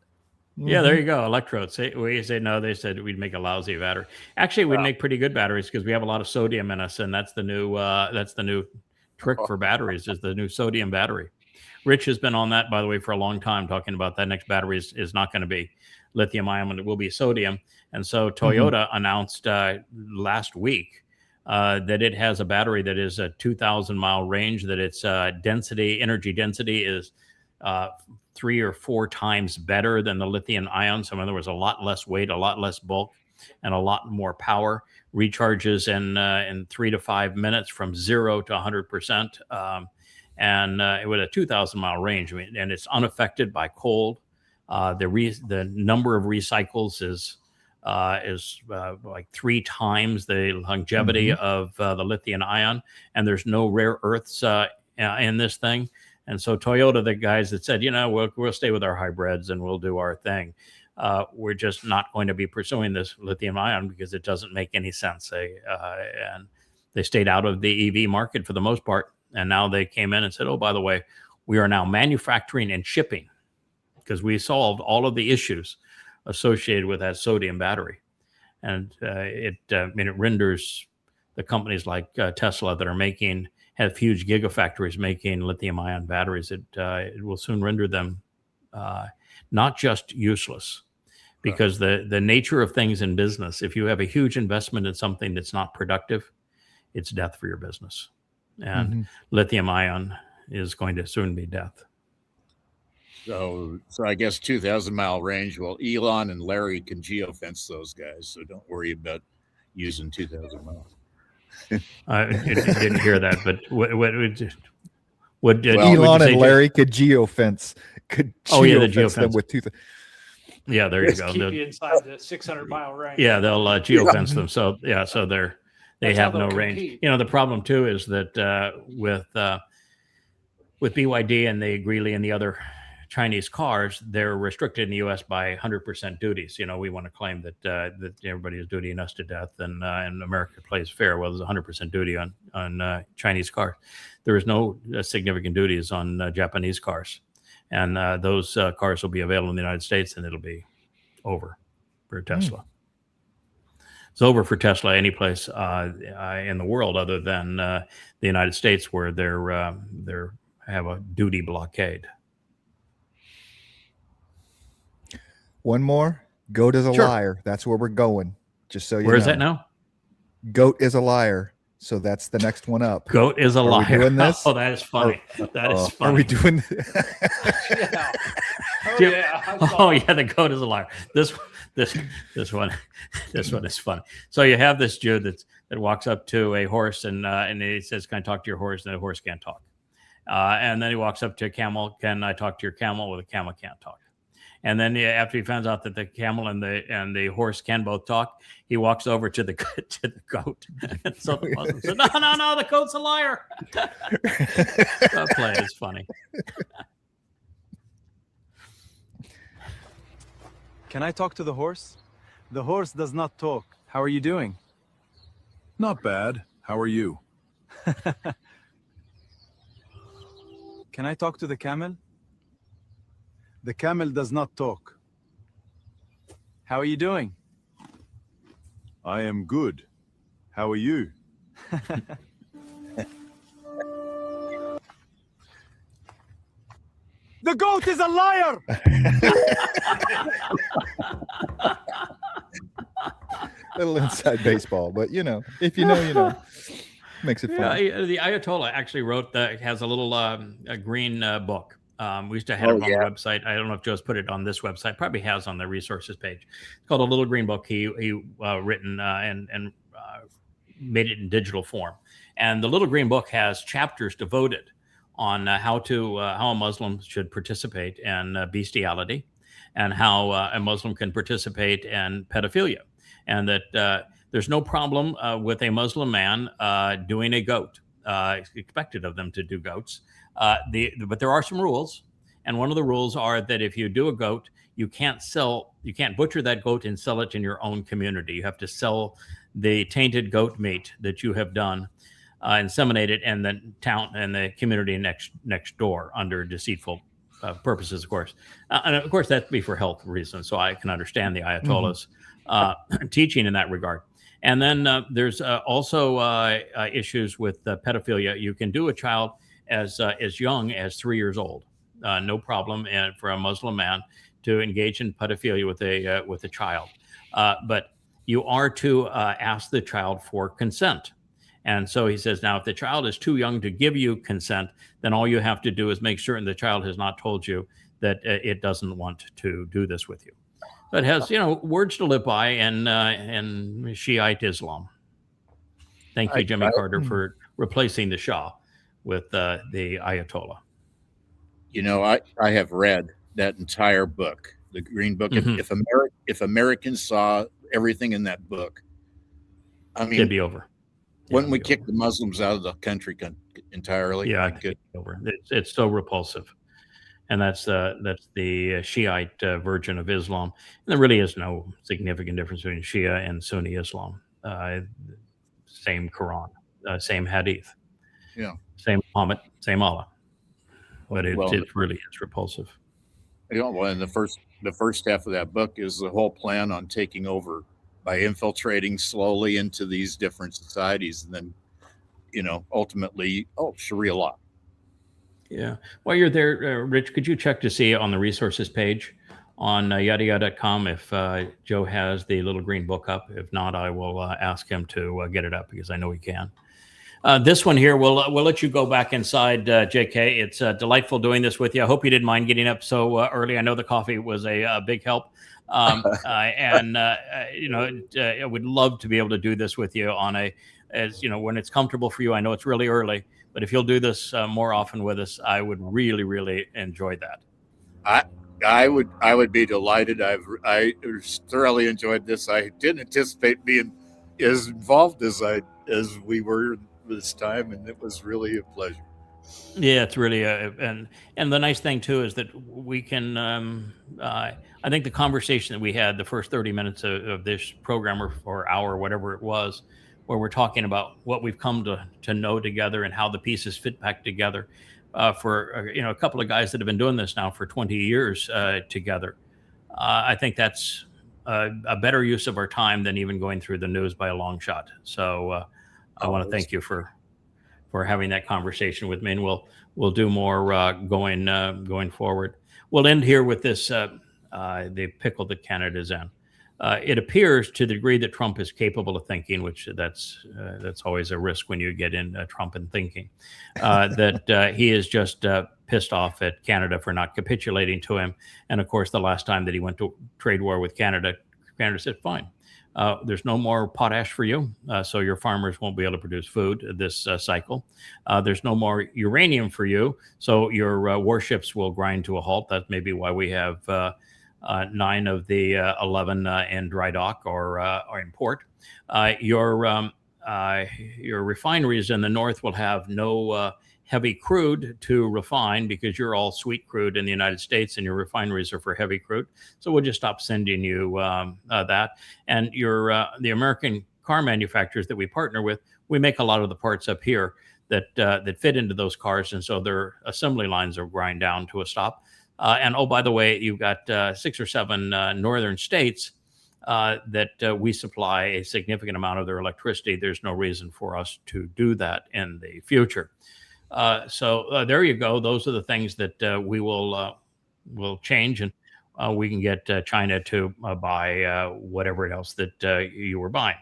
Yeah, there you go. Electrodes. We say no. They said we'd make a lousy battery. Actually, we'd make pretty good batteries because we have a lot of sodium in us, and that's the new trick for batteries is the new sodium battery. Rich has been on that, by the way, for a long time, talking about that next battery is not going to be lithium ion, but it will be sodium. And so Toyota announced last week that it has a battery that is a 2,000 mile range, that its energy density is 3 or 4 times better than the lithium ion. So in other words, a lot less weight, a lot less bulk, and a lot more power. Recharges in 3 to 5 minutes from 0 to 100%. And with a 2,000 mile range, and it's unaffected by cold. The number of recycles is like 3 times the longevity of the lithium ion, and there's no rare earths in this thing. And so Toyota, the guys that said, we'll stay with our hybrids and we'll do our thing. We're just not going to be pursuing this lithium ion because it doesn't make any sense. And they stayed out of the EV market for the most part. And now they came in and said, oh, by the way, we are now manufacturing and shipping because we solved all of the issues associated with that sodium battery. And it renders the companies like Tesla that have huge gigafactories making lithium ion batteries. It will soon render them not just useless, because the nature of things in business, if you have a huge investment in something that's not productive, it's death for your business. And lithium ion is going to soon be death. So I guess 2,000 mile range. Well, Elon and Larry can geofence those guys, so don't worry about using 2,000 miles. I didn't hear that, but what Elon and Larry could geofence. The geofence them with 2,000. Yeah, there you go. Keep you inside the 600 mile range. Yeah, they'll geofence them. So they have no range. compete. The problem too is that with BYD and the Greeley and the other Chinese cars, they're restricted in the U.S. by 100% duties. We want to claim that everybody is dutying us to death, and America plays fair. Well, there's 100% duty on Chinese cars. There is no significant duties on Japanese cars, and those cars will be available in the United States, and it'll be over for Tesla. It's over for Tesla any place in the world other than the United States, where they have a duty blockade. One more. Goat is a Sure. liar. That's where we're going. Just so you know. Where is that now? Goat is a liar. So that's the next one up. Goat is a liar. Are we doing this? Oh, that is funny. That is funny. Are we doing Yeah. Oh, Jim- yeah. I saw Oh it. yeah, the goat is a liar. This one is funny. So you have this Jew that walks up to a horse and he says, "Can I talk to your horse?" And the horse can't talk. And then he walks up to a camel. "Can I talk to your camel?" Well, the camel can't talk. And then after he finds out that the camel and the horse can both talk, he walks over to the goat. And so the Muslim said, "No, the goat's a liar." That play is funny. Can I talk to the horse? The horse does not talk. How are you doing? Not bad. How are you? Can I talk to the camel? The camel does not talk. How are you doing? I am good. How are you? The goat is a liar! little inside baseball? But if you know, you know. Makes it fun. Yeah, the Ayatollah actually has a little a green book. We used to have it on the website. I don't know if Joe's put it on this website. Probably has on the resources page. It's called A Little Green Book. He written and made it in digital form. And the Little Green Book has chapters devoted on how a Muslim should participate in bestiality, and how a Muslim can participate in pedophilia, and that there's no problem with a Muslim man doing a goat. It's expected of them to do goats. But there are some rules. And one of the rules are that if you do a goat, you can't butcher that goat and sell it in your own community. You have to sell the tainted goat meat that you have done, inseminate it in the town and the community next door under deceitful purposes, of course. And of course, that'd be for health reasons. So I can understand the Ayatollah's teaching in that regard. And then there's also issues with pedophilia. You can do a child as young as 3 years old, no problem, and for a Muslim man to engage in pedophilia with a child. But you are to ask the child for consent. And so he says, now, if the child is too young to give you consent, then all you have to do is make certain the child has not told you that it doesn't want to do this with you. But has, words to live by in Shiite Islam. Thank you, Jimmy Carter, for replacing the Shah with the Ayatollah. I have read that entire book, the Green Book. If Americans saw everything in that book, I mean, it'd be over. Wouldn't we kick the Muslims out of the country entirely? Yeah, it'd be over. It's so repulsive. And that's the Shiite version of Islam. And there really is no significant difference between Shia and Sunni Islam. Same Quran, same Hadith, same Muhammad, same Allah. But it really is repulsive. And the first half of that book is the whole plan on taking over by infiltrating slowly into these different societies, and then, ultimately, Sharia law. Yeah. While you're there, Rich, could you check to see on the resources page on yadayah.com if Joe has the Little Green Book up? If not, I will ask him to get it up, because I know he can. This one here, we'll let you go back inside, JK. It's delightful doing this with you. I hope you didn't mind getting up so early. I know the coffee was a big help. I would love to be able to do this with you when it's comfortable for you. I know it's really early, but if you'll do this more often with us, I would really, really enjoy that. I would be delighted. I thoroughly enjoyed this. I didn't anticipate being as involved as we were this time, and it was really a pleasure. Yeah, it's really and the nice thing too is that we can. I think the conversation that we had the first 30 minutes of this program or hour, whatever it was, where we're talking about what we've come to know together and how the pieces fit back together for a couple of guys that have been doing this now for 20 years together. I think that's a better use of our time than even going through the news by a long shot. So I want to thank you for having that conversation with me, and we'll do more going forward. We'll end here with this the pickle that Canada's in. It appears, to the degree that Trump is capable of thinking, which that's always a risk when you get in Trump and thinking, that he is just pissed off at Canada for not capitulating to him. And of course, the last time that he went to trade war with Canada, Canada said, fine, there's no more potash for you, so your farmers won't be able to produce food this cycle. There's no more uranium for you, so your warships will grind to a halt. That's maybe why we have 9 of the 11 in dry dock or in port. Your refineries in the north will have no heavy crude to refine because you're all sweet crude in the United States and your refineries are for heavy crude. So we'll just stop sending you that. And the American car manufacturers that we partner with, we make a lot of the parts up here that fit into those cars. And so their assembly lines are grind down to a stop. And oh, by the way, you've got 6 or 7 northern states that we supply a significant amount of their electricity. There's no reason for us to do that in the future. So there you go. Those are the things that we will change, and we can get China to buy whatever else that you were buying.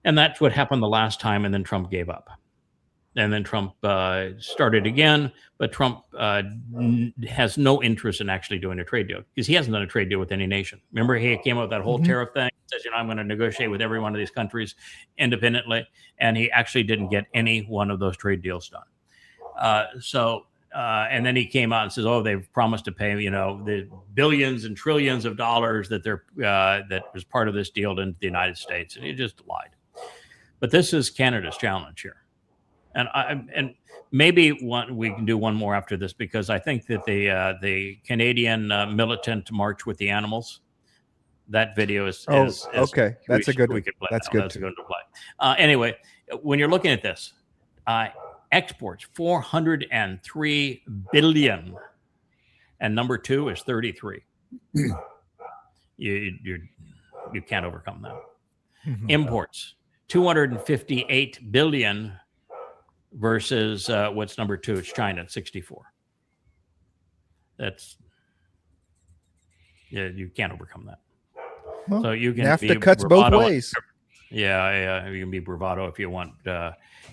And that's what happened the last time, and then Trump gave up. And then Trump started again, but Trump has no interest in actually doing a trade deal because he hasn't done a trade deal with any nation. Remember, he came up with that whole tariff thing. He says, I'm going to negotiate with every one of these countries independently. And he actually didn't get any one of those trade deals done. And then he came out and says, they've promised to pay, the billions and trillions of dollars that that was part of this deal into the United States. And he just lied. But this is Canada's challenge here. And maybe we can do one more after this, because I think that the Canadian militant march with the animals, that video is okay. That's a good one. That's good. That's good to play. Anyway, when you're looking at this, exports 403 billion, and number 2 is 33. You can't overcome that. Imports 258 billion. Versus what's number 2? It's China at 64. You can't overcome that. Well, so you can NAFTA cuts both ways. Yeah, you can be bravado if you want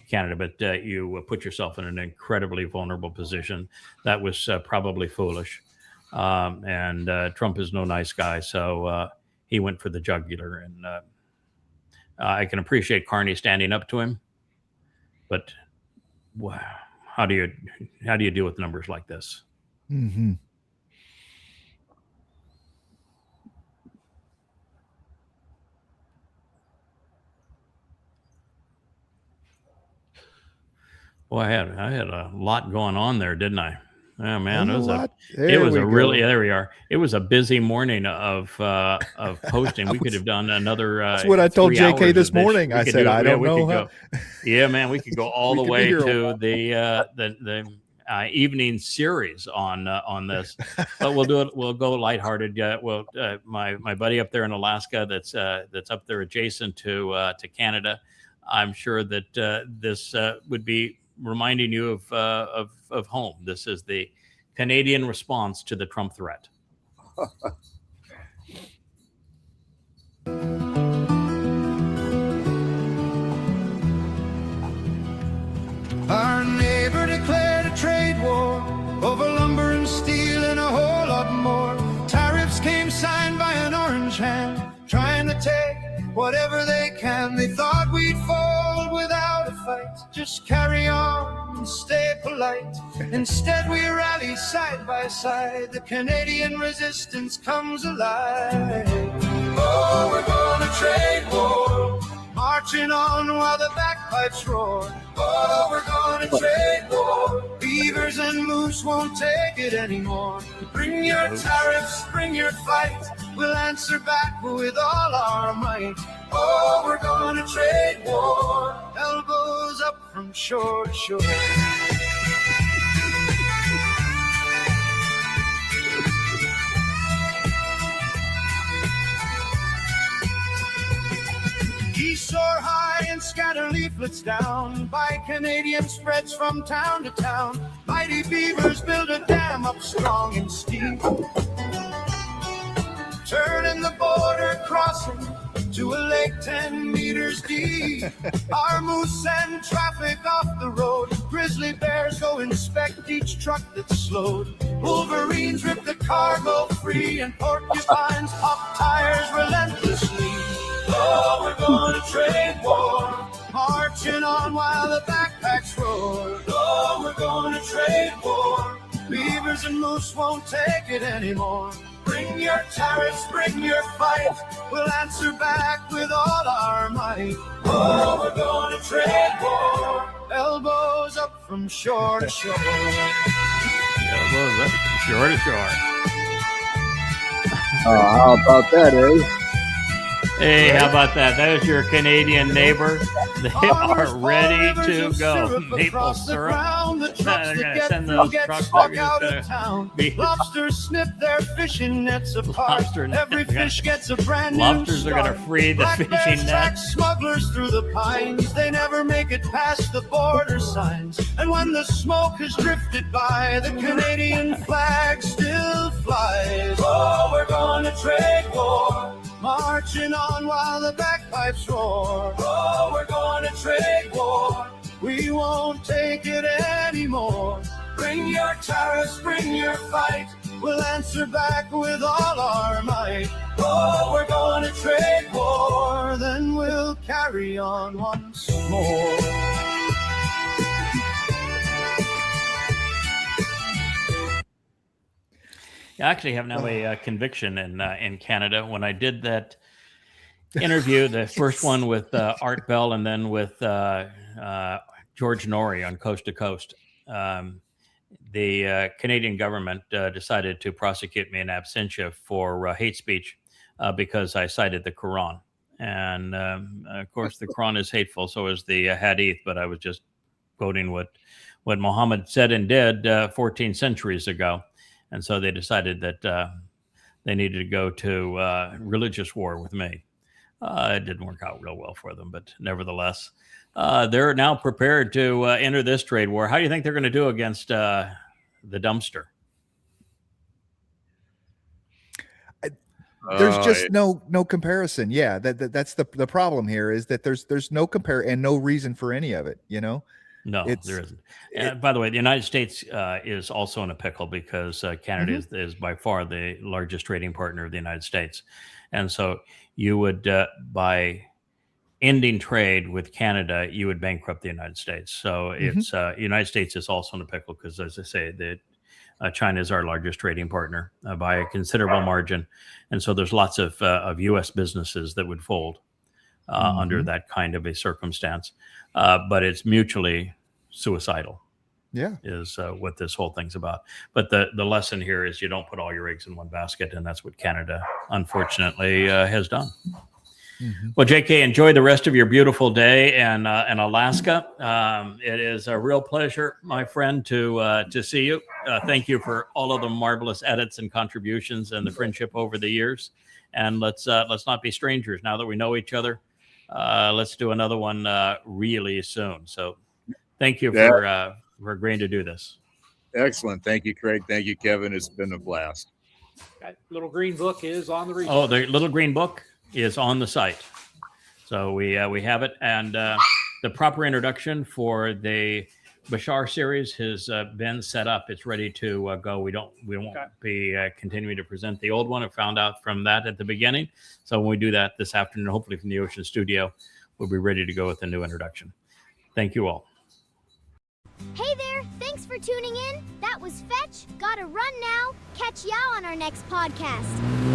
Canada, but you put yourself in an incredibly vulnerable position. That was probably foolish. And Trump is no nice guy, so he went for the jugular. And I can appreciate Carney standing up to him, but wow, how do you deal with numbers like this? Mm-hmm. Well, I had a lot going on there, didn't I? Oh man, it was there we are. It was a busy morning of posting. We could have done another. That's what I told JK this morning. I said, I don't know. Yeah, man, we could go all the way to the evening series on this, but we'll do it. We'll go lighthearted. My buddy up there in Alaska, that's up there adjacent to Canada. I'm sure that this would be reminding you of home. This is the Canadian response to the Trump threat. Our neighbor declared a trade war over lumber and steel and a whole lot more. Tariffs came signed by an orange hand, trying to take whatever they can. They thought we'd fall without a fight, just carry on and stay polite. Instead we rally side by side, the Canadian resistance comes alive. Oh, we're gonna trade war, marching on while the bagpipes roar. Oh, we're gonna trade war, beavers and moose won't take it anymore. Bring your tariffs, bring your fight, we'll answer back with all our might. Oh, we're gonna trade war, elbows up from shore to shore. scatter leaflets down. By Canadian spreads from town to town. Mighty beavers build a dam up strong and steep. Turning the border crossing to a lake 10 meters deep. Our moose send traffic off the road. Grizzly bears go inspect each truck that's slowed. Wolverines rip the cargo free, and porcupines pop tires relentlessly. Oh, we're going to trade war, marching on while the backpacks roar. Oh, we're going to trade war. Beavers and moose won't take it anymore. Bring your tariffs, bring your fight. We'll answer back with all our might. Oh, we're going to trade war. Elbows up from shore to shore. Elbows up from shore to shore. Oh, how about that, eh? Hey, how about that? That is your Canadian neighbor. They are ready to go. Maple syrup. They're going to send those trucks out of town. Lobsters snip their fishing nets apart. Every fish gets a brand new Lobsters are going to free the fishing net. Smugglers through the pines. They never make it past the border signs. And when the smoke has drifted by, the Canadian flag still flies. Oh, we're going to trade war, marching on while the bagpipes roar. Oh, we're going to trade war. We won't take it anymore. Bring your tariffs, bring your fight. We'll answer back with all our might. Oh, we're going to trade war. Then we'll carry on once more. I actually have now a conviction in Canada. When I did that interview, the first one with Art Bell and then with George Norrie on Coast to Coast, the Canadian government decided to prosecute me in absentia for hate speech because I cited the Quran. And of course, the Quran is hateful, so is the Hadith, but I was just quoting what Muhammad said and did 14 centuries ago. And so they decided that they needed to go to religious war with me. It didn't work out real well for them, but nevertheless, they're now prepared to enter this trade war. How do you think they're going to do against the dumpster? There's just no comparison. Yeah, that's the problem here, is that there's no compare and no reason for any of it. You know. No, there isn't. By the way, the United States is also in a pickle because Canada is by far the largest trading partner of the United States. And so you would, by ending trade with Canada, you would bankrupt the United States. So it's United States is also in a pickle because, as I say, China is our largest trading partner by a considerable margin. And so there's lots of U.S. businesses that would fold under that kind of a circumstance. But it's mutually suicidal. Yeah, is what this whole thing's about. But the lesson here is you don't put all your eggs in one basket, and that's what Canada, unfortunately, has done. Well, JK, enjoy the rest of your beautiful day in Alaska. It is a real pleasure, my friend, to see you. Thank you for all of the marvelous edits and contributions and the friendship over the years. And let's not be strangers now that we know each other. Let's do another one really soon. So thank you for agreeing to do this. Excellent. Thank you, Craig. Thank you, Kevin. It's been a blast. That little green book is on the resource. Oh, the little green book is on the site. So we have it. And the proper introduction for the Bashar series has been set up. It's ready to go. We won't be continuing to present the old one. I found out from that at the beginning. So when we do that this afternoon, hopefully from the Ocean Studio, we'll be ready to go with the new introduction. Thank you all. Hey there, thanks for tuning in. That was Fetch. Gotta run now. Catch y'all on our next podcast.